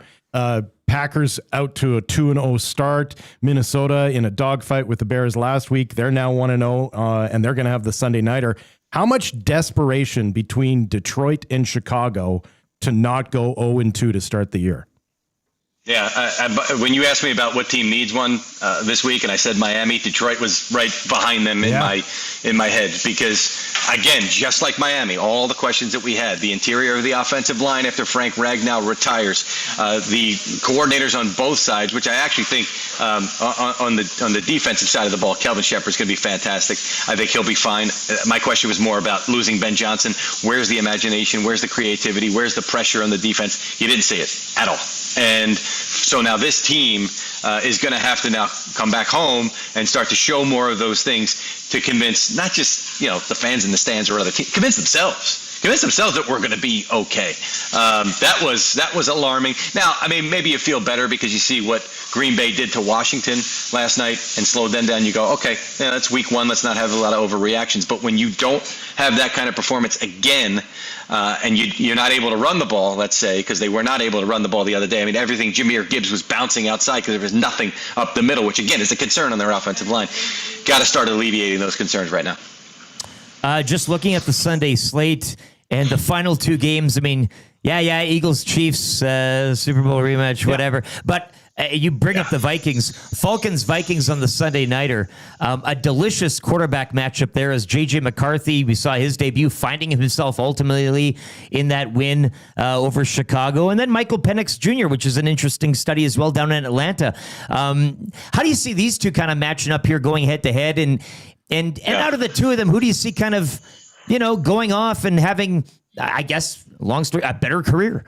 Speaker 7: Packers out to a 2-0 start. Minnesota in a dogfight with the Bears last week. They're now 1-0, and they're going to have the Sunday nighter. How much desperation between Detroit and Chicago to not go 0-2 to start the year?
Speaker 12: Yeah, when you asked me about what team needs one this week, and I said Miami, Detroit was right behind them in my head, because again, just like Miami, all the questions that we had, the interior of the offensive line after Frank Ragnow retires, the coordinators on both sides, which I actually think on the defensive side of the ball, Kelvin Shepard's going to be fantastic. I think he'll be fine. My question was more about losing Ben Johnson. Where's the imagination? Where's the creativity? Where's the pressure on the defense? You didn't see it at all. And so now this team is going to have to now come back home and start to show more of those things to convince not just, the fans in the stands or other teams, convince themselves that we're going to be okay. That was alarming. Now, I mean, maybe you feel better because you see what Green Bay did to Washington last night and slowed them down. You go, okay, that's week one. Let's not have a lot of overreactions. But when you don't have that kind of performance again, and you're not able to run the ball, let's say, because they were not able to run the ball the other day. I mean, everything, Jahmyr Gibbs was bouncing outside because there was nothing up the middle, which, again, is a concern on their offensive line. Got to start alleviating those concerns right now.
Speaker 6: Just looking at the Sunday slate and the final two games, I mean, Eagles, Chiefs, Super Bowl rematch, whatever. But you bring up the Vikings. Falcons, Vikings on the Sunday nighter. A delicious quarterback matchup there as J.J. McCarthy, we saw his debut, finding himself ultimately in that win over Chicago. And then Michael Penix Jr., which is an interesting study as well down in Atlanta. How do you see these two kind of matching up here, going head-to-head? And out of the two of them, who do you see kind of, going off and having, I guess, long story, a better career?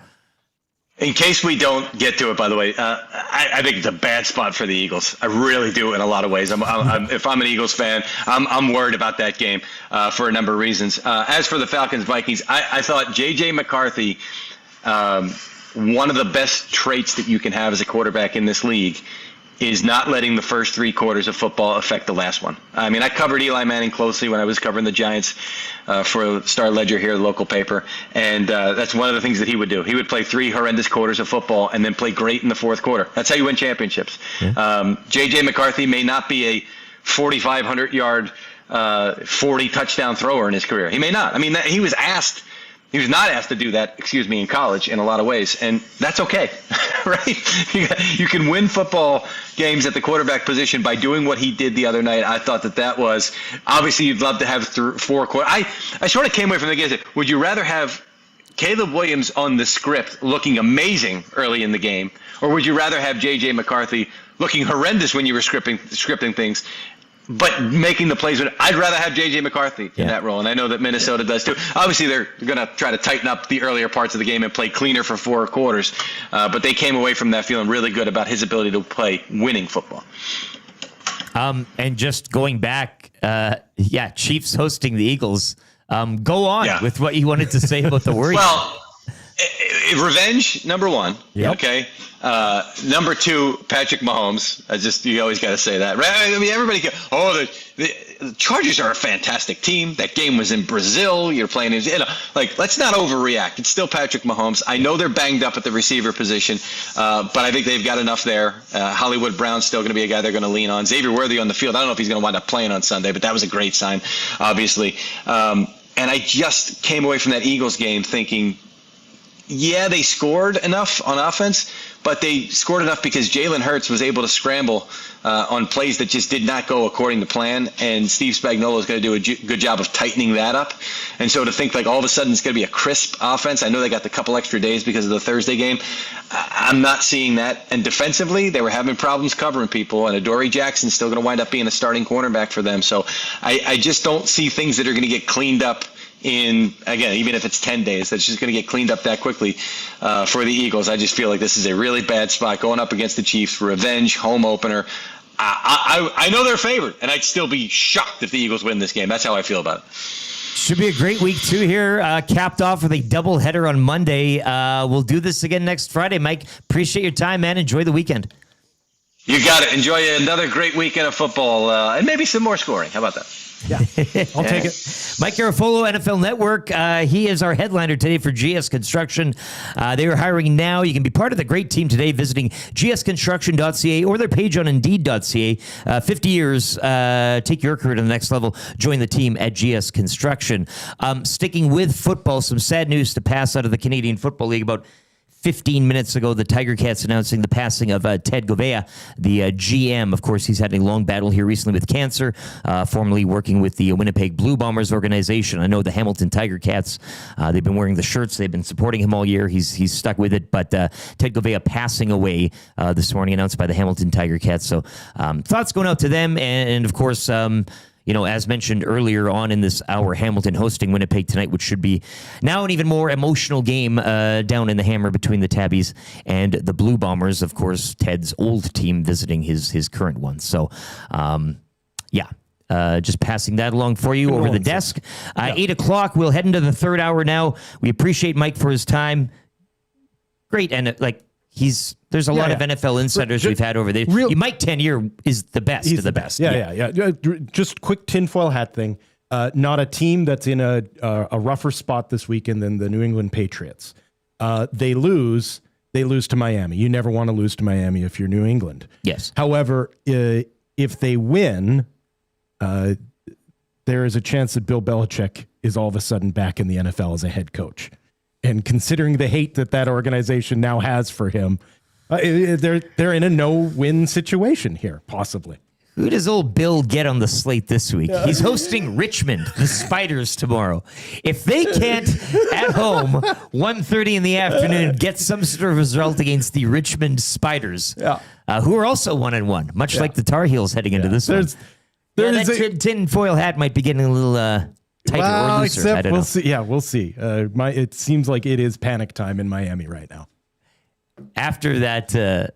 Speaker 12: In case we don't get to it, by the way, I think it's a bad spot for the Eagles. I really do in a lot of ways. If I'm an Eagles fan, I'm worried about that game for a number of reasons. As for the Falcons-Vikings, I thought J.J. McCarthy, one of the best traits that you can have as a quarterback in this league is not letting the first three quarters of football affect the last one. I mean, I covered Eli Manning closely when I was covering the Giants for Star Ledger here, the local paper, and that's one of the things that he would do. He would play three horrendous quarters of football and then play great in the fourth quarter. That's how you win championships. J.J. McCarthy may not be a 4,500-yard, 40-touchdown thrower in his career. He may not. I mean, he was not asked to do that, in college in a lot of ways, and that's okay, right? You can win football games at the quarterback position by doing what he did the other night. I thought that was, obviously you'd love to have four quarters. I sort of came away from the game and said, would you rather have Caleb Williams on the script looking amazing early in the game, or would you rather have J.J. McCarthy looking horrendous when you were scripting things, but making the plays? I'd rather have J.J. McCarthy in that role, and I know that Minnesota does too. Obviously, they're going to try to tighten up the earlier parts of the game and play cleaner for four quarters, but they came away from that feeling really good about his ability to play winning football.
Speaker 6: And just going back, Chiefs hosting the Eagles. Go on with what you wanted to say about the Warriors.
Speaker 12: Well, revenge, number one.
Speaker 6: Yep.
Speaker 12: Okay. Number two, Patrick Mahomes. You always got to say that, right? I mean, everybody the Chargers are a fantastic team. That game was in Brazil. You're playing let's not overreact. It's still Patrick Mahomes. I know they're banged up at the receiver position, but I think they've got enough there. Hollywood Brown's still going to be a guy they're going to lean on. Xavier Worthy on the field. I don't know if he's going to wind up playing on Sunday, but that was a great sign, obviously. And I just came away from that Eagles game thinking, they scored enough on offense, but they scored enough because Jalen Hurts was able to scramble on plays that just did not go according to plan, and Steve Spagnuolo is going to do a good job of tightening that up. And so to think all of a sudden it's going to be a crisp offense, I know they got the couple extra days because of the Thursday game. I'm not seeing that. And defensively, they were having problems covering people, and Adoree Jackson's still going to wind up being a starting cornerback for them. So I just don't see things that are going to get cleaned up in, again, even if it's 10 days, that's just going to get cleaned up that quickly for the Eagles. I just feel like this is a really bad spot going up against the Chiefs. Revenge, home opener. I know they're favored, and I'd still be shocked if the Eagles win this game. That's how I feel about it.
Speaker 6: Should be a great week, too, here. Capped off with a doubleheader on Monday. We'll do this again next Friday. Mike, appreciate your time, man. Enjoy the weekend.
Speaker 12: You got it. Enjoy another great weekend of football and maybe some more scoring. How about that?
Speaker 7: Yeah, I'll take it.
Speaker 6: Mike Garafolo, NFL Network. He is our headliner today for GS Construction. They are hiring now. You can be part of the great team today visiting gsconstruction.ca or their page on indeed.ca. 50 years. Take your career to the next level. Join the team at GS Construction. Sticking with football, some sad news to pass out of the Canadian Football League. About 15 minutes ago, the Tiger Cats announcing the passing of Ted Govea, the GM. Of course, he's had a long battle here recently with cancer, formerly working with the Winnipeg Blue Bombers organization. I know the Hamilton Tiger Cats, they've been wearing the shirts. They've been supporting him all year. He's stuck with it. But Ted Govea passing away this morning, announced by the Hamilton Tiger Cats. So thoughts going out to them. And of course, as mentioned earlier on in this hour, Hamilton hosting Winnipeg tonight, which should be now an even more emotional game down in the Hammer between the Tabbies and the Blue Bombers. Of course, Ted's old team visiting his current one. So, just passing that along for you over the desk. 8 o'clock, we'll head into the third hour now. We appreciate Mike for his time. Great, and there's a lot of NFL insiders we've had over there. Mike Tenier is the best of the best.
Speaker 7: Yeah. Just quick tinfoil hat thing. not a team that's in a rougher spot this weekend than the New England Patriots. They lose to Miami. You never want to lose to Miami if you're New England.
Speaker 6: Yes.
Speaker 7: However, if they win, there is a chance that Bill Belichick is all of a sudden back in the NFL as a head coach. And considering the hate that organization now has for him, they're in a no-win situation here, possibly.
Speaker 6: Who does old Bill get on the slate this week? He's hosting Richmond, the Spiders, tomorrow. If they can't, at home, 1:30 in the afternoon, get some sort of result against the Richmond Spiders, who are also 1-1, much like the Tar Heels heading into this one. That tinfoil hat might be getting a little tighter or looser. I don't know.
Speaker 7: We'll see. Yeah, we'll see. It seems like it is panic time in Miami right now.
Speaker 6: After that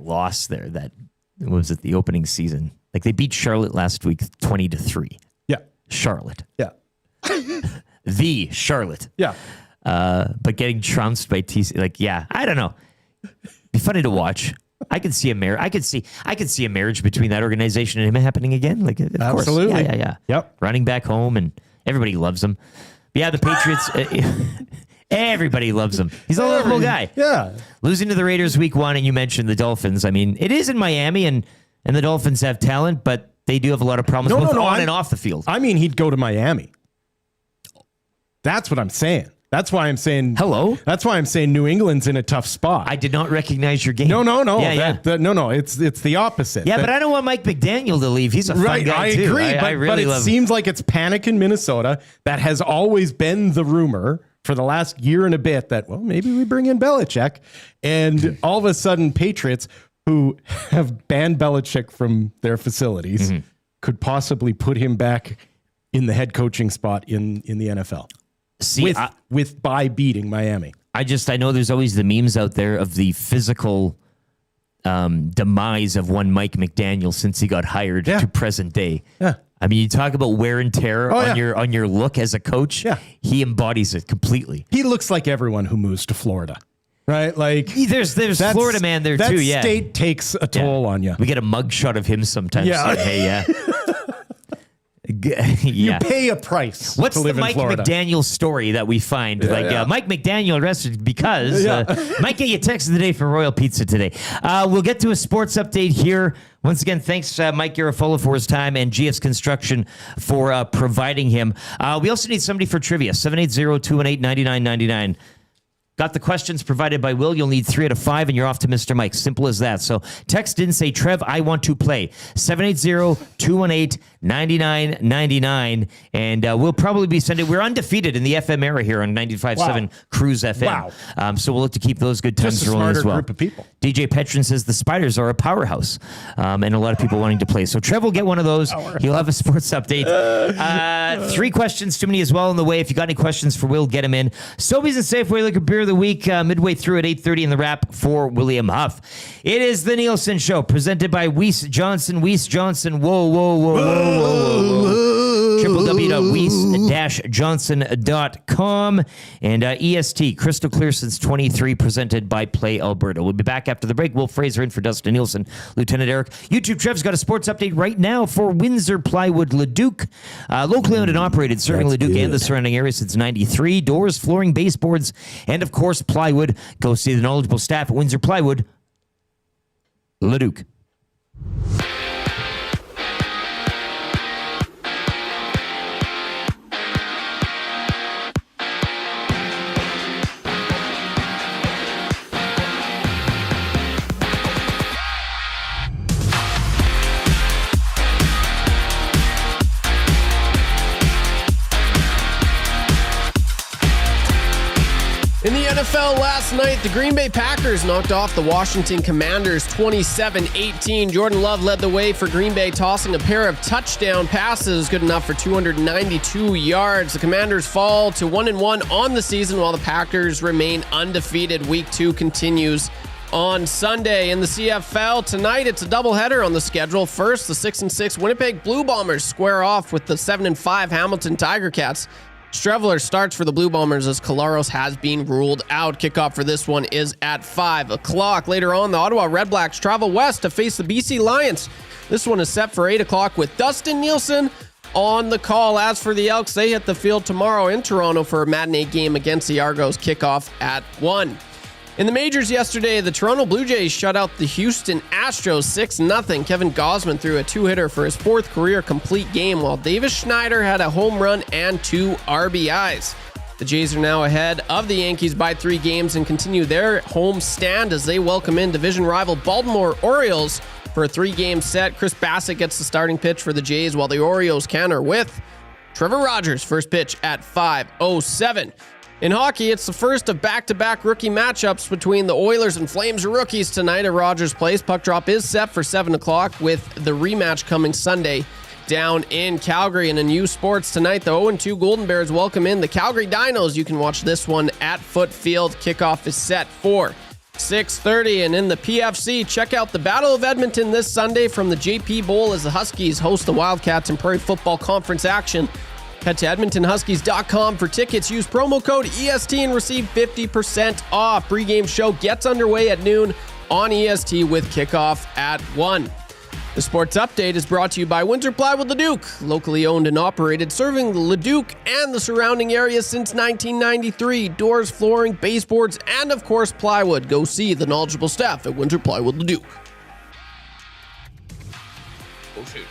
Speaker 6: loss there, what was it, the opening season? Like they beat Charlotte last week 20-3.
Speaker 7: Yeah.
Speaker 6: Charlotte.
Speaker 7: Yeah.
Speaker 6: The Charlotte.
Speaker 7: Yeah.
Speaker 6: But getting trounced by TC, I don't know. Be funny to watch. I could see a marriage. I could see a marriage between that organization and him happening again. Like, of
Speaker 7: absolutely.
Speaker 6: Course. Yeah.
Speaker 7: Yep.
Speaker 6: Running back home and everybody loves him. But yeah, the Patriots. Everybody loves him. He's a lovable guy.
Speaker 7: Yeah.
Speaker 6: Losing to the Raiders week 1, and you mentioned the Dolphins. I mean, it is in Miami, and the Dolphins have talent, but they do have a lot of problems on and off the field.
Speaker 7: I mean, he'd go to Miami. That's what I'm saying. That's why I'm saying
Speaker 6: hello.
Speaker 7: That's why I'm saying New England's in a tough spot.
Speaker 6: I did not recognize your game.
Speaker 7: No.
Speaker 6: Yeah.
Speaker 7: No. It's the opposite.
Speaker 6: Yeah, but I don't want Mike McDaniel to leave. He's a fun guy
Speaker 7: I
Speaker 6: too.
Speaker 7: agree,
Speaker 6: I really
Speaker 7: but it
Speaker 6: love
Speaker 7: seems like it's panic in Minnesota. That has always been the rumor for the last year and a bit that, well, maybe we bring in Belichick. And all of a sudden, Patriots, who have banned Belichick from their facilities, could possibly put him back in the head coaching spot in the NFL. By beating Miami.
Speaker 6: I know there's always the memes out there of the physical demise of one Mike McDaniel since he got hired to present day.
Speaker 7: Yeah.
Speaker 6: I mean, you talk about wear and tear on your look as a coach.
Speaker 7: Yeah.
Speaker 6: He embodies it completely.
Speaker 7: He looks like everyone who moves to Florida, right? Like
Speaker 6: there's Florida man there too. Yeah,
Speaker 7: that state takes a toll on you.
Speaker 6: We get a mugshot of him sometimes.
Speaker 7: Yeah.
Speaker 6: Saying, hey, yeah.
Speaker 7: You pay a price.
Speaker 6: What's
Speaker 7: to live
Speaker 6: the Mike
Speaker 7: in Florida.
Speaker 6: McDaniel story that we find? Mike McDaniel arrested because might get you text of the day for Royal Pizza today. We'll get to a sports update here. Once again, thanks Mike Garafolo for his time and GF's Construction for providing him. We also need somebody for trivia. 780-218-9999. Got the questions provided by Will. You'll need 3 out of 5, and you're off to Mr. Mike. Simple as that. So text in, say, Trev, I want to play. 780-218-9999. And we'll probably be sending. We're undefeated in the FM era here on 95.7 Cruise FM.
Speaker 7: Wow.
Speaker 6: So we'll look to keep those good times rolling as well.
Speaker 7: Group of people.
Speaker 6: DJ Petrin says the Spiders are a powerhouse, and a lot of people wanting to play. So Trev will get one of those. He'll have a sports update. 3 questions too many as well in the way. If you got any questions for Will, get them in. Sobeys and Safeway Liquor Beer of the week, midway through at 8:30 in the wrap for William Huff. It is the Nielson Show, presented by Weiss Johnson. Weiss Johnson. Whoa. www.weiss-johnson.com and EST, Crystal Clear since 23, presented by Play Alberta. We'll be back after the break. Wil Fraser in for Dustin Nielsen, Lieutenant Eric. YouTube Trev's got a sports update right now for Windsor Plywood Leduc. Locally owned and operated, serving Leduc and the surrounding area since 93. Doors, flooring, baseboards, and of course, plywood. Go see the knowledgeable staff at Windsor Plywood Leduc.
Speaker 2: In the NFL last night, the Green Bay Packers knocked off the Washington Commanders 27-18. Jordan Love led the way for Green Bay, tossing a pair of touchdown passes, good enough for 292 yards. The Commanders fall to 1-1 on the season, while the Packers remain undefeated. Week 2 continues on Sunday. In the CFL tonight, it's a doubleheader on the schedule. First, the 6-6 Winnipeg Blue Bombers square off with the 7-5 Hamilton Tiger Cats. Streveler starts for the Blue Bombers as Colaros has been ruled out. Kickoff for this one is at 5 o'clock. Later on, the Ottawa Redblacks travel west to face the BC Lions. This one is set for 8 o'clock with Dustin Nielsen on the call. As for the Elks, they hit the field tomorrow in Toronto for a matinee game against the Argos. Kickoff at 1. In the majors yesterday, the Toronto Blue Jays shut out the Houston Astros 6-0. Kevin Gausman threw a 2-hitter for his 4th career complete game, while Davis Schneider had a home run and 2 RBIs. The Jays are now ahead of the Yankees by 3 games and continue their home stand as they welcome in division rival Baltimore Orioles for a 3-game set. Chris Bassett gets the starting pitch for the Jays, while the Orioles counter with Trevor Rogers' first pitch at 5:07. In hockey, it's the first of back-to-back rookie matchups between the Oilers and Flames rookies tonight at Rogers Place. Puck drop is set for 7 o'clock with the rematch coming Sunday down in Calgary. And in U Sports tonight, the 0-2 Golden Bears welcome in the Calgary Dinos. You can watch this one at Foot Field. Kickoff is set for 6:30. And in the PFC, check out the Battle of Edmonton this Sunday from the JP Bowl as the Huskies host the Wildcats in Prairie Football Conference action. Head to EdmontonHuskies.com for tickets. Use promo code EST and receive 50% off. Pre-game show gets underway at noon on EST with kickoff at 1. The sports update is brought to you by Winter Plywood Leduc, locally owned and operated, serving the Leduc and the surrounding area since 1993. Doors, flooring, baseboards, and of course plywood. Go see the knowledgeable staff at Winter Plywood Leduc. Oh shoot.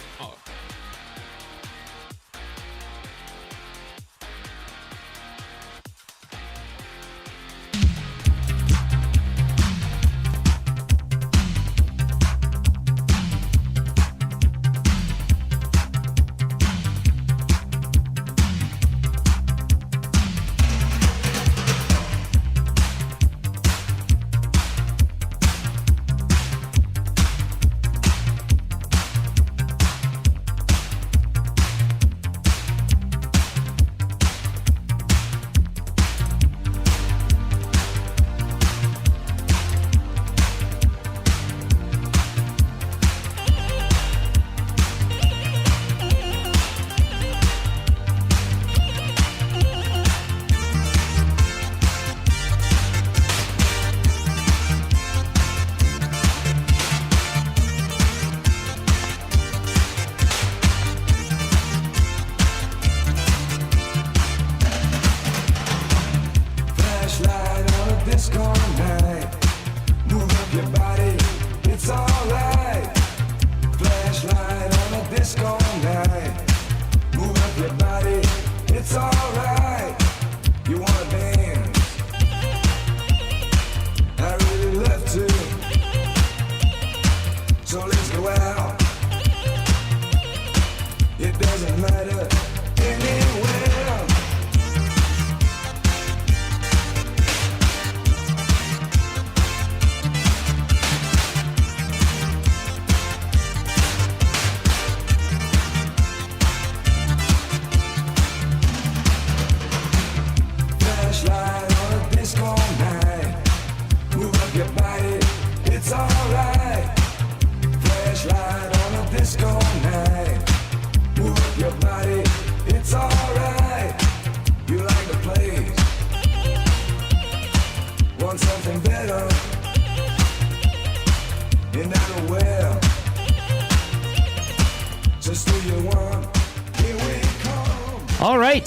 Speaker 6: All right.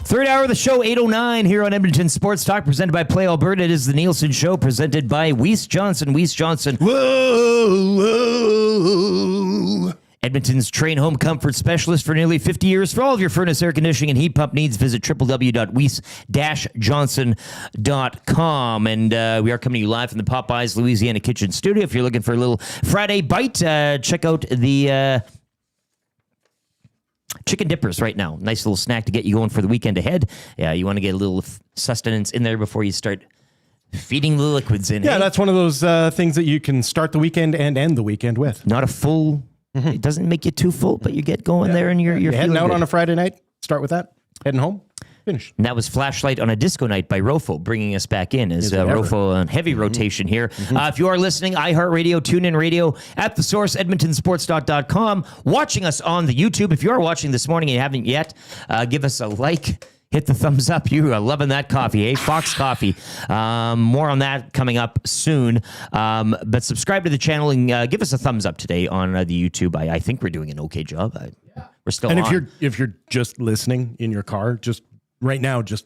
Speaker 6: Third hour of the show, 8:09 here on Edmonton Sports Talk, presented by Play Alberta. It is the Nielson Show, presented by Weiss Johnson. Weiss Johnson. Whoa, whoa. Edmonton's train home comfort specialist for nearly 50 years. For all of your furnace, air conditioning, and heat pump needs, visit www.weiss-johnson.com. And we are coming to you live from the Popeyes Louisiana Kitchen Studio. If you're looking for a little Friday bite, check out the chicken dippers right now. Nice little snack to get you going for the weekend ahead. Yeah, you want to get a little sustenance in there before you start feeding the liquids in.
Speaker 7: Yeah, that's one of those things that you can start the weekend and end the weekend with.
Speaker 6: Not a full... It doesn't make you too full, but you get going there and you're
Speaker 7: heading out
Speaker 6: good.
Speaker 7: On a Friday night. Start with that. Heading home. Finish.
Speaker 6: And that was Flashlight on a Disco Night by Rofo, bringing us back in as Rofo on heavy rotation here. If you are listening, iHeartRadio, TuneIn Radio, at The Source, EdmontonSportsTalk.com, watching us on the YouTube. If you are watching this morning and you haven't yet, give us a like. Hit the thumbs up. You are loving that coffee, eh? Fox Coffee. More on that coming up soon. But subscribe to the channel and give us a thumbs up today on the YouTube. I think we're doing an okay job. we're still
Speaker 7: And
Speaker 6: on.
Speaker 7: if you're just listening in your car, just right now, just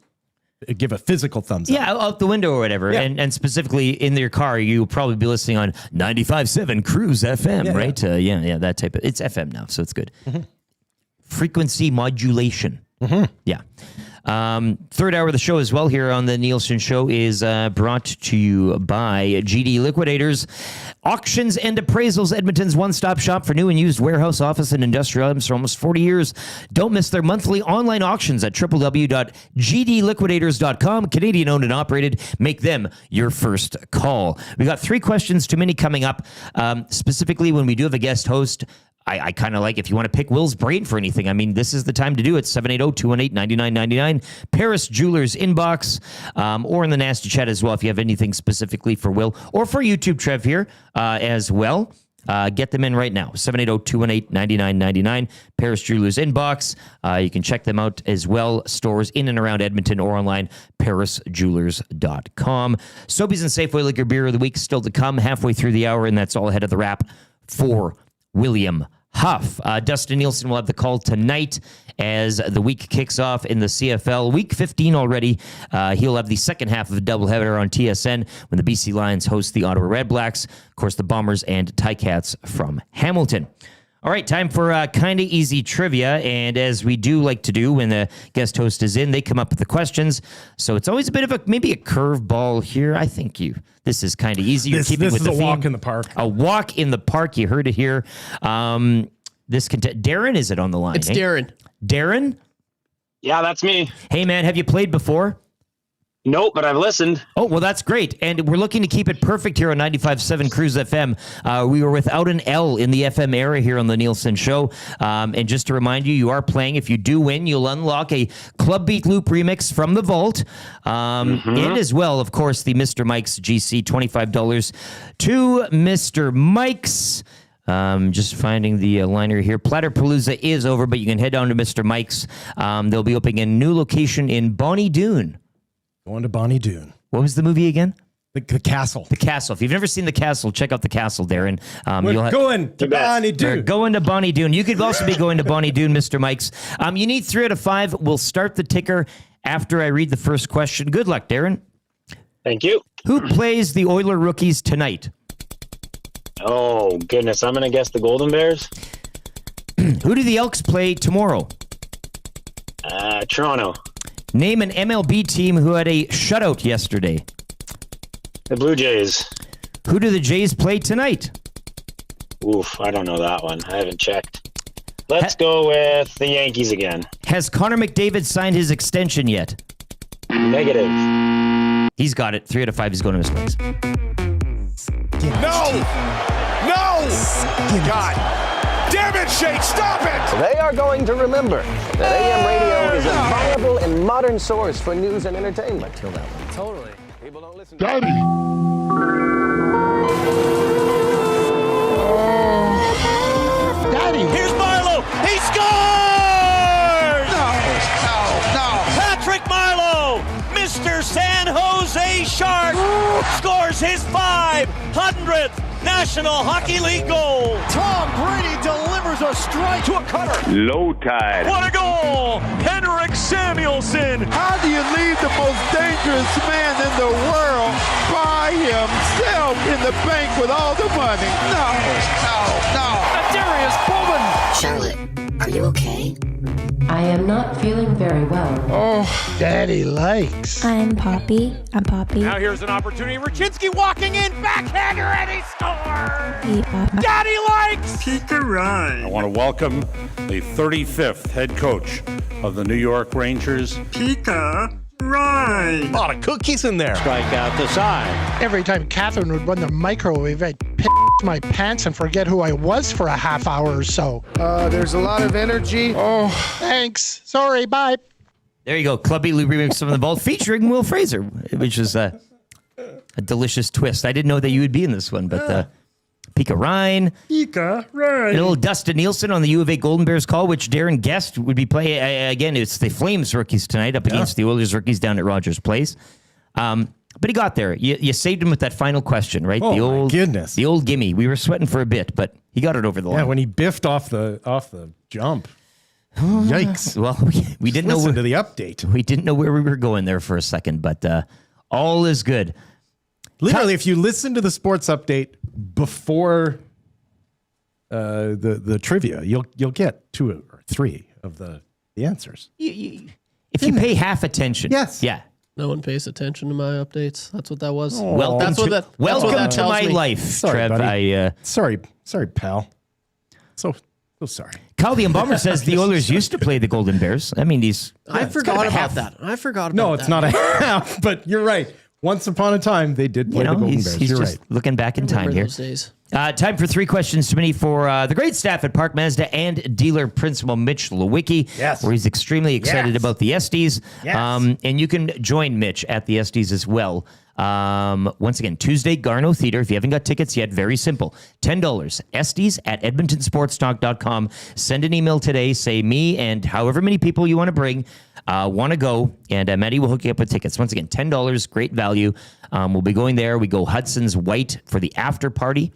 Speaker 7: give a physical thumbs up.
Speaker 6: Yeah, out the window or whatever.
Speaker 7: Yeah.
Speaker 6: And specifically in your car, you'll probably be listening on 95.7 Cruise FM, right? Yeah, that type of... It's FM now, so it's good. Frequency modulation. Yeah. Third hour of the show as well here on the Nielson Show is brought to you by GD Liquidators. Auctions and appraisals, Edmonton's one-stop shop for new and used warehouse, office, and industrial items for almost 40 years. Don't miss their monthly online auctions at www.gdliquidators.com. Canadian-owned and operated. Make them your first call. We got 3 questions too many coming up. Specifically, when we do have a guest host, I kind of like if you want to pick Will's brain for anything. I mean, this is the time to do it. 780-218-9999. Paris Jewelers inbox, or in the nasty chat as well if you have anything specifically for Will or for YouTube Trev here as well. Get them in right now. 780-218-9999. Paris Jewelers inbox. You can check them out as well. Stores in and around Edmonton or online, parisjewelers.com. Sobeys and Safeway Liquor Beer of the week still to come halfway through the hour, and that's all ahead of the wrap for William Huff. Dustin Nielson will have the call tonight as the week kicks off in the CFL. Week 15 already. He'll have the second half of a doubleheader on TSN when the BC Lions host the Ottawa Redblacks. Of course, the Bombers and Ticats from Hamilton. All right, time for kind of easy trivia. And as we do like to do when the guest host is in, they come up with the questions. So it's always a bit of maybe a curveball here. I think this is kind of easy. You're keeping with the theme.
Speaker 7: This is a walk in the park.
Speaker 6: A walk in the park. You heard it here. Darren, is it on the line?
Speaker 2: It's Darren.
Speaker 6: Darren?
Speaker 13: Yeah, that's me.
Speaker 6: Hey, man, have you played before?
Speaker 13: Nope, but I've listened.
Speaker 6: Oh, well, that's great. And we're looking to keep it perfect here on 95.7 Cruise FM. We were without an L in the FM era here on the Nielsen Show. And just to remind you, you are playing. If you do win, you'll unlock a Club Beat Loop remix from the vault. And as well, of course, the Mr. Mike's GC, $25 to Mr. Mike's. Just finding the liner here. Platterpalooza is over, but you can head down to Mr. Mike's. They'll be opening a new location in Bonnie Doon.
Speaker 7: Going to Bonnie Doon.
Speaker 6: What was the movie again?
Speaker 7: The Castle.
Speaker 6: The Castle. If you've never seen The Castle, check out The Castle, Darren.
Speaker 7: We're going to Bonnie Doon.
Speaker 6: We're going to Bonnie Doon. You could also be going to Bonnie Doon, Mr. Mike's. You need 3 out of 5. We'll start the ticker after I read the first question. Good luck, Darren.
Speaker 13: Thank you.
Speaker 6: Who plays the Oiler rookies tonight?
Speaker 13: Oh, goodness. I'm going to guess the Golden Bears.
Speaker 6: Who do the Elks play tomorrow?
Speaker 13: Toronto.
Speaker 6: Name an MLB team who had a shutout yesterday.
Speaker 13: The Blue Jays.
Speaker 6: Who do the Jays play tonight?
Speaker 13: Oof, I don't know that one. I haven't checked. Let's go with the Yankees again.
Speaker 6: Has Connor McDavid signed his extension yet?
Speaker 13: Negative.
Speaker 6: He's got it. 3 out of 5 is going to Mr. Mike's.
Speaker 4: No! No! God damn it, Shake, stop it!
Speaker 14: They are going to remember that AM radio is a viable and modern source for news and entertainment.
Speaker 6: Kill that one.
Speaker 14: Totally. People don't listen.
Speaker 4: Daddy!
Speaker 14: Daddy!
Speaker 15: Here's Marlowe! He scores! No! Patrick Marlowe, Mr. San Jose Shark, scores his 500th National Hockey League goal.
Speaker 4: Tom Brady delivers a strike to a cutter.
Speaker 15: Low tide. What a goal! Henrik Samuelsson.
Speaker 4: How do you leave the most dangerous man in the world by himself in the bank with all the money? No. Darius Bowman.
Speaker 16: Charlotte, are you okay? I am not feeling very well.
Speaker 4: Oh, Daddy likes.
Speaker 17: I'm Poppy.
Speaker 15: Now here's an opportunity. Raczynski walking in, backhander, and he scores! Daddy likes!
Speaker 4: Peter Ryan.
Speaker 18: I want to welcome the 35th head coach of the New York Rangers,
Speaker 4: Peter Ryan.
Speaker 7: A lot of cookies in there.
Speaker 15: Strike out the side.
Speaker 19: Every time Catherine would run the microwave, I'd piss my pants and forget who I was for a half hour or so.
Speaker 4: There's a lot of energy. Oh,
Speaker 19: Thanks. Sorry. Bye.
Speaker 6: There you go. Clubby Lou remix from the vault featuring Wil Fraser, which is a delicious twist. I didn't know that you would be in this one, but Pika Ryan.
Speaker 4: Pika Ryan.
Speaker 6: A little Dustin Nielson on the U of A Golden Bears call, which Darren guessed would be playing. Again, it's the Flames rookies tonight up against the Oilers rookies down at Rogers Place. But he got there. You saved him with that final question, right?
Speaker 7: Oh, my goodness.
Speaker 6: The old gimme. We were sweating for a bit, but he got it over the line.
Speaker 7: Yeah, when he biffed off the jump. Yikes.
Speaker 6: Well, we didn't know
Speaker 7: Listen to the update.
Speaker 6: We didn't know where we were going there for a second, but all is good.
Speaker 7: Literally, if you listen to the sports update before the trivia, you'll get 2 or 3 of the answers.
Speaker 6: If you pay half attention.
Speaker 7: Yes.
Speaker 6: Yeah.
Speaker 2: No one pays attention to my updates. That's what that was.
Speaker 6: Welcome to my life,
Speaker 7: Sorry,
Speaker 6: Trev.
Speaker 7: buddy. Sorry, pal. So sorry.
Speaker 6: Kyle the Embalmer says the Oilers used to play the Golden Bears. I mean,
Speaker 2: I forgot about that.
Speaker 7: No, it's not a half, but you're right. Once upon a time, they did play the Golden Bears.
Speaker 6: He's
Speaker 7: You're
Speaker 6: just
Speaker 7: right.
Speaker 6: looking back in time here.
Speaker 2: Those days.
Speaker 6: Time for 3 questions to Minnie for the great staff at Park Mazda and dealer principal Mitch Lewicki.
Speaker 7: Yes.
Speaker 6: Where he's extremely excited about the Estes.
Speaker 7: Yes.
Speaker 6: And you can join Mitch at the Estes as well. Once again, Tuesday, Garno Theater. If you haven't got tickets yet, very simple. $10. Estes at edmontonsportstalk.com. Send an email today. Say me and however many people you want to bring want to go. And Maddie will hook you up with tickets. Once again, $10. Great value. We'll be going there. We go Hudson's White for the after party.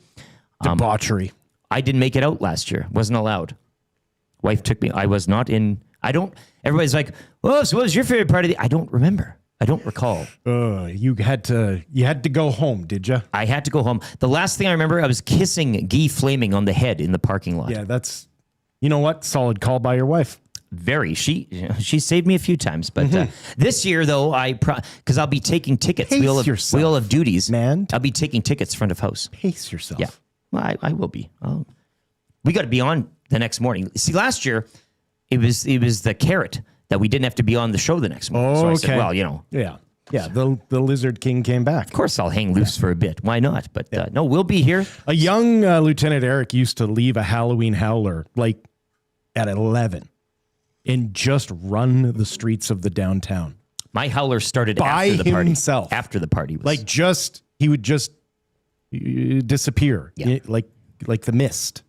Speaker 7: Debauchery.
Speaker 6: I didn't make it out last year. Wasn't allowed. Wife took me. I was not in. Everybody's like, oh, so what was your favorite part of the... I don't remember. I don't recall.
Speaker 7: You had to go home, did you?
Speaker 6: I had to go home. The last thing I remember, I was kissing Guy Flaming on the head in the parking lot.
Speaker 7: Yeah, that's, you know what? Solid call by your wife.
Speaker 6: Very. She saved me a few times. But this year, though, because I'll be taking tickets. We all have duties.
Speaker 7: Man.
Speaker 6: I'll be taking tickets front of house.
Speaker 7: Pace yourself.
Speaker 6: Yeah. Well, I will be. We got to be on the next morning. See, last year, it was the carrot that we didn't have to be on the show the next morning.
Speaker 7: Oh,
Speaker 6: so I
Speaker 7: okay.
Speaker 6: said, well, you know.
Speaker 7: Yeah. The Lizard King came back.
Speaker 6: Of course, I'll hang loose for a bit. Why not? But no, we'll be here.
Speaker 7: A young Lieutenant Eric used to leave a Halloween howler like at 11 and just run the streets of the downtown.
Speaker 6: My howler started
Speaker 7: by
Speaker 6: after the party.
Speaker 7: Himself.
Speaker 6: After the party was
Speaker 7: he would just disappear.
Speaker 6: Yeah.
Speaker 7: Like the mist.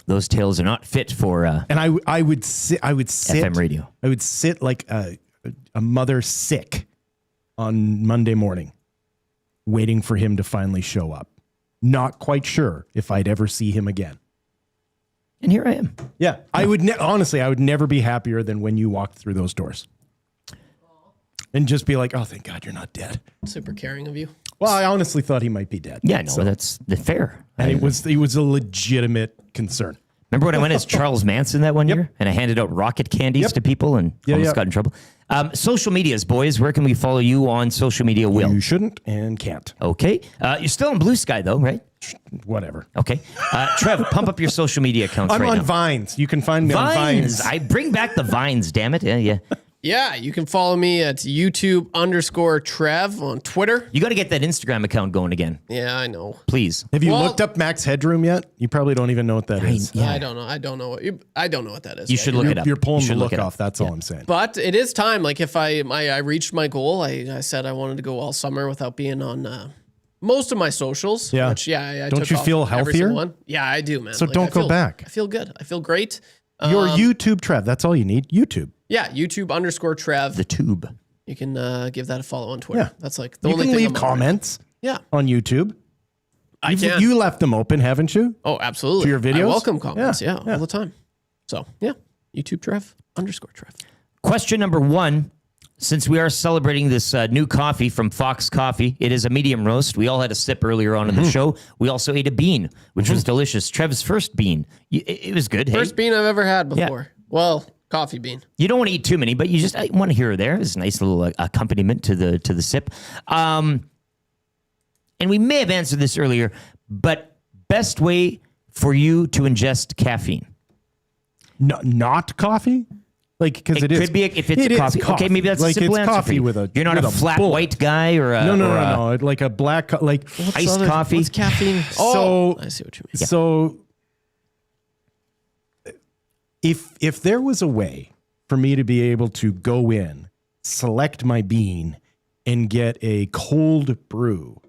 Speaker 6: Those tales are not fit for
Speaker 7: and I would sit
Speaker 6: FM radio.
Speaker 7: I would sit like a mother sick on Monday morning, waiting for him to finally show up. Not quite sure if I'd ever see him again.
Speaker 6: And here I am.
Speaker 7: Yeah. I would honestly, I would never be happier than when you walked through those doors. And just be like, oh, thank God you're not dead.
Speaker 2: Super caring of you.
Speaker 7: Well, I honestly thought he might be dead.
Speaker 6: Yeah, no, that's fair.
Speaker 7: And it was a legitimate concern.
Speaker 6: Remember when I went as Charles Manson that one year? And I handed out rocket candies to people and almost got in trouble. Social medias, boys. Where can we follow you on social media, Will?
Speaker 7: You shouldn't and can't.
Speaker 6: Okay. You're still on Blue Sky, though, right?
Speaker 7: Whatever.
Speaker 6: Okay. Trev, pump up your social media accounts
Speaker 7: I'm
Speaker 6: right
Speaker 7: on
Speaker 6: now.
Speaker 7: Vines. You can find me on Vines.
Speaker 6: I bring back the Vines, damn it. Yeah.
Speaker 2: Yeah, you can follow me at YouTube_Trev on Twitter.
Speaker 6: You got to get that Instagram account going again.
Speaker 2: Yeah, I know.
Speaker 6: Please.
Speaker 7: Have you looked up Max Headroom yet? You probably don't even know what that is.
Speaker 2: Yeah. I don't know. I don't know what that is.
Speaker 6: You should look it up.
Speaker 7: You're pulling the
Speaker 6: look
Speaker 7: look off. That's all I'm saying.
Speaker 2: But it is time. Like if I reached my goal, I said I wanted to go all summer without being on most of my socials.
Speaker 7: Yeah.
Speaker 2: Which, I
Speaker 7: don't
Speaker 2: took
Speaker 7: you
Speaker 2: off
Speaker 7: feel
Speaker 2: every
Speaker 7: healthier?
Speaker 2: single one. Yeah, I do, man.
Speaker 7: So don't go back.
Speaker 2: I feel good. I feel great.
Speaker 7: Your YouTube, Trev. That's all you need. YouTube.
Speaker 2: Yeah, YouTube_Trev.
Speaker 6: The tube.
Speaker 2: You can give that a follow on Twitter.
Speaker 7: Yeah.
Speaker 2: That's like the
Speaker 7: You
Speaker 2: only
Speaker 7: can
Speaker 2: thing
Speaker 7: leave comments.
Speaker 2: Yeah.
Speaker 7: On YouTube.
Speaker 2: I can.
Speaker 7: You left them open, haven't you?
Speaker 2: Oh, absolutely.
Speaker 7: To your videos?
Speaker 2: I welcome comments. Yeah, all the time. So, yeah. YouTube_Trev.
Speaker 6: Question number 1. Since we are celebrating this new coffee from Fox Coffee, it is a medium roast. We all had a sip earlier on in the show. We also ate a bean, which was delicious. Trev's first bean. It was good.
Speaker 2: First bean I've ever had before.
Speaker 6: Yeah.
Speaker 2: Well, coffee bean.
Speaker 6: You don't want to eat too many, but you just want to hear there. It's a nice little accompaniment to the sip. And we may have answered this earlier, but best way for you to ingest caffeine?
Speaker 7: Not coffee? Like, because it
Speaker 6: could be if it's coffee. Okay, maybe that's
Speaker 7: like
Speaker 6: a simple
Speaker 7: it's
Speaker 6: answer.
Speaker 7: coffee
Speaker 6: for you.
Speaker 7: with a.
Speaker 6: You're not
Speaker 7: with
Speaker 6: a flat white guy or a
Speaker 7: no. Like a black like
Speaker 6: iced coffee.
Speaker 2: What's caffeine?
Speaker 7: So
Speaker 2: I see what you mean.
Speaker 7: So if there was a way for me to be able to go in, select my bean, and get a cold brew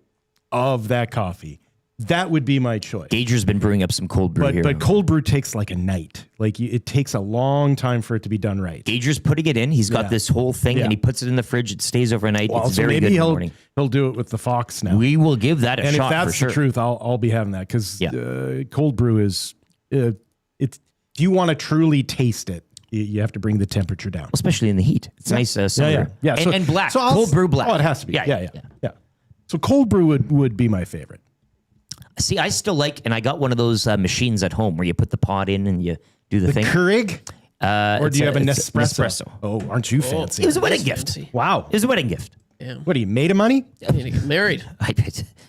Speaker 7: of that coffee, that would be my choice.
Speaker 6: Gager's been brewing up some cold brew here.
Speaker 7: But cold brew takes like a night. Like it takes a long time for it to be done right.
Speaker 6: Gager's putting it in. He's got this whole thing, and he puts it in the fridge. It stays overnight.
Speaker 7: Well,
Speaker 6: it's
Speaker 7: so
Speaker 6: very
Speaker 7: maybe
Speaker 6: good in the morning.
Speaker 7: He'll do it with the Fox now.
Speaker 6: We will give that a
Speaker 7: and
Speaker 6: shot
Speaker 7: if that's
Speaker 6: for sure.
Speaker 7: the truth, I'll be having that because cold brew is. If you want to truly taste it, you have to bring the temperature down,
Speaker 6: especially in the heat. It's nice. Summer.
Speaker 7: Yeah.
Speaker 6: And black, cold brew black.
Speaker 7: Oh, it has to be. Yeah. So cold brew would be my favorite.
Speaker 6: See, I still like, and I got one of those machines at home where you put the pod in and you do the thing.
Speaker 7: Keurig? Or do you have a Nespresso?
Speaker 6: Oh,
Speaker 7: aren't you fancy?
Speaker 6: It was a wedding gift.
Speaker 7: Wow.
Speaker 6: It was a wedding gift.
Speaker 2: Yeah.
Speaker 7: What, are you made of money?
Speaker 2: You need to get married.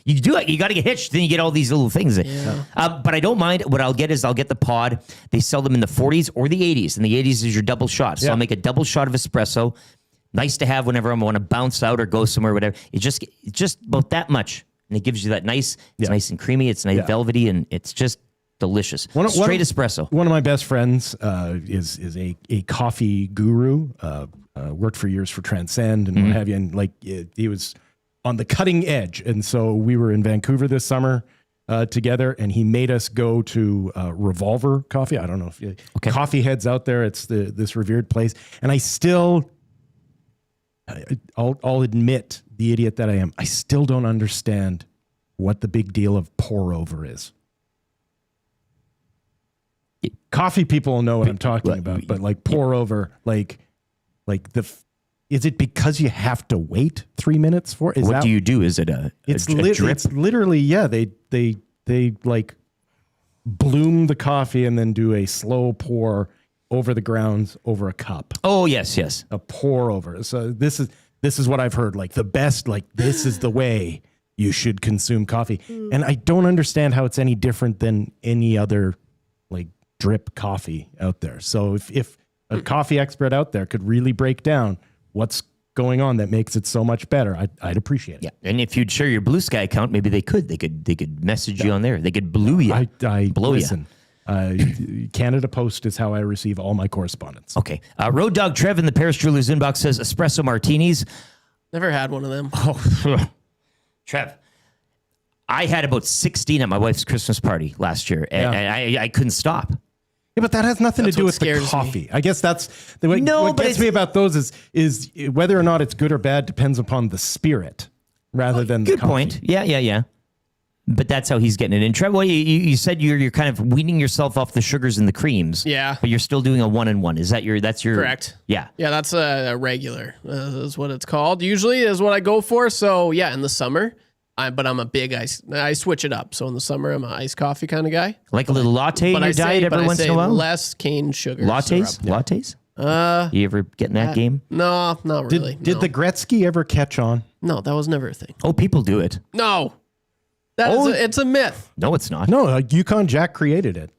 Speaker 6: You do it. You got to get hitched. Then you get all these little things.
Speaker 2: Yeah.
Speaker 6: But I don't mind. What I'll get the pod. They sell them in the 40s or the 80s. And the 80s is your double shot. So I'll make a double shot of espresso. Nice to have whenever I want to bounce out or go somewhere, whatever. It's just about that much. And it gives you that nice, it's nice and creamy. It's nice velvety. And it's just delicious. Straight espresso.
Speaker 7: One of my best friends is a coffee guru. Worked for years for Transcend and what have you. And he was on the cutting edge. And so we were in Vancouver this summer together, and he made us go to Revolver Coffee. I don't know if you coffee heads out there. It's this revered place. And I'll admit, the idiot that I am, I still don't understand what the big deal of pour over is. Coffee people know what I'm talking about, but like pour over, is it because you have to wait 3 minutes for it?
Speaker 6: What do you do? Is it a drip?
Speaker 7: It's literally, they like bloom the coffee and then do a slow pour over the grounds over a cup.
Speaker 6: Oh, yes.
Speaker 7: A pour over. So this is what I've heard. Like the best, this is the way you should consume coffee. And I don't understand how it's any different than any other drip coffee out there. So if a coffee expert out there could really break down what's going on that makes it so much better, I'd appreciate it.
Speaker 6: Yeah, and if you'd share your Blue Sky account, maybe they could message you on there. They could blue you.
Speaker 7: Listen. Canada Post is how I receive all my correspondence.
Speaker 6: Okay. Road Dog Trev in the Paris Jewelers inbox says espresso martinis.
Speaker 2: Never had one of them.
Speaker 6: Oh, Trev. I had about 16 at my wife's Christmas party last year, and I couldn't stop.
Speaker 7: Yeah, but that has nothing to do with the coffee. I guess that's the way. What gets me about those is whether or not it's good or bad depends upon the spirit rather than the coffee.
Speaker 6: Good point. Yeah. But that's how he's getting it in. Trevor, you said you're kind of weaning yourself off the sugars and the creams.
Speaker 2: Yeah.
Speaker 6: But you're still doing a 1-in-1. That's your
Speaker 2: correct?
Speaker 6: Yeah.
Speaker 2: Yeah, that's a regular. Is what it's called. Usually is what I go for. So yeah, in the summer. But I'm a big ice. I switch it up. So in the summer, I'm an iced coffee kind of guy.
Speaker 6: Like a little latte in your diet every once in a while?
Speaker 2: Less cane sugar.
Speaker 6: Lattes?
Speaker 2: syrup.
Speaker 6: Lattes? You ever get in that game?
Speaker 2: No, not really.
Speaker 7: Did the Gretzky ever catch on?
Speaker 2: No, that was never a thing.
Speaker 6: Oh, people do it.
Speaker 2: No. It's a myth.
Speaker 6: No, it's not.
Speaker 7: No, Yukon Jack created it.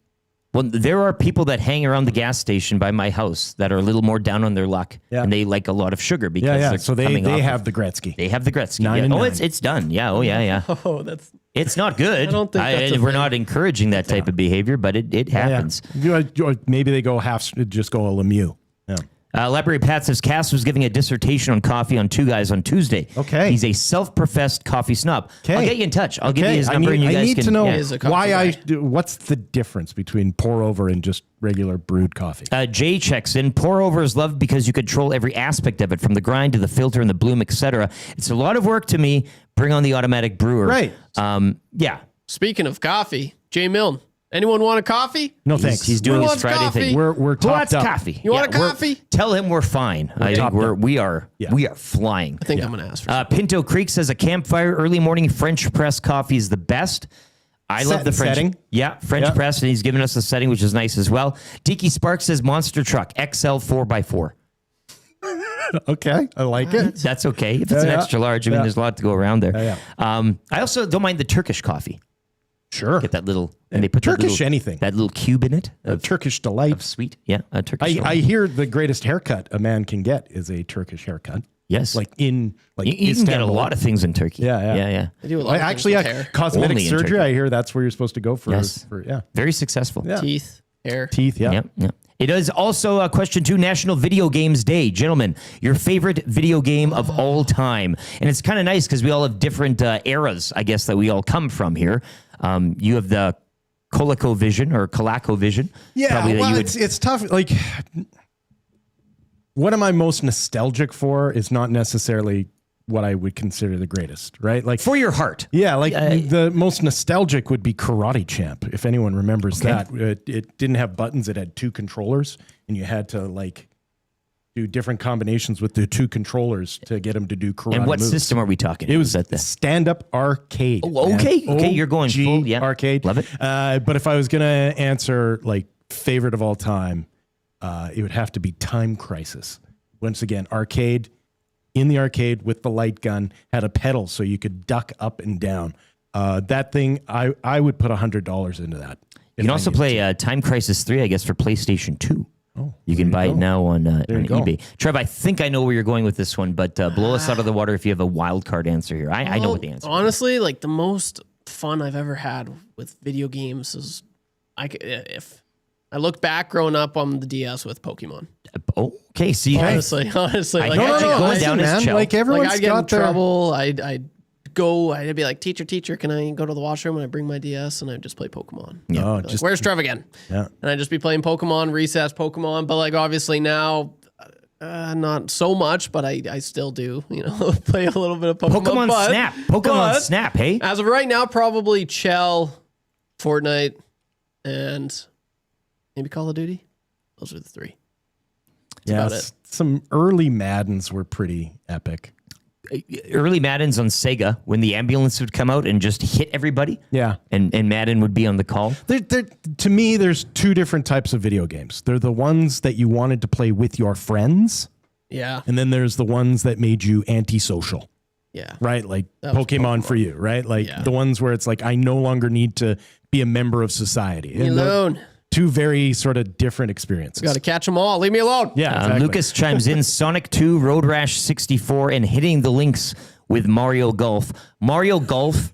Speaker 6: Well, there are people that hang around the gas station by my house that are a little more down on their luck, and they like a lot of sugar because they're
Speaker 7: so they have the Gretzky.
Speaker 6: They have the Gretzky.
Speaker 7: 9 and 9.
Speaker 6: It's done. Yeah. Oh yeah.
Speaker 2: Oh, that's.
Speaker 6: It's not good.
Speaker 2: I don't think that's a
Speaker 6: we're
Speaker 2: thing.
Speaker 6: not encouraging that type of behavior, but it happens.
Speaker 7: Maybe they go just go a Lemieux. Yeah.
Speaker 6: Library Pat says Cass was giving a dissertation on coffee on Two Guys on Tuesday.
Speaker 7: Okay.
Speaker 6: He's a self-professed coffee snob.
Speaker 7: Okay.
Speaker 6: I'll get you in touch. I'll give you his number and you guys
Speaker 7: I need
Speaker 6: can...
Speaker 7: to know
Speaker 2: why
Speaker 7: what's the difference between pour over and just regular brewed coffee?
Speaker 6: Jay checks in. Pour over is loved because you control every aspect of it, from the grind to the filter and the bloom, etc. It's a lot of work to me. Bring on the automatic brewer.
Speaker 7: Right.
Speaker 6: Yeah.
Speaker 2: Speaking of coffee, Jay Milne. Anyone want a coffee?
Speaker 7: No, thanks.
Speaker 6: He's doing
Speaker 2: Who
Speaker 6: his
Speaker 2: wants
Speaker 6: Friday
Speaker 2: coffee?
Speaker 6: thing.
Speaker 7: We're
Speaker 6: Who
Speaker 7: topped
Speaker 6: wants
Speaker 7: up.
Speaker 6: coffee?
Speaker 2: You want a coffee?
Speaker 6: Tell him we're fine. I think we are flying.
Speaker 2: I think I'm going to ask for
Speaker 6: Pinto Creek says a campfire early morning French press coffee is the best. I love the French
Speaker 7: setting.
Speaker 6: Yeah, French press, and he's given us a setting, which is nice as well. Tiki Sparks says monster truck XL 4x4.
Speaker 7: Okay, I like it.
Speaker 6: That's okay if it's an extra large. I mean, there's a lot to go around there. I also don't mind the Turkish coffee.
Speaker 7: Sure.
Speaker 6: Get that little, and they put
Speaker 7: Turkish anything.
Speaker 6: That little cube in it.
Speaker 7: A Turkish delight.
Speaker 6: Of sweet. Yeah, a Turkish delight.
Speaker 7: I hear the greatest haircut a man can get is a Turkish haircut.
Speaker 6: Yes.
Speaker 7: You
Speaker 6: can get a lot of things in Turkey.
Speaker 7: Yeah.
Speaker 2: They do a lot of
Speaker 7: actually,
Speaker 2: things with hair.
Speaker 7: cosmetic
Speaker 6: Only in
Speaker 7: surgery,
Speaker 6: Turkey.
Speaker 7: I hear that's where you're supposed to go for.
Speaker 6: Yes. Very successful.
Speaker 7: Yeah.
Speaker 2: Teeth, hair.
Speaker 7: Teeth, yeah.
Speaker 6: Yep. It is also question 2, National Video Games Day. Gentlemen, your favorite video game of all time. And it's kind of nice because we all have different eras, I guess, that we all come from here. You have the ColecoVision.
Speaker 7: Yeah, it's tough. Like, what am I most nostalgic for is not necessarily what I would consider the greatest, right? Like
Speaker 6: for your heart.
Speaker 7: Yeah, like the most nostalgic would be Karate Champ, if anyone remembers that. It didn't have buttons; it had 2 controllers, and you had to like do different combinations with the 2 controllers to get them to do karate
Speaker 6: And what
Speaker 7: moves.
Speaker 6: system are we talking?
Speaker 7: It was stand-up arcade.
Speaker 6: Oh, okay, okay, you're going full,
Speaker 7: arcade.
Speaker 6: Love it.
Speaker 7: But if I was gonna answer like favorite of all time, it would have to be Time Crisis. Once again, arcade. In the arcade with the light gun, had a pedal so you could duck up and down. That thing, I would put $100 into that.
Speaker 6: You can also play Time Crisis 3, I guess, for PlayStation 2.
Speaker 7: Oh,
Speaker 6: you can buy it now on eBay. Trev, I think I know where you're going with this one, but blow us out of the water if you have a wild card answer here. I know what the answer is.
Speaker 2: Honestly, like the most fun I've ever had with video games is if I look back growing up on the DS with Pokemon.
Speaker 6: Okay, see,
Speaker 2: honestly,
Speaker 6: I
Speaker 2: like
Speaker 6: know you're going down his channel.
Speaker 7: Like everyone's
Speaker 2: I'd get in
Speaker 7: got their
Speaker 2: trouble. I'd be like, teacher, can I go to the washroom? And I bring my DS and I just play Pokemon.
Speaker 6: Yeah.
Speaker 7: Oh,
Speaker 2: Like, where's Trev again?
Speaker 7: Yeah.
Speaker 2: And I'd just be playing Pokemon, recess Pokemon. But like obviously now, not so much, but I still do, play a little bit of Pokemon.
Speaker 6: Pokemon Snap, hey?
Speaker 2: As of right now, probably Chell, Fortnite, and maybe Call of Duty. Those are the 3. That's about it.
Speaker 7: Some early Maddens were pretty epic.
Speaker 6: Early Maddens on Sega, when the ambulance would come out and just hit everybody.
Speaker 7: Yeah.
Speaker 6: And Madden would be on the call.
Speaker 7: To me, there's 2 different types of video games. They're the ones that you wanted to play with your friends.
Speaker 2: Yeah.
Speaker 7: And then there's the ones that made you antisocial.
Speaker 2: Yeah.
Speaker 7: Right? Like Pokemon for you, right? Like the ones where it's like, I no longer need to be a member of society.
Speaker 2: Leave me alone.
Speaker 7: 2 very sort of different experiences.
Speaker 2: Got to catch them all. Leave me alone.
Speaker 7: Yeah, exactly.
Speaker 6: Lucas chimes in, Sonic 2, Road Rash 64, and hitting the links with Mario Golf. Mario Golf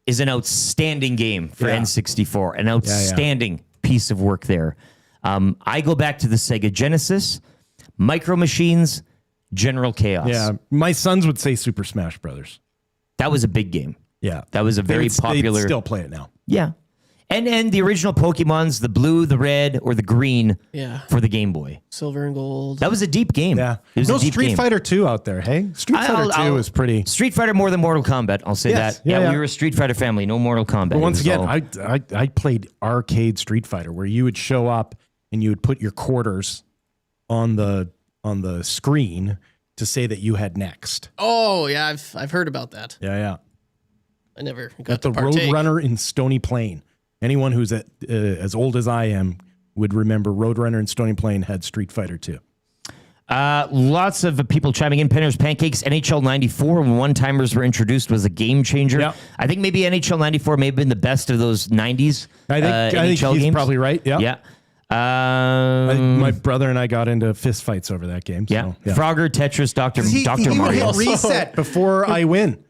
Speaker 6: is an outstanding game for N64, an outstanding piece of work there. I go back to the Sega Genesis, Micro Machines, General Chaos.
Speaker 7: Yeah, my sons would say Super Smash Brothers.
Speaker 6: That was a big game.
Speaker 7: Yeah.
Speaker 6: That was a very popular...
Speaker 7: They still play it now.
Speaker 6: Yeah. And the original Pokemons, the blue, the red, or the green for the Game Boy.
Speaker 2: Silver and gold.
Speaker 6: That was a deep game.
Speaker 7: Yeah.
Speaker 6: It was
Speaker 7: No
Speaker 6: a deep
Speaker 7: Street
Speaker 6: game.
Speaker 7: Fighter 2 out there, hey? Street Fighter 2 is pretty...
Speaker 6: Street Fighter more than Mortal Kombat, I'll say
Speaker 7: Yes.
Speaker 6: that. Yeah,
Speaker 7: Yeah.
Speaker 6: we were a Street Fighter family, no Mortal Kombat.
Speaker 7: But once
Speaker 6: It was
Speaker 7: again,
Speaker 6: all-
Speaker 7: I played arcade Street Fighter where you would show up and you would put your quarters on the screen to say that you had next.
Speaker 2: Oh yeah, I've heard about that.
Speaker 7: Yeah.
Speaker 2: I never got
Speaker 7: Got
Speaker 2: to
Speaker 7: the
Speaker 2: partake.
Speaker 7: Roadrunner in Stony Plain. Anyone who's as old as I am would remember Roadrunner in Stony Plain had Street Fighter 2.
Speaker 6: Lots of people chiming in. Penner's Pancakes, NHL 94, when one-timers were introduced, was a game changer.
Speaker 7: Yep.
Speaker 6: I think maybe NHL 94 may have been the best of those 90s
Speaker 7: I think
Speaker 6: NHL
Speaker 7: he's
Speaker 6: games.
Speaker 7: probably right. Yeah.
Speaker 6: Yeah.
Speaker 7: My brother and I got into fist fights over that game.
Speaker 6: Yeah.
Speaker 7: So, yeah.
Speaker 6: Frogger, Tetris, Dr.
Speaker 7: He
Speaker 6: Mario.
Speaker 7: would hit reset before I win.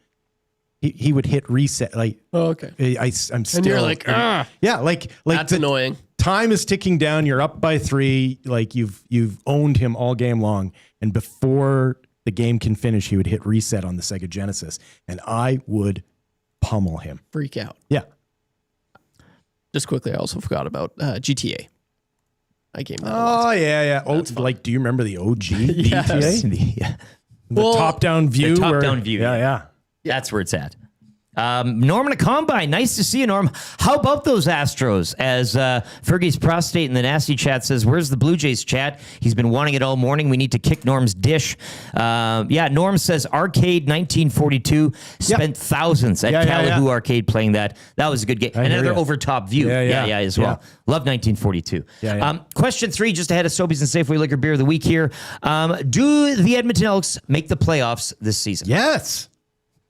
Speaker 7: He would hit reset. Like,
Speaker 2: oh, okay.
Speaker 7: I'm still.
Speaker 2: And you're like, ah.
Speaker 7: Yeah, like
Speaker 2: That's annoying.
Speaker 7: Time is ticking down. You're up by 3. Like you've owned him all game long. And before the game can finish, he would hit reset on the Sega Genesis, and I would pummel him.
Speaker 2: Freak out.
Speaker 7: Yeah.
Speaker 2: Just quickly, I also forgot about GTA. I came.
Speaker 7: Oh yeah. Oh, like, do you remember the OG GTA?
Speaker 6: Yeah.
Speaker 7: The top-down view.
Speaker 6: The top-down view.
Speaker 7: Yeah.
Speaker 6: That's where it's at. Norm in a combine. Nice to see you, Norm. How about those Astros? As Fergie's prostate in the nasty chat says, where's the Blue Jays chat? He's been wanting it all morning. We need to kick Norm's dish. Norm says Arcade 1942. Spent thousands at Caliboo Arcade playing that. That was a good game. Another over-top view. Yeah, as well. Love 1942. Question 3, just ahead of Sobeys and Safeway Liquor Beer of the week here. Do the Edmonton Elks make the playoffs this season?
Speaker 7: Yes.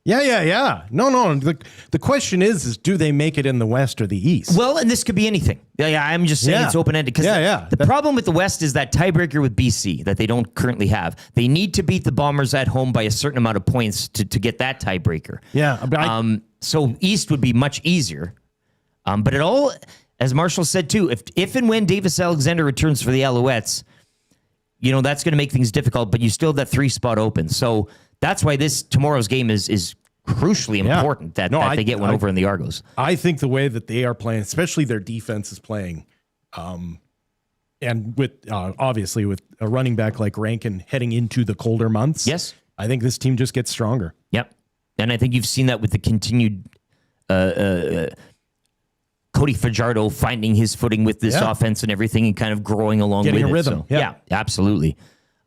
Speaker 7: Yeah. No. The question is do they make it in the West or the East?
Speaker 6: Well, and this could be anything. Yeah, I'm just saying it's open-ended. Because the problem with the West is that tiebreaker with BC that they don't currently have. They need to beat the Bombers at home by a certain amount of points to get that tiebreaker.
Speaker 7: Yeah.
Speaker 6: So East would be much easier. But it all, as Marshall said too, if and when Davis Alexander returns for the Alouettes, that's going to make things difficult, but you still have that 3 spot open. So that's why tomorrow's game is crucially important that they get one over in the Argos.
Speaker 7: I think the way that they are playing, especially their defense is playing, and with obviously with a running back like Rankin heading into the colder months, I think this team just gets stronger.
Speaker 6: Yep. And I think you've seen that with the continued Cody Fajardo finding his footing with this offense and everything and kind of growing along
Speaker 7: Getting
Speaker 6: with
Speaker 7: a rhythm.
Speaker 6: So, yeah, absolutely.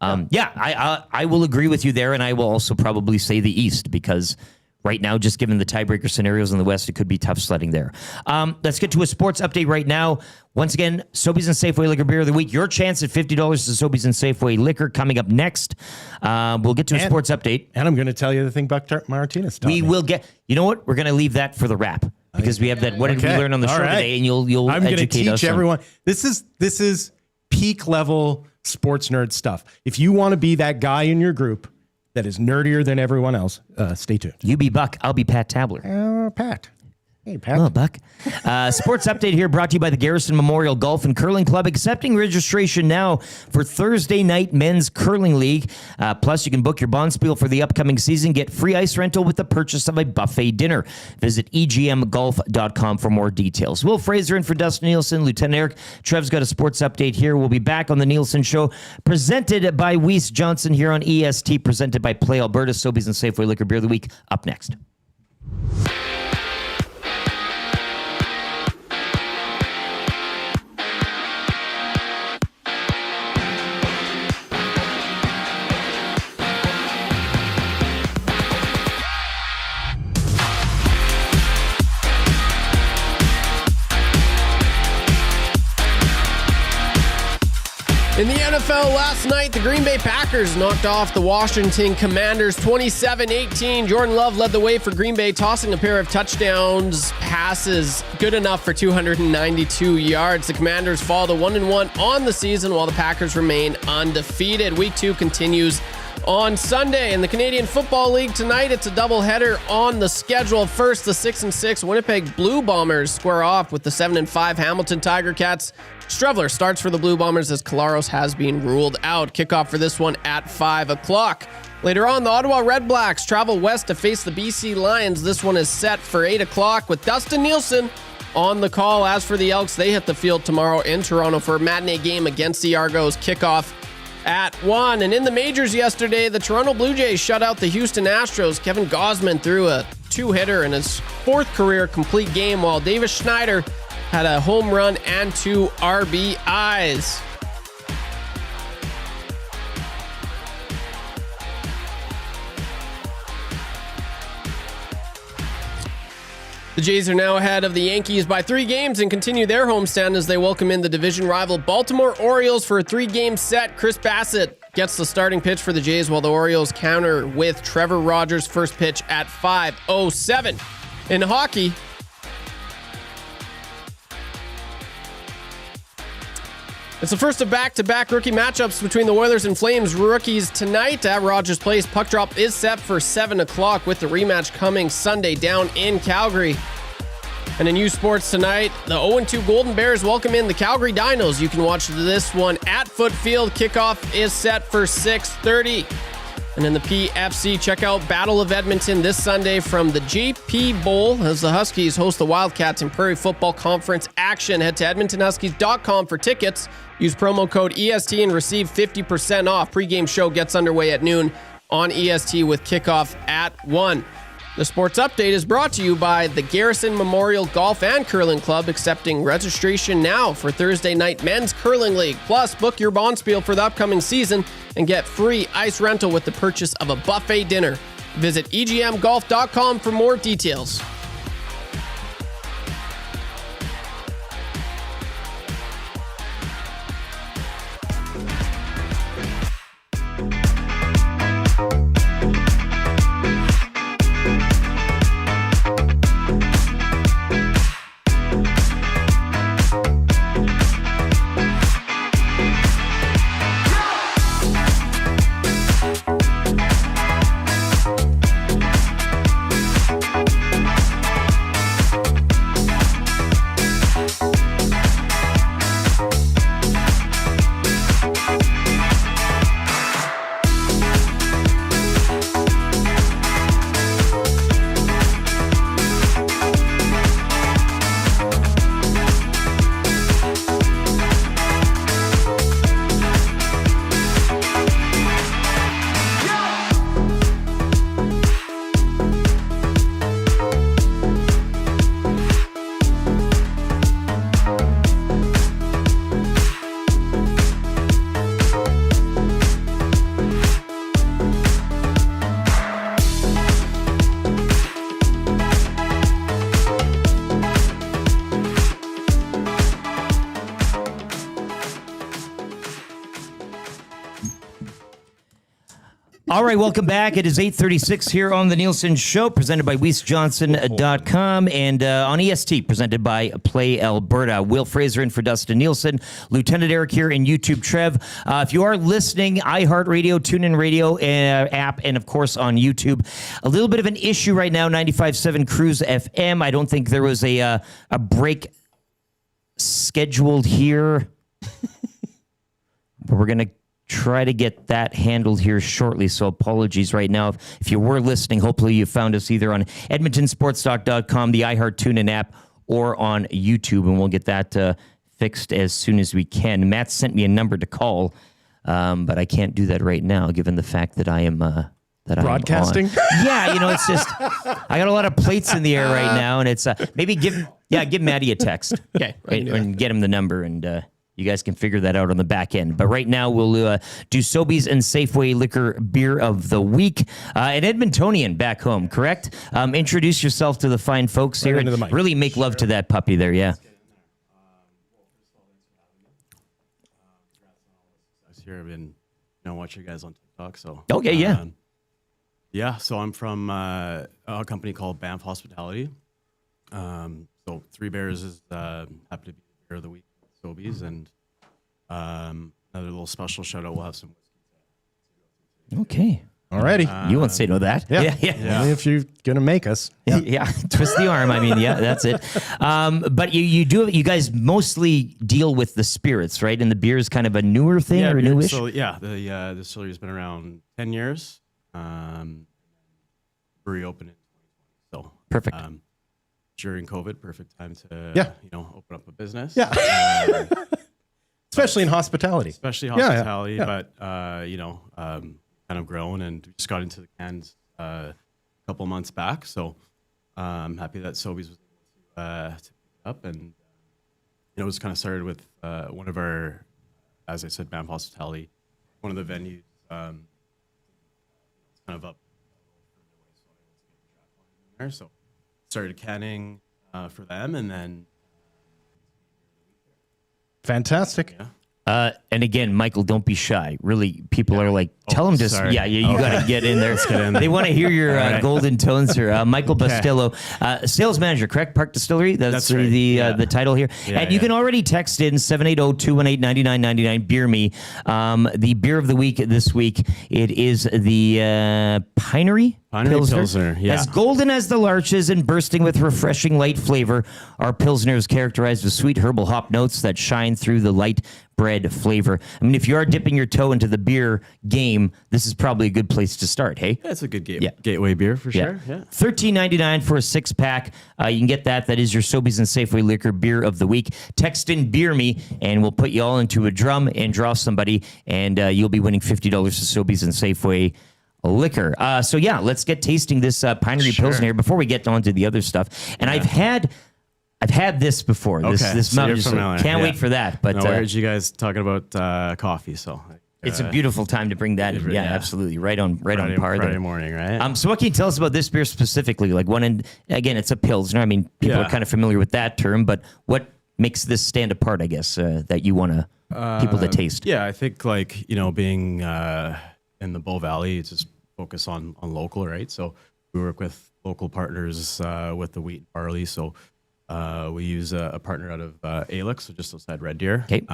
Speaker 6: I will agree with you there, and I will also probably say the East because right now, just given the tiebreaker scenarios in the West, it could be tough sledding there. Let's get to a sports update right now. Once again, Sobeys and Safeway Liquor Beer of the Week. Your chance at $50 to Sobeys and Safeway Liquor coming up next. We'll get to a sports update.
Speaker 7: And I'm going to tell you the thing Buck Martinez taught me.
Speaker 6: Will get, you know what? We're going to leave that for the wrap because we have that. What did we learn on the show today? And you'll
Speaker 7: I'm
Speaker 6: educate
Speaker 7: going to
Speaker 6: us
Speaker 7: teach everyone. This is peak level sports nerd stuff. If you want to be that guy in your group that is nerdier than everyone else, stay tuned.
Speaker 6: You be Buck. I'll be Pat Tabler.
Speaker 7: Pat. Hey, Pat.
Speaker 6: Oh, Buck. Sports update here brought to you by the Garrison Memorial Golf and Curling Club, accepting registration now for Thursday night men's curling league. Plus, you can book your bonspiel for the upcoming season. Get free ice rental with the purchase of a buffet dinner. Visit egmgolf.com for more details. Wil Fraser in for Dustin Nielsen, Lieutenant Eric. Trev's got a sports update here. We'll be back on the Nielson Show, presented by Weiss Johnson here on EST, presented by Play Alberta, Sobeys and Safeway Liquor Beer of the Week. Up next.
Speaker 2: In the NFL last night, the Green Bay Packers knocked off the Washington Commanders 27-18. Jordan Love led the way for Green Bay, tossing a pair of touchdowns, passes good enough for 292 yards. The Commanders fall to 1-1 on the season, while the Packers remain undefeated. Week 2 continues on Sunday. In the Canadian Football League tonight, it's a doubleheader on the schedule. First, the 6-6 Winnipeg Blue Bombers square off with the 7-5 Hamilton Tiger Cats. Strevler starts for the Blue Bombers as Kolaros has been ruled out. Kickoff for this one at 5 o'clock. Later on, the Ottawa Red Blacks travel west to face the BC Lions. This one is set for 8 o'clock with Dustin Nielsen on the call. As for the Elks, they hit the field tomorrow in Toronto for a matinee game against the Argos. Kickoff at 1. And in the majors yesterday, the Toronto Blue Jays shut out the Houston Astros. Kevin Gausman threw a 2-hitter in his 4th career complete game, while Davis Schneider had a home run and 2 RBIs. The Jays are now ahead of the Yankees by 3 games and continue their homestand as they welcome in the division rival Baltimore Orioles for a 3-game set. Chris Bassett gets the starting pitch for the Jays, while the Orioles counter with Trevor Rogers' first pitch at 5:07. In hockey, it's the first of back-to-back rookie matchups between the Oilers and Flames rookies tonight at Rogers Place. Puck drop is set for 7 o'clock with the rematch coming Sunday down in Calgary. And in U Sports tonight, the 0-2 Golden Bears welcome in the Calgary Dinos. You can watch this one at Foot Field. Kickoff is set for 6:30. And in the PFC, check out Battle of Edmonton this Sunday from the JP Bowl as the Huskies host the Wildcats in Prairie Football Conference action. Head to edmontonhuskies.com for tickets. Use promo code EST and receive 50% off. Pre-game show gets underway at noon on EST with kickoff at 1. The sports update is brought to you by the Garrison Memorial Golf and Curling Club, accepting registration now for Thursday night men's curling league. Plus, book your bonspiel for the upcoming season and get free ice rental with the purchase of a buffet dinner. Visit egmgolf.com for more details.
Speaker 6: All right, welcome back. It is 8:36 here on the Nielson Show, presented by WeistJohnson.com and on EST, presented by Play Alberta. Wil Fraser in for Dustin Nielsen, Lieutenant Eric here in YouTube Trev. If you are listening, iHeartRadio, TuneIn Radio app, and of course on YouTube. A little bit of an issue right now, 95.7 Cruise FM. I don't think there was a break scheduled here. But we're going to try to get that handled here shortly, so apologies right now. If you were listening, hopefully you found us either on EdmontonSportsTalk.com, the iHeart TuneIn app, or on YouTube, and we'll get that fixed as soon as we can. Matt sent me a number to call, but I can't do that right now, given the fact that I am...
Speaker 7: broadcasting?
Speaker 6: Yeah, it's just... I got a lot of plates in the air right now, and it's... maybe give Maddie a text.
Speaker 2: Okay.
Speaker 6: And get him the number, and... you guys can figure that out on the back end. But right now, we'll do Sobeys and Safeway Liquor Beer of the Week. An Edmontonian back home, correct? Introduce yourself to the fine folks here. And really make love to that puppy there, yeah.
Speaker 17: Here, I've been watching you guys on TikTok. So
Speaker 6: okay, yeah.
Speaker 17: Yeah, so I'm from a company called Banff Hospitality. So Three Bears is happy to be the Beer of the Week. Sobeys, and another little special shout out. We'll have some whiskey.
Speaker 6: Okay.
Speaker 7: Alrighty.
Speaker 6: You won't say no that.
Speaker 7: Yeah. If you're gonna make us.
Speaker 6: Yeah. Twist the arm. I mean, yeah, that's it. But you guys mostly deal with the spirits, right? And the beer is kind of a newer thing or newish?
Speaker 17: So the distillery has been around 10 years. Brewery opened in 2020. So
Speaker 6: perfect.
Speaker 17: During COVID, perfect time to open up a business.
Speaker 7: Yeah. Especially in hospitality.
Speaker 17: Hospitality, but kind of grown and just got into the cans a couple months back. So I'm happy that Sobeys was able to pick it up, and it was kind of started with one of our, as I said, Banff Hospitality, one of the venues kind of up there. So started canning for them, and then
Speaker 7: fantastic.
Speaker 6: And again, Michael, don't be shy. Really, people are like, tell him to.
Speaker 17: Sorry.
Speaker 6: You got to get in there. They want to hear your golden tones here. Michael Bustillo, sales manager, correct? Park Distillery. That's right. The title here. And you can already text in 780-218-9999. Beer me. The beer of the week this week. It is the Pinery Pilsner.
Speaker 17: Yeah.
Speaker 6: As golden as the larches and bursting with refreshing light flavor, our Pilsner is characterized with sweet herbal hop notes that shine through the light bread flavor. I mean, if you are dipping your toe into the beer game, this is probably a good place to start, hey?
Speaker 17: That's a good gateway beer for sure. Yeah.
Speaker 6: $13.99 for a 6-pack. You can get that. That is your Sobeys and Safeway Liquor Beer of the Week. Text in Beer Me, and we'll put you all into a drum and draw somebody, and you'll be winning $50 to Sobeys and Safeway Liquor. So let's get tasting this Pinery Pilsner here before we get on to the other stuff. And I've had this before. This
Speaker 17: so
Speaker 6: mountain. Can't wait for that. But
Speaker 17: I heard you guys talking about coffee, so
Speaker 6: it's a beautiful time to bring that in. Yeah, absolutely. Right on par there.
Speaker 17: Friday morning, right?
Speaker 6: So what can you tell us about this beer specifically? Like again, it's a Pilsner. I mean, people are kind of familiar with that term, but what makes this stand apart, I guess, that you want people to taste?
Speaker 17: Yeah, I think being in the Bow Valley, it's just focus on local, right? So we work with local partners with the wheat and barley. So we use a partner out of Elks, so just outside Red Deer.
Speaker 6: Okay.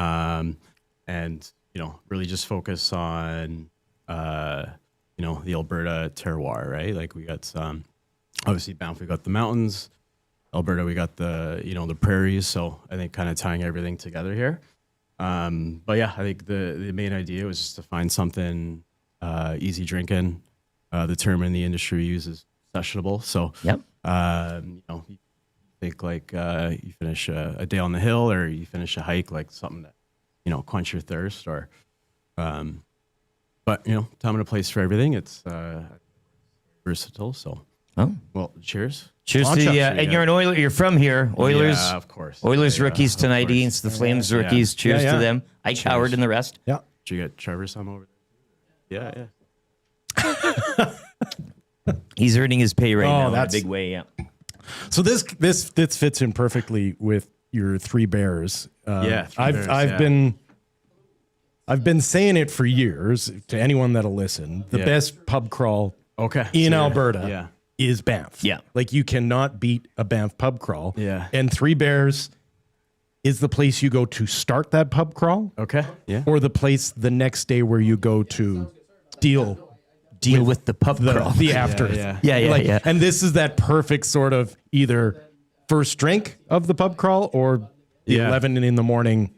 Speaker 17: And really just focus on the Alberta terroir, right? Like we got obviously Banff, we got the mountains. Alberta, we got the prairies. So I think kind of tying everything together here. But yeah, I think the main idea was just to find something easy drinking. The term in the industry uses sessionable. So you think like you finish a day on the hill, or you finish a hike, like something that quench your thirst, or but time and a place for everything. It's versatile. So well, cheers.
Speaker 6: Cheers to you. And you're an Oiler. You're from here, Oilers.
Speaker 17: Yeah, of course.
Speaker 6: Oilers rookies tonight against the Flames rookies. Cheers to them. Ike Howard and the rest.
Speaker 7: Yeah.
Speaker 17: Did you get Trevor some over there? Yeah.
Speaker 6: He's earning his pay right now in a big way. Yeah.
Speaker 7: So this fits in perfectly with your Three Bears.
Speaker 17: I've
Speaker 7: been I've been saying it for years to anyone that'll listen. The best pub crawl in Alberta is Banff.
Speaker 6: Yeah.
Speaker 7: Like you cannot beat a Banff pub crawl.
Speaker 17: Yeah.
Speaker 7: And Three Bears is the place you go to start that pub crawl.
Speaker 17: Okay. Yeah.
Speaker 7: Or the place the next day where you go to deal
Speaker 6: with the pub crawl.
Speaker 7: The after.
Speaker 6: Yeah.
Speaker 7: And this is that perfect sort of either first drink of the pub crawl or the 11 in the morning,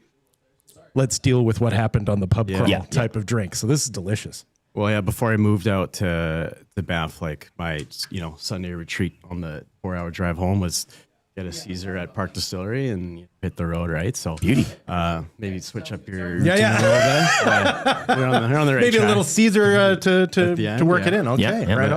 Speaker 7: let's deal with what happened on the pub crawl type of drink. So this is delicious.
Speaker 17: Well, yeah, before I moved out to Banff, like my, Sunday retreat on the 4-hour drive home was get a Caesar at Park Distillery and hit the road, right? So
Speaker 6: beauty.
Speaker 17: Maybe switch up your routine a little bit. You're on the right
Speaker 7: Maybe
Speaker 17: track.
Speaker 7: a little Caesar to work it in. Okay,
Speaker 6: Yeah,
Speaker 7: right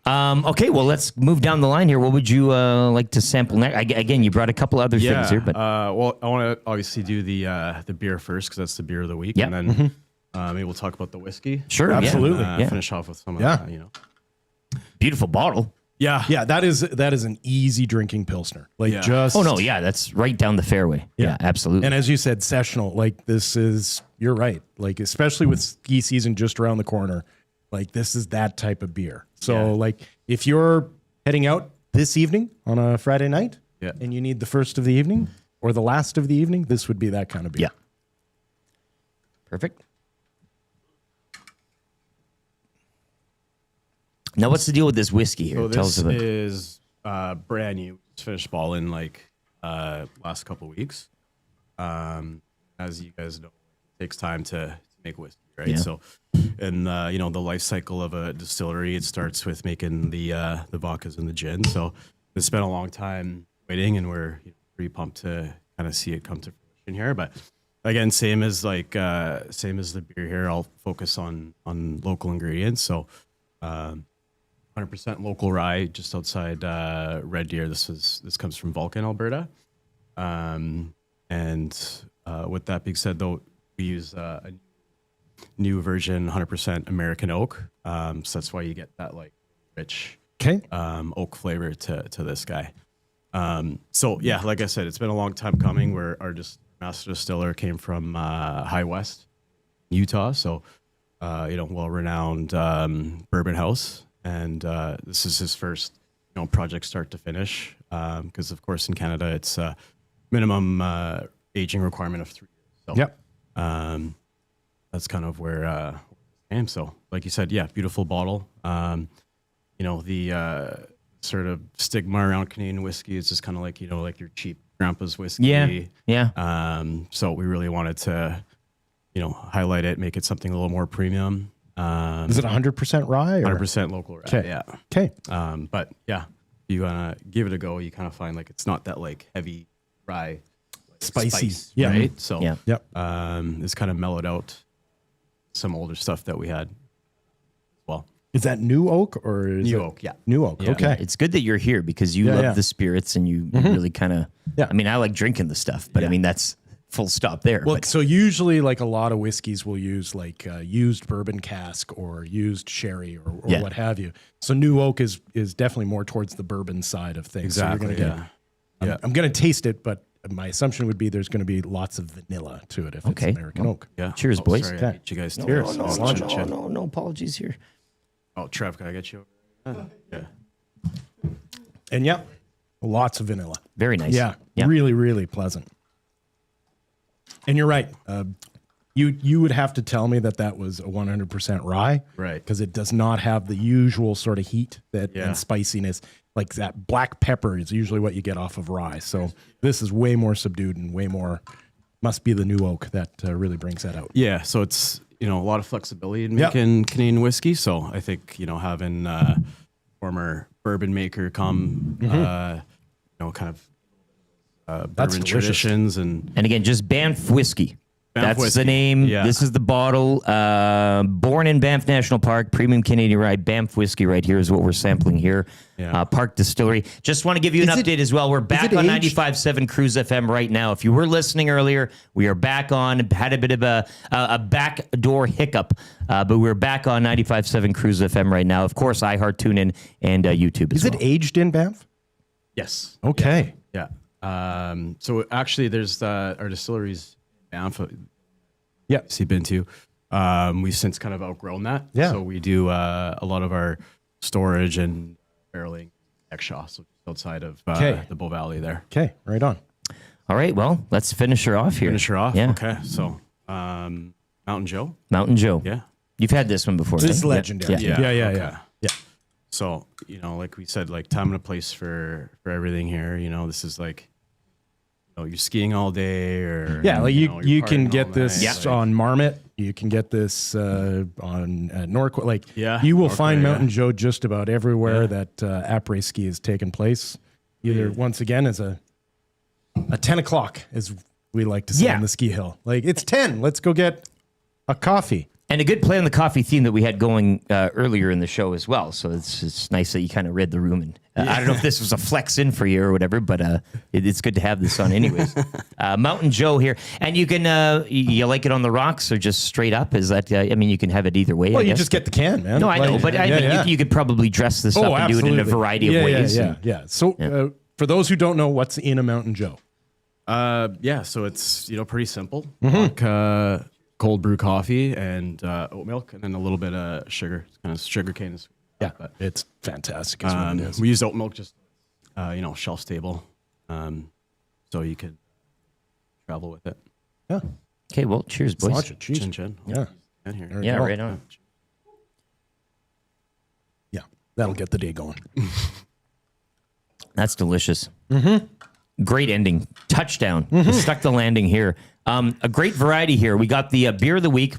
Speaker 7: on.
Speaker 6: Okay, well, let's move down the line here. What would you like to sample next? Again, you brought a couple other things here, but
Speaker 17: well, I want to obviously do the beer first because that's the beer of the week, and then maybe we'll talk about the whiskey.
Speaker 6: Sure,
Speaker 7: absolutely.
Speaker 17: And, finish off with some of that.
Speaker 6: Beautiful bottle.
Speaker 7: Yeah, that is an easy drinking pilsner. Just
Speaker 6: oh no, that's right down the fairway. Yeah, absolutely.
Speaker 7: And as you said, sessional. Like this is, you're right. Like especially with ski season just around the corner, like this is that type of beer. So like if you're heading out this evening on a Friday night, and you need the first of the evening or the last of the evening, this would be that kind of beer.
Speaker 6: Yeah. Perfect. Now, what's the deal with this whiskey here?
Speaker 17: So
Speaker 6: Tell us
Speaker 17: this
Speaker 6: about it.
Speaker 17: is brand new. Just finished balling last couple of weeks. As you guys know, it takes time to make whiskey, right?
Speaker 6: Yeah.
Speaker 17: So, and the life cycle of a distillery, it starts with making the vodkas and the gin. So it's been a long time waiting, and we're pretty pumped to kind of see it come to fruition here. But again, same as the beer here, I'll focus on local ingredients. So. 100% local rye just outside Red Deer. This comes from Vulcan, Alberta. And with that being said, though, we use a new version, 100% American oak. So that's why you get that like rich oak flavor to this guy. So yeah, like I said, it's been a long time coming. Where our master distiller came from High West, Utah. So well-renowned bourbon house. And this is his first, project start to finish. Because of course in Canada it's minimum aging requirement of 3 years. So, that's kind of where I am. So, like you said, beautiful bottle. The sort of stigma around Canadian whiskey is just kind of like like your cheap grandpa's whiskey.
Speaker 6: Yeah.
Speaker 17: So we really wanted to, highlight it, make it something a little more premium.
Speaker 7: Is it 100% rye?
Speaker 17: 100% local rye.
Speaker 7: Okay.
Speaker 17: Yeah.
Speaker 7: Okay.
Speaker 17: But yeah, if you want to give it a go, you kind of find like it's not that like heavy rye,
Speaker 7: spicy,
Speaker 17: spice, right? So
Speaker 6: yeah.
Speaker 17: It's kind of mellowed out some older stuff that we had. Well,
Speaker 7: is that new oak or is
Speaker 17: new
Speaker 7: it
Speaker 17: oak? Yeah,
Speaker 7: new oak.
Speaker 6: Yeah.
Speaker 7: Okay,
Speaker 6: it's good that you're here because you love the spirits and you really kind of.
Speaker 7: Yeah.
Speaker 6: I mean, I like drinking the stuff, but I mean that's. Full stop there.
Speaker 7: Well, so usually like a lot of whiskeys will use like used bourbon cask or used sherry or what have you. So new oak is definitely more towards the bourbon side of things.
Speaker 17: Exactly.
Speaker 7: So you're gonna get, I'm going to taste it, but my assumption would be there's going to be lots of vanilla to it if it's American oak.
Speaker 17: Yeah.
Speaker 6: Cheers, boys.
Speaker 17: Sorry, I beat you guys.
Speaker 7: Cheers.
Speaker 6: No apologies here.
Speaker 17: Oh, Trev, can I get you? Yeah.
Speaker 7: And lots of vanilla.
Speaker 6: Very nice.
Speaker 7: Yeah. Really, really pleasant. And you're right. You would have to tell me that was a 100% rye,
Speaker 17: right?
Speaker 7: Because it does not have the usual sort of heat and spiciness. Like that black pepper is usually what you get off of rye. So this is way more subdued and way more. Must be the new oak that really brings that out.
Speaker 17: Yeah. So it's a lot of flexibility in making Canadian whiskey. So I think having former bourbon maker come, kind of. Bourbon traditions and
Speaker 6: again just Banff whiskey. That's
Speaker 17: whiskey.
Speaker 6: The name.
Speaker 17: Yeah.
Speaker 6: This is the bottle. Born in Banff National Park, premium Canadian rye, Banff whiskey. Right here is what we're sampling here. Park Distillery. Just want to give you an update as well. We're back on 95.7 Cruise FM right now. If you were listening earlier, we are back on. Had a bit of a backdoor hiccup, but we're back on 95.7 Cruise FM right now. Of course, iHeart, TuneIn, and YouTube.
Speaker 7: Is it aged in Banff?
Speaker 17: Yes.
Speaker 7: Okay.
Speaker 17: Yeah. So actually, there's our distilleries in Banff. obviously been to. We've since kind of outgrown that.
Speaker 7: Yeah.
Speaker 17: So we do a lot of our storage and barreling Shaw, so outside of the Bow Valley there.
Speaker 7: Okay, right on.
Speaker 6: All right, well, let's finish her off here.
Speaker 17: Finish her off?
Speaker 6: Yeah.
Speaker 17: Okay, so Mountain Joe.
Speaker 6: Mountain Joe.
Speaker 17: Yeah.
Speaker 6: You've had this one before.
Speaker 7: This is
Speaker 6: right?
Speaker 7: legendary. Yeah.
Speaker 17: So, like we said, like time and a place for everything here. This is like, you're skiing all day or...
Speaker 7: Yeah, like
Speaker 17: you're
Speaker 7: you can
Speaker 17: partying
Speaker 7: get
Speaker 17: all
Speaker 7: this
Speaker 17: night.
Speaker 7: on Marmot. You can get this on Norquay. Like,
Speaker 17: Yeah,
Speaker 7: you will
Speaker 17: Norquay,
Speaker 7: find Mountain
Speaker 17: yeah.
Speaker 7: Joe just about everywhere that après ski has taken place. Either, once again, as a 10 o'clock, as we like to say on the ski hill. Like, it's 10. Let's go get a coffee.
Speaker 6: And a good play on the coffee theme that we had going earlier in the show as well. So it's nice that you kind of read the room. And I don't know if this was a flex in for you or whatever, but it's good to have this on anyways. Mountain Joe here. And you can, you like it on the rocks or just straight up? Is that, you can have it either way.
Speaker 7: Well,
Speaker 6: I
Speaker 7: you
Speaker 6: guess.
Speaker 7: just get the can, man.
Speaker 6: No, I know, but I think you could probably dress this up and do it in a variety of ways.
Speaker 7: Yeah. So for those who don't know, what's in a Mountain Joe?
Speaker 17: So it's, pretty simple. Like, cold brew coffee and oat milk, and then a little bit of sugar. It's kind of sugar cane.
Speaker 7: But it's fantastic. Is what it is.
Speaker 17: We use oat milk, just shelf stable, so you could travel with it.
Speaker 7: Yeah.
Speaker 6: Okay. Well, cheers, boys.
Speaker 7: Watch it. Cheers.
Speaker 17: Chin chin.
Speaker 7: Yeah.
Speaker 6: Yeah. Right on.
Speaker 7: Yeah. That'll get the day going.
Speaker 6: That's delicious. Great ending. Touchdown. Stuck the landing here. A great variety here. We got the beer of the week.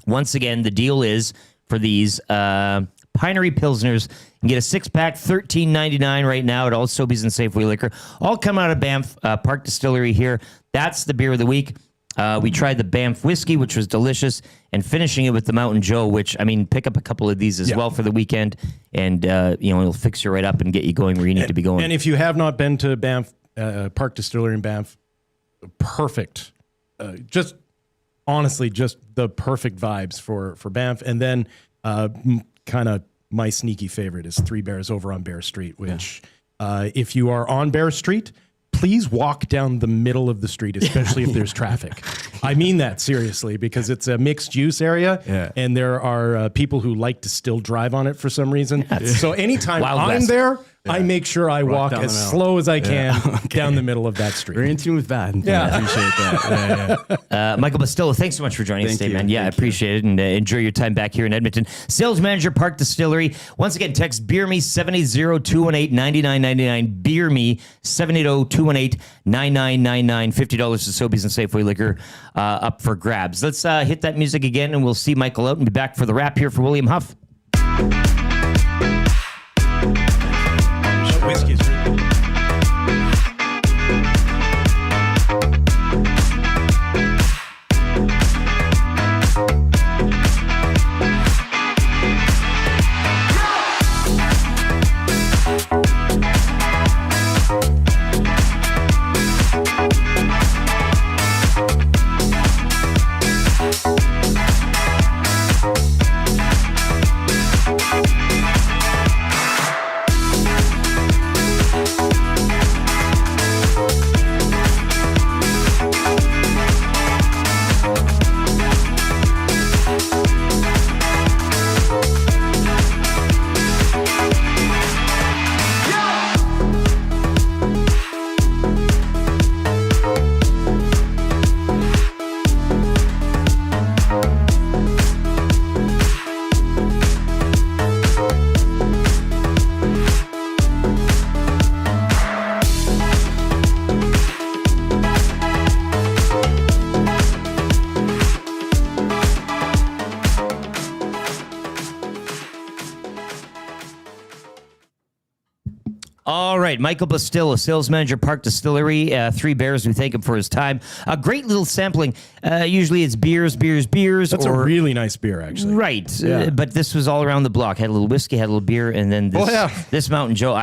Speaker 6: Once again, the deal is for these Pinery Pilsners. You can get a 6-pack, $13.99 right now at all Sobeys and Safeway Liquor. All come out of Banff Park Distillery here. That's the beer of the week. We tried the Banff whiskey, which was delicious, and finishing it with the Mountain Joe, which, pick up a couple of these as well for the weekend, and, it'll fix you right up and get you going where you need to be going.
Speaker 7: And if you have not been to Banff Park Distillery in Banff, perfect. Just the perfect vibes for Banff. And then kind of my sneaky favorite is Three Bears over on Bear Street, which if you are on Bear Street, please walk down the middle of the street, especially if there's traffic. I mean that seriously, because it's a mixed use area and there are people who like to still drive on it for some reason. So anytime I'm there, I make sure I walk as slow as I can down the middle of that street.
Speaker 17: Very in tune with that. I appreciate that.
Speaker 6: Michael Bastillo, thanks so much for joining us today, man. Yeah, I appreciate it, and enjoy your time back here in Edmonton. Sales Manager, Park Distillery. Once again, text BeerMe 780-218-9999. BeerMe 780-218-9999. $50 to Sobeys and Safeway Liquor up for grabs. Let's hit that music again, and we'll see Michael out and be back for the wrap here for William Huff.
Speaker 7: Whiskey is really good.
Speaker 6: All right, Michael Bastillo, Sales Manager, Park Distillery, Three Bears. We thank him for his time. A great little sampling. Usually it's beers. That's
Speaker 7: a really nice beer, actually.
Speaker 6: Right, but this was all around the block. Had a little whiskey, had a little beer, and then this, this Mountain Joe.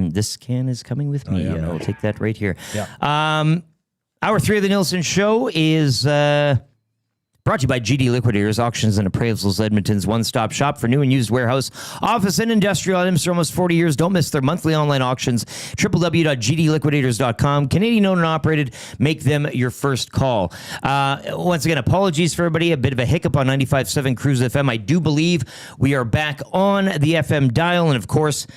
Speaker 6: This can is coming with me. I'll take that right here.
Speaker 7: Yeah.
Speaker 6: Hour 3 of the Nielson Show is Brought to you by GD Liquidators, Auctions and Appraisals, Edmonton's one-stop shop for new and used warehouse, office, and industrial items for almost 40 years. Don't miss their monthly online auctions, www.gdliquidators.com. Canadian owned and operated. Make them your first call. Once again, apologies for everybody. A bit of a hiccup on 95.7 Cruise FM. I do believe we are back on the FM dial. And, of course,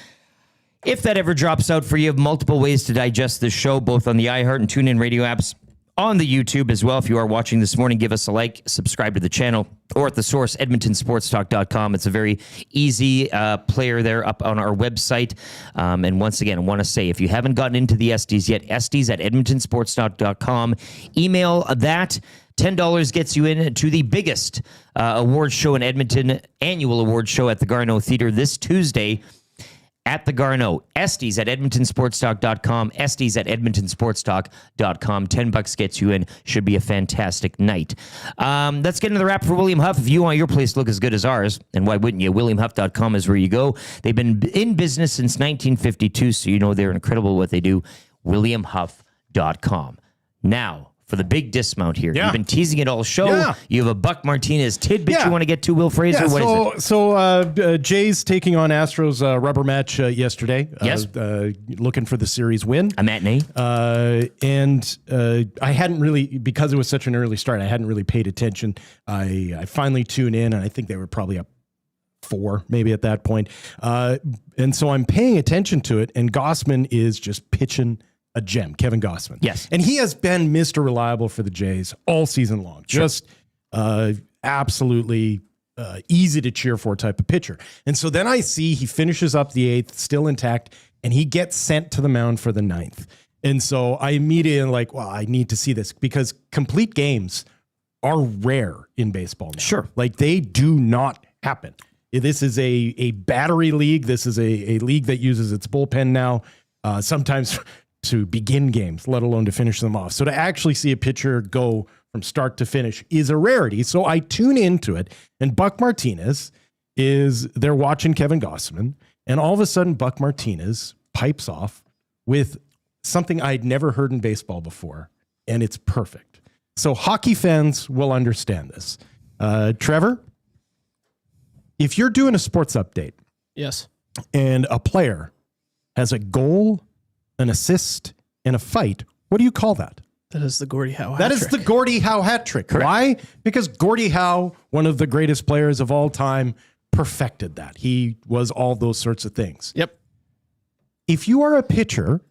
Speaker 6: if that ever drops out for you, have multiple ways to digest this show, both on the iHeart and TuneIn radio apps, on the YouTube as well. If you are watching this morning, give us a like, subscribe to the channel, or at the source, edmontonsportstalk.com. It's a very easy player there up on our website. And once again, I want to say, if you haven't gotten into the Esties yet, Esties at edmontonsportstalk.com. Email that. $10 gets you in to the biggest award show in Edmonton, annual award show at the Garneau Theatre this Tuesday at the Garneau. Esties at edmontonsportstalk.com. Esties at edmontonsportstalk.com. $10 gets you in. Should be a fantastic night. Let's get into the wrap for William Huff. If you want your place to look as good as ours, and why wouldn't you? WilliamHuff.com is where you go. They've been in business since 1952, so you know they're incredible at what they do. WilliamHuff.com. Now, for the big dismount here. You've been teasing it all show. Yeah. You have a Buck Martinez tidbit you want to get to, Wil Fraser.
Speaker 7: Yeah,
Speaker 6: what is it?
Speaker 7: So Jays taking on Astros rubber match yesterday.
Speaker 6: Yes.
Speaker 7: Looking for the series win.
Speaker 6: A matinee.
Speaker 7: And I hadn't really, because it was such an early start, I hadn't really paid attention. I finally tuned in, and I think they were probably up 4 maybe at that point. And so I'm paying attention to it, and Gossman is just pitching a gem, Kevin Gossman.
Speaker 6: Yes.
Speaker 7: And he has been Mr. Reliable for the Jays all season long.
Speaker 6: Sure.
Speaker 7: Just absolutely easy to cheer for type of pitcher. And so then I see he finishes up the 8th, still intact, and he gets sent to the mound for the 9th. And so I immediately am like, well, I need to see this, because complete games are rare in baseball now.
Speaker 6: Sure.
Speaker 7: Like, they do not happen. This is a battery league. This is a league that uses its bullpen now, sometimes to begin games, let alone to finish them off. So to actually see a pitcher go from start to finish is a rarity. So I tune into it, and Buck Martinez they're watching Kevin Gossman, and all of a sudden Buck Martinez pipes off with something I'd never heard in baseball before, and it's perfect. So hockey fans will understand this. Trevor, if you're doing a sports update,
Speaker 2: yes,
Speaker 7: and a player has a goal, an assist, and a fight, what do you call that?
Speaker 2: That is the Gordie Howe hat
Speaker 7: That
Speaker 2: trick.
Speaker 7: is the Gordie Howe hat trick.
Speaker 6: Correct.
Speaker 7: Why? Because Gordie Howe, one of the greatest players of all time, perfected that. He was all those sorts of things.
Speaker 2: Yep.
Speaker 7: If you are a pitcher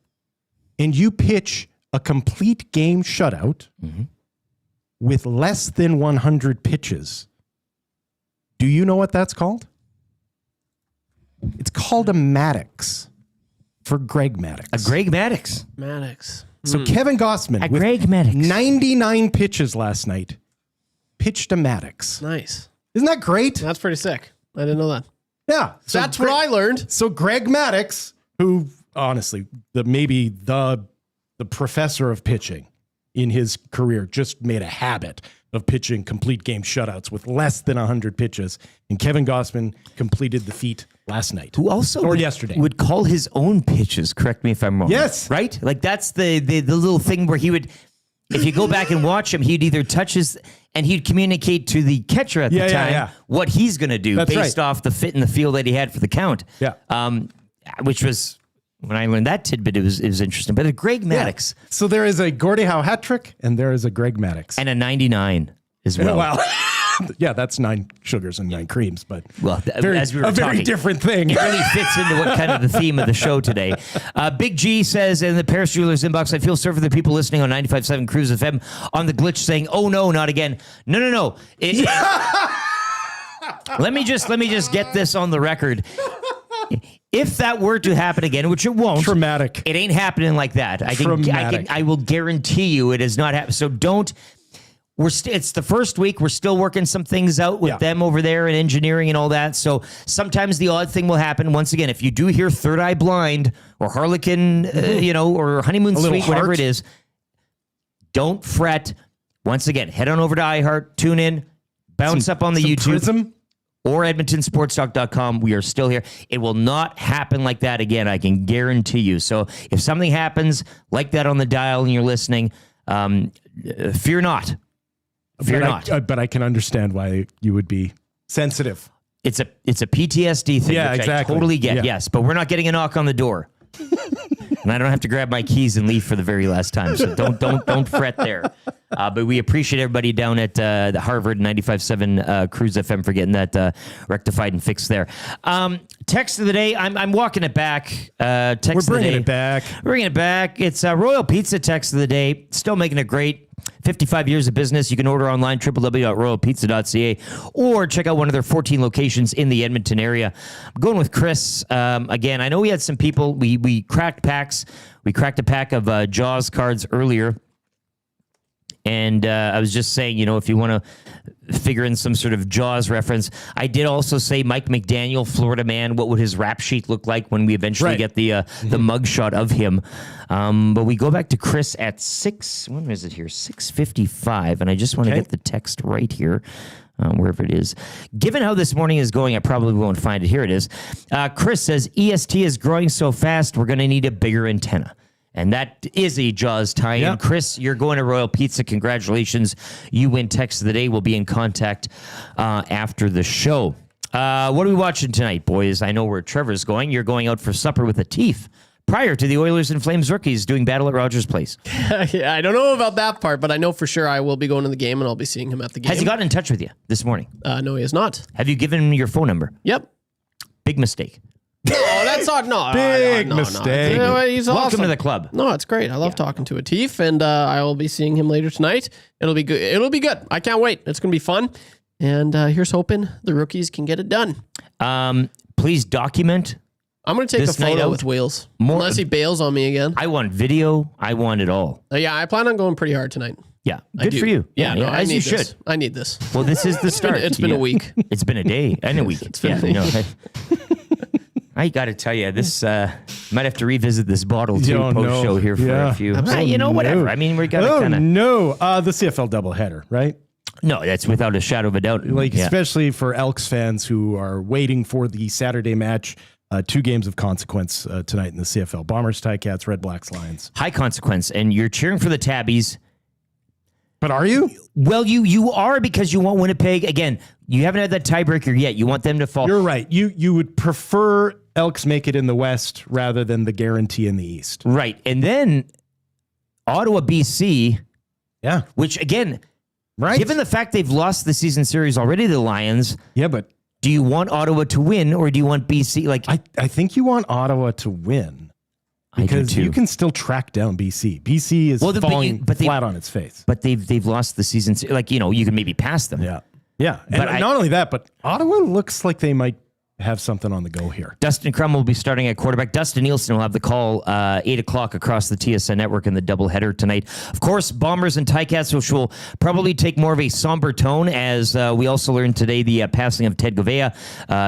Speaker 7: and you pitch a complete game shutout with less than 100 pitches, do you know what that's called? It's called a Maddox. For Greg Maddux.
Speaker 6: A Greg Maddux.
Speaker 2: Maddox.
Speaker 7: So Kevin Gossman, with
Speaker 6: Greg Maddux.
Speaker 7: 99 pitches last night, pitched a Maddox.
Speaker 2: Nice.
Speaker 7: Isn't that great?
Speaker 2: That's pretty sick. I didn't know that.
Speaker 7: Yeah. So
Speaker 2: That's what I learned.
Speaker 7: So Greg Maddux, who honestly, maybe the professor of pitching in his career, just made a habit of pitching complete game shutouts with less than 100 pitches. And Kevin Gossman completed the feat last night.
Speaker 6: Who also
Speaker 7: yesterday
Speaker 6: would call his own pitches. Correct me if I'm wrong.
Speaker 7: Yes.
Speaker 6: Right? Like, that's the little thing where he would, if you go back and watch him, he'd either touch his, and he'd communicate to the catcher at the time what he's going to do.
Speaker 7: That's
Speaker 6: based off the fit in the field that he had for the count.
Speaker 7: Yeah.
Speaker 6: Which was, when I learned that tidbit, it was interesting. But a Greg Maddux.
Speaker 7: Yeah. So there is a Gordie Howe hat trick, and there is a Greg Maddux.
Speaker 6: And a 99 as well.
Speaker 7: Well, yeah, that's 9 sugars and 9 creams, but
Speaker 6: as we were
Speaker 7: very
Speaker 6: talking,
Speaker 7: different thing.
Speaker 6: It really fits into what kind of the theme of the show today. Big G says in the Paris Jewelers inbox, I feel sorry for the people listening on 95.7 Cruise FM on the glitch saying, oh no, not again. No. Let me just get this on the record. If that were to happen again, which it won't,
Speaker 7: traumatic.
Speaker 6: It ain't happening like that. I will guarantee you it is not happening. So don't. It's the first week. We're still working some things out with them over there in engineering and all that. So sometimes the odd thing will happen. Once again, if you do hear Third Eye Blind or Harlequin, or Honeymoon Suite, whatever it is, don't fret. Once again, head on over to iHeart, tune in, bounce up on the YouTube.
Speaker 7: Prism?
Speaker 6: Or EdmontonSportsTalk.com. We are still here. It will not happen like that again. I can guarantee you. So if something happens like that on the dial and you're listening, fear not. Fear not.
Speaker 7: But I can understand why you would be sensitive.
Speaker 6: It's a PTSD thing,
Speaker 7: Yeah,
Speaker 6: which
Speaker 7: exactly.
Speaker 6: I totally get,
Speaker 7: Yeah.
Speaker 6: yes. But we're not getting a knock on the door. And I don't have to grab my keys and leave for the very last time. So don't fret there. But we appreciate everybody down at the Harvard 95.7 Cruise FM for getting that rectified and fixed there. Text of the day. I'm walking it back. Text
Speaker 7: We're
Speaker 6: of the
Speaker 7: bringing
Speaker 6: day.
Speaker 7: it back.
Speaker 6: Bringing it back. It's Royal Pizza text of the day. Still making it great. 55 years of business. You can order online, www.royalpizza.ca, or check out one of their 14 locations in the Edmonton area. I'm going with Chris. Again, I know we had some people. We cracked packs. We cracked a pack of Jaws cards earlier. And I was just saying, if you want to figure in some sort of Jaws reference, I did also say Mike McDaniel, Florida man, what would his rap sheet look like when we eventually get the mugshot of him? But we go back to Chris at 6:55, and I just want to get the text right here, wherever it is. Given how this morning is going, I probably won't find it. Here it is. Chris says, EST is growing so fast, we're going to need a bigger antenna. And that is a Jaws tie-in. Yep. Chris, you're going to Royal Pizza. Congratulations. You win text of the day. We'll be in contact after the show. What are we watching tonight, boys? I know where Trevor's going. You're going out for supper with a Teef prior to the Oilers and Flames rookies doing battle at Rogers Place.
Speaker 2: Yeah, I don't know about that part, but I know for sure I will be going to the game and I'll be seeing him at the game.
Speaker 6: Has he gotten in touch with you this morning?
Speaker 2: No, he has not.
Speaker 6: Have you given him your phone number?
Speaker 2: Yep.
Speaker 6: Big mistake.
Speaker 2: No, that's not. No,
Speaker 7: Big mistake.
Speaker 2: He's
Speaker 6: Welcome
Speaker 2: awesome
Speaker 6: to the club.
Speaker 2: No, it's great. I love talking to a Teef, and I will be seeing him later tonight. It'll be good. It'll be good. I can't wait. It's going to be fun. And here's hoping the rookies can get it done.
Speaker 6: Please document.
Speaker 2: I'm going to take a photo with Wheels. Unless he bails on me again.
Speaker 6: I want video. I want it all.
Speaker 2: Yeah, I plan on going pretty hard tonight.
Speaker 6: Yeah, good for you.
Speaker 2: Yeah, no,
Speaker 6: as you should.
Speaker 2: This. I need this.
Speaker 6: Well, this is the start.
Speaker 2: It's been a week.
Speaker 6: It's been a day and a week.
Speaker 2: It's been a week.
Speaker 6: I got to tell you, this might have to revisit this bottle too post show here for a few. Whatever. I mean, we got to kind of.
Speaker 7: The CFL doubleheader, right?
Speaker 6: No, that's without a shadow of a doubt.
Speaker 7: Especially for Elks fans who are waiting for the Saturday match. 2 games of consequence tonight in the CFL. Bombers, Ticats, Red Blacks, Lions.
Speaker 6: High consequence, and you're cheering for the Tabbies.
Speaker 7: But are you?
Speaker 6: Well, you are, because you want Winnipeg. Again, you haven't had that tiebreaker yet. You want them to fall.
Speaker 7: You're right. You would prefer Elks make it in the West rather than the guarantee in the East.
Speaker 6: Right. And then Ottawa, BC.
Speaker 7: Yeah.
Speaker 6: Which, again,
Speaker 7: right.
Speaker 6: Given the fact they've lost the season series already to the Lions.
Speaker 7: Yeah, but
Speaker 6: do you want Ottawa to win, or do you want BC?
Speaker 7: I think you want Ottawa to win. Because you can still track down BC. BC is falling flat on its face.
Speaker 6: But they've lost the season. You can maybe pass them.
Speaker 7: Yeah. Yeah. And not only that, but Ottawa looks like they might have something on the go here.
Speaker 6: Dustin Crum will be starting at quarterback. Dustin Nielson will have the call 8 o'clock across the TSN network in the doubleheader tonight. Of course, Bombers and Ticats, which will probably take more of a somber tone, as we also learned today the passing of Ted Govea,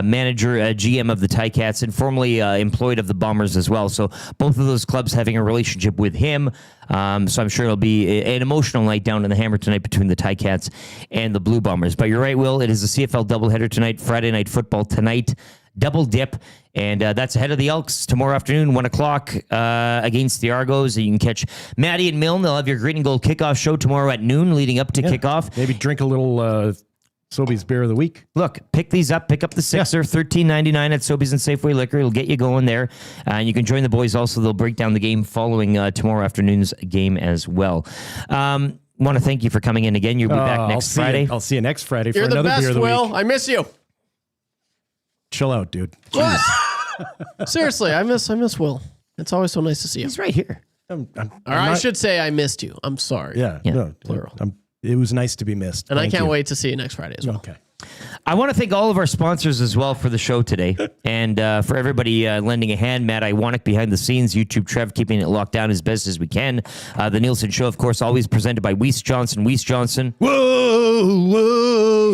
Speaker 6: manager, GM of the Ticats, and formerly employed of the Bombers as well. So both of those clubs having a relationship with him. So I'm sure it'll be an emotional night down in the Hammer tonight between the Ticats and the Blue Bombers. But you're right, Will. It is a CFL doubleheader tonight. Friday Night Football tonight. Double dip. And that's ahead of the Elks tomorrow afternoon, 1 o'clock against the Argos. You can catch Maddie and Milne. They'll have your Green and Gold kickoff show tomorrow at noon leading up to kickoff.
Speaker 7: Maybe drink a little Sobeys Beer of the Week.
Speaker 6: Look, pick these up. Pick up the Sixer, $13.99 at Sobeys and Safeway Liquor. It'll get you going there. And you can join the boys also. They'll break down the game following tomorrow afternoon's game as well. Want to thank you for coming in again. You'll be back next Friday.
Speaker 7: I'll see you next Friday for
Speaker 2: You're
Speaker 7: another
Speaker 2: the best,
Speaker 7: Beer of the
Speaker 2: Will.
Speaker 7: Week.
Speaker 2: I miss you.
Speaker 7: Chill out, dude.
Speaker 2: What? Seriously, I miss Will. It's always so nice to see you.
Speaker 6: He's right here.
Speaker 2: I should say I missed you. I'm sorry.
Speaker 7: Yeah. No,
Speaker 2: plural.
Speaker 7: It was nice to be missed.
Speaker 2: And
Speaker 7: Thank
Speaker 2: I can't
Speaker 7: you.
Speaker 2: wait to see you next Friday as well.
Speaker 7: Okay.
Speaker 6: I want to thank all of our sponsors as well for the show today, and for everybody lending a hand. Matt Iwanek behind the scenes, YouTube Trev keeping it locked down as best as we can. The Nielsen Show, of course, always presented by Weiss Johnson.
Speaker 7: Whoa, whoa.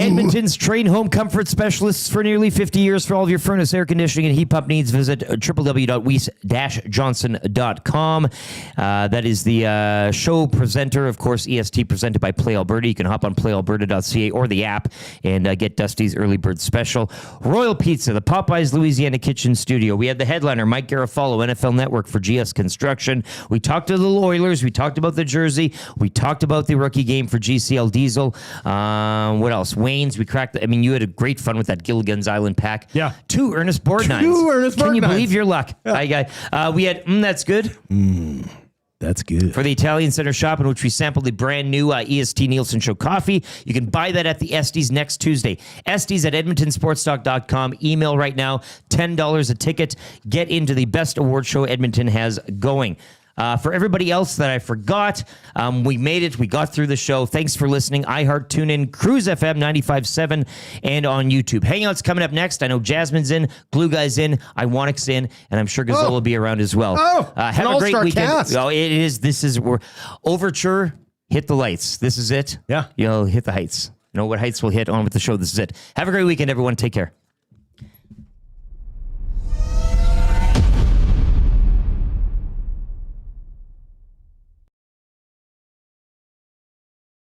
Speaker 6: Edmonton's trained home comfort specialists for nearly 50 years for all of your furnace, air conditioning, and heat pump needs. Visit www.weiss-johnson.com. That is the show presenter, of course, EST presented by Play Alberta. You can hop on playalberta.ca or the app and get Dusty's Early Bird Special. Royal Pizza, the Popeyes Louisiana Kitchen Studio. We had the headliner, Mike Garafolo, NFL Network for GS Construction. We talked to the Oilers. We talked about the jersey. We talked about the rookie game for GCL Diesel. What else? Wayne's. We cracked. I mean, you had a great fun with that Gilligan's Island pack.
Speaker 7: Yeah.
Speaker 6: 2 Ernest Borgnines. Can you believe your luck? Yeah. We had, that's good.
Speaker 7: That's good.
Speaker 6: For the Italian Center shop, in which we sampled the brand new EST Nielson Show coffee. You can buy that at the Estes next Tuesday. Estes at EdmontonSportsTalk.com. Email right now, $10 a ticket. Get into the best award show Edmonton has going. For everybody else that I forgot, we made it. We got through the show. Thanks for listening. iHeart, TuneIn, Cruise FM 95.7, and on YouTube. Hangouts coming up next. I know Jasmine's in, Glue Guy's in, Iwanix in, and I'm sure Gazelle will be around as well. Have a great weekend.
Speaker 7: Cast.
Speaker 6: Oh, it is. We're Overture. Hit the lights. This is it.
Speaker 7: Yeah.
Speaker 6: You'll hit the heights. You know what heights we'll hit on with the show. This is it. Have a great weekend, everyone. Take care.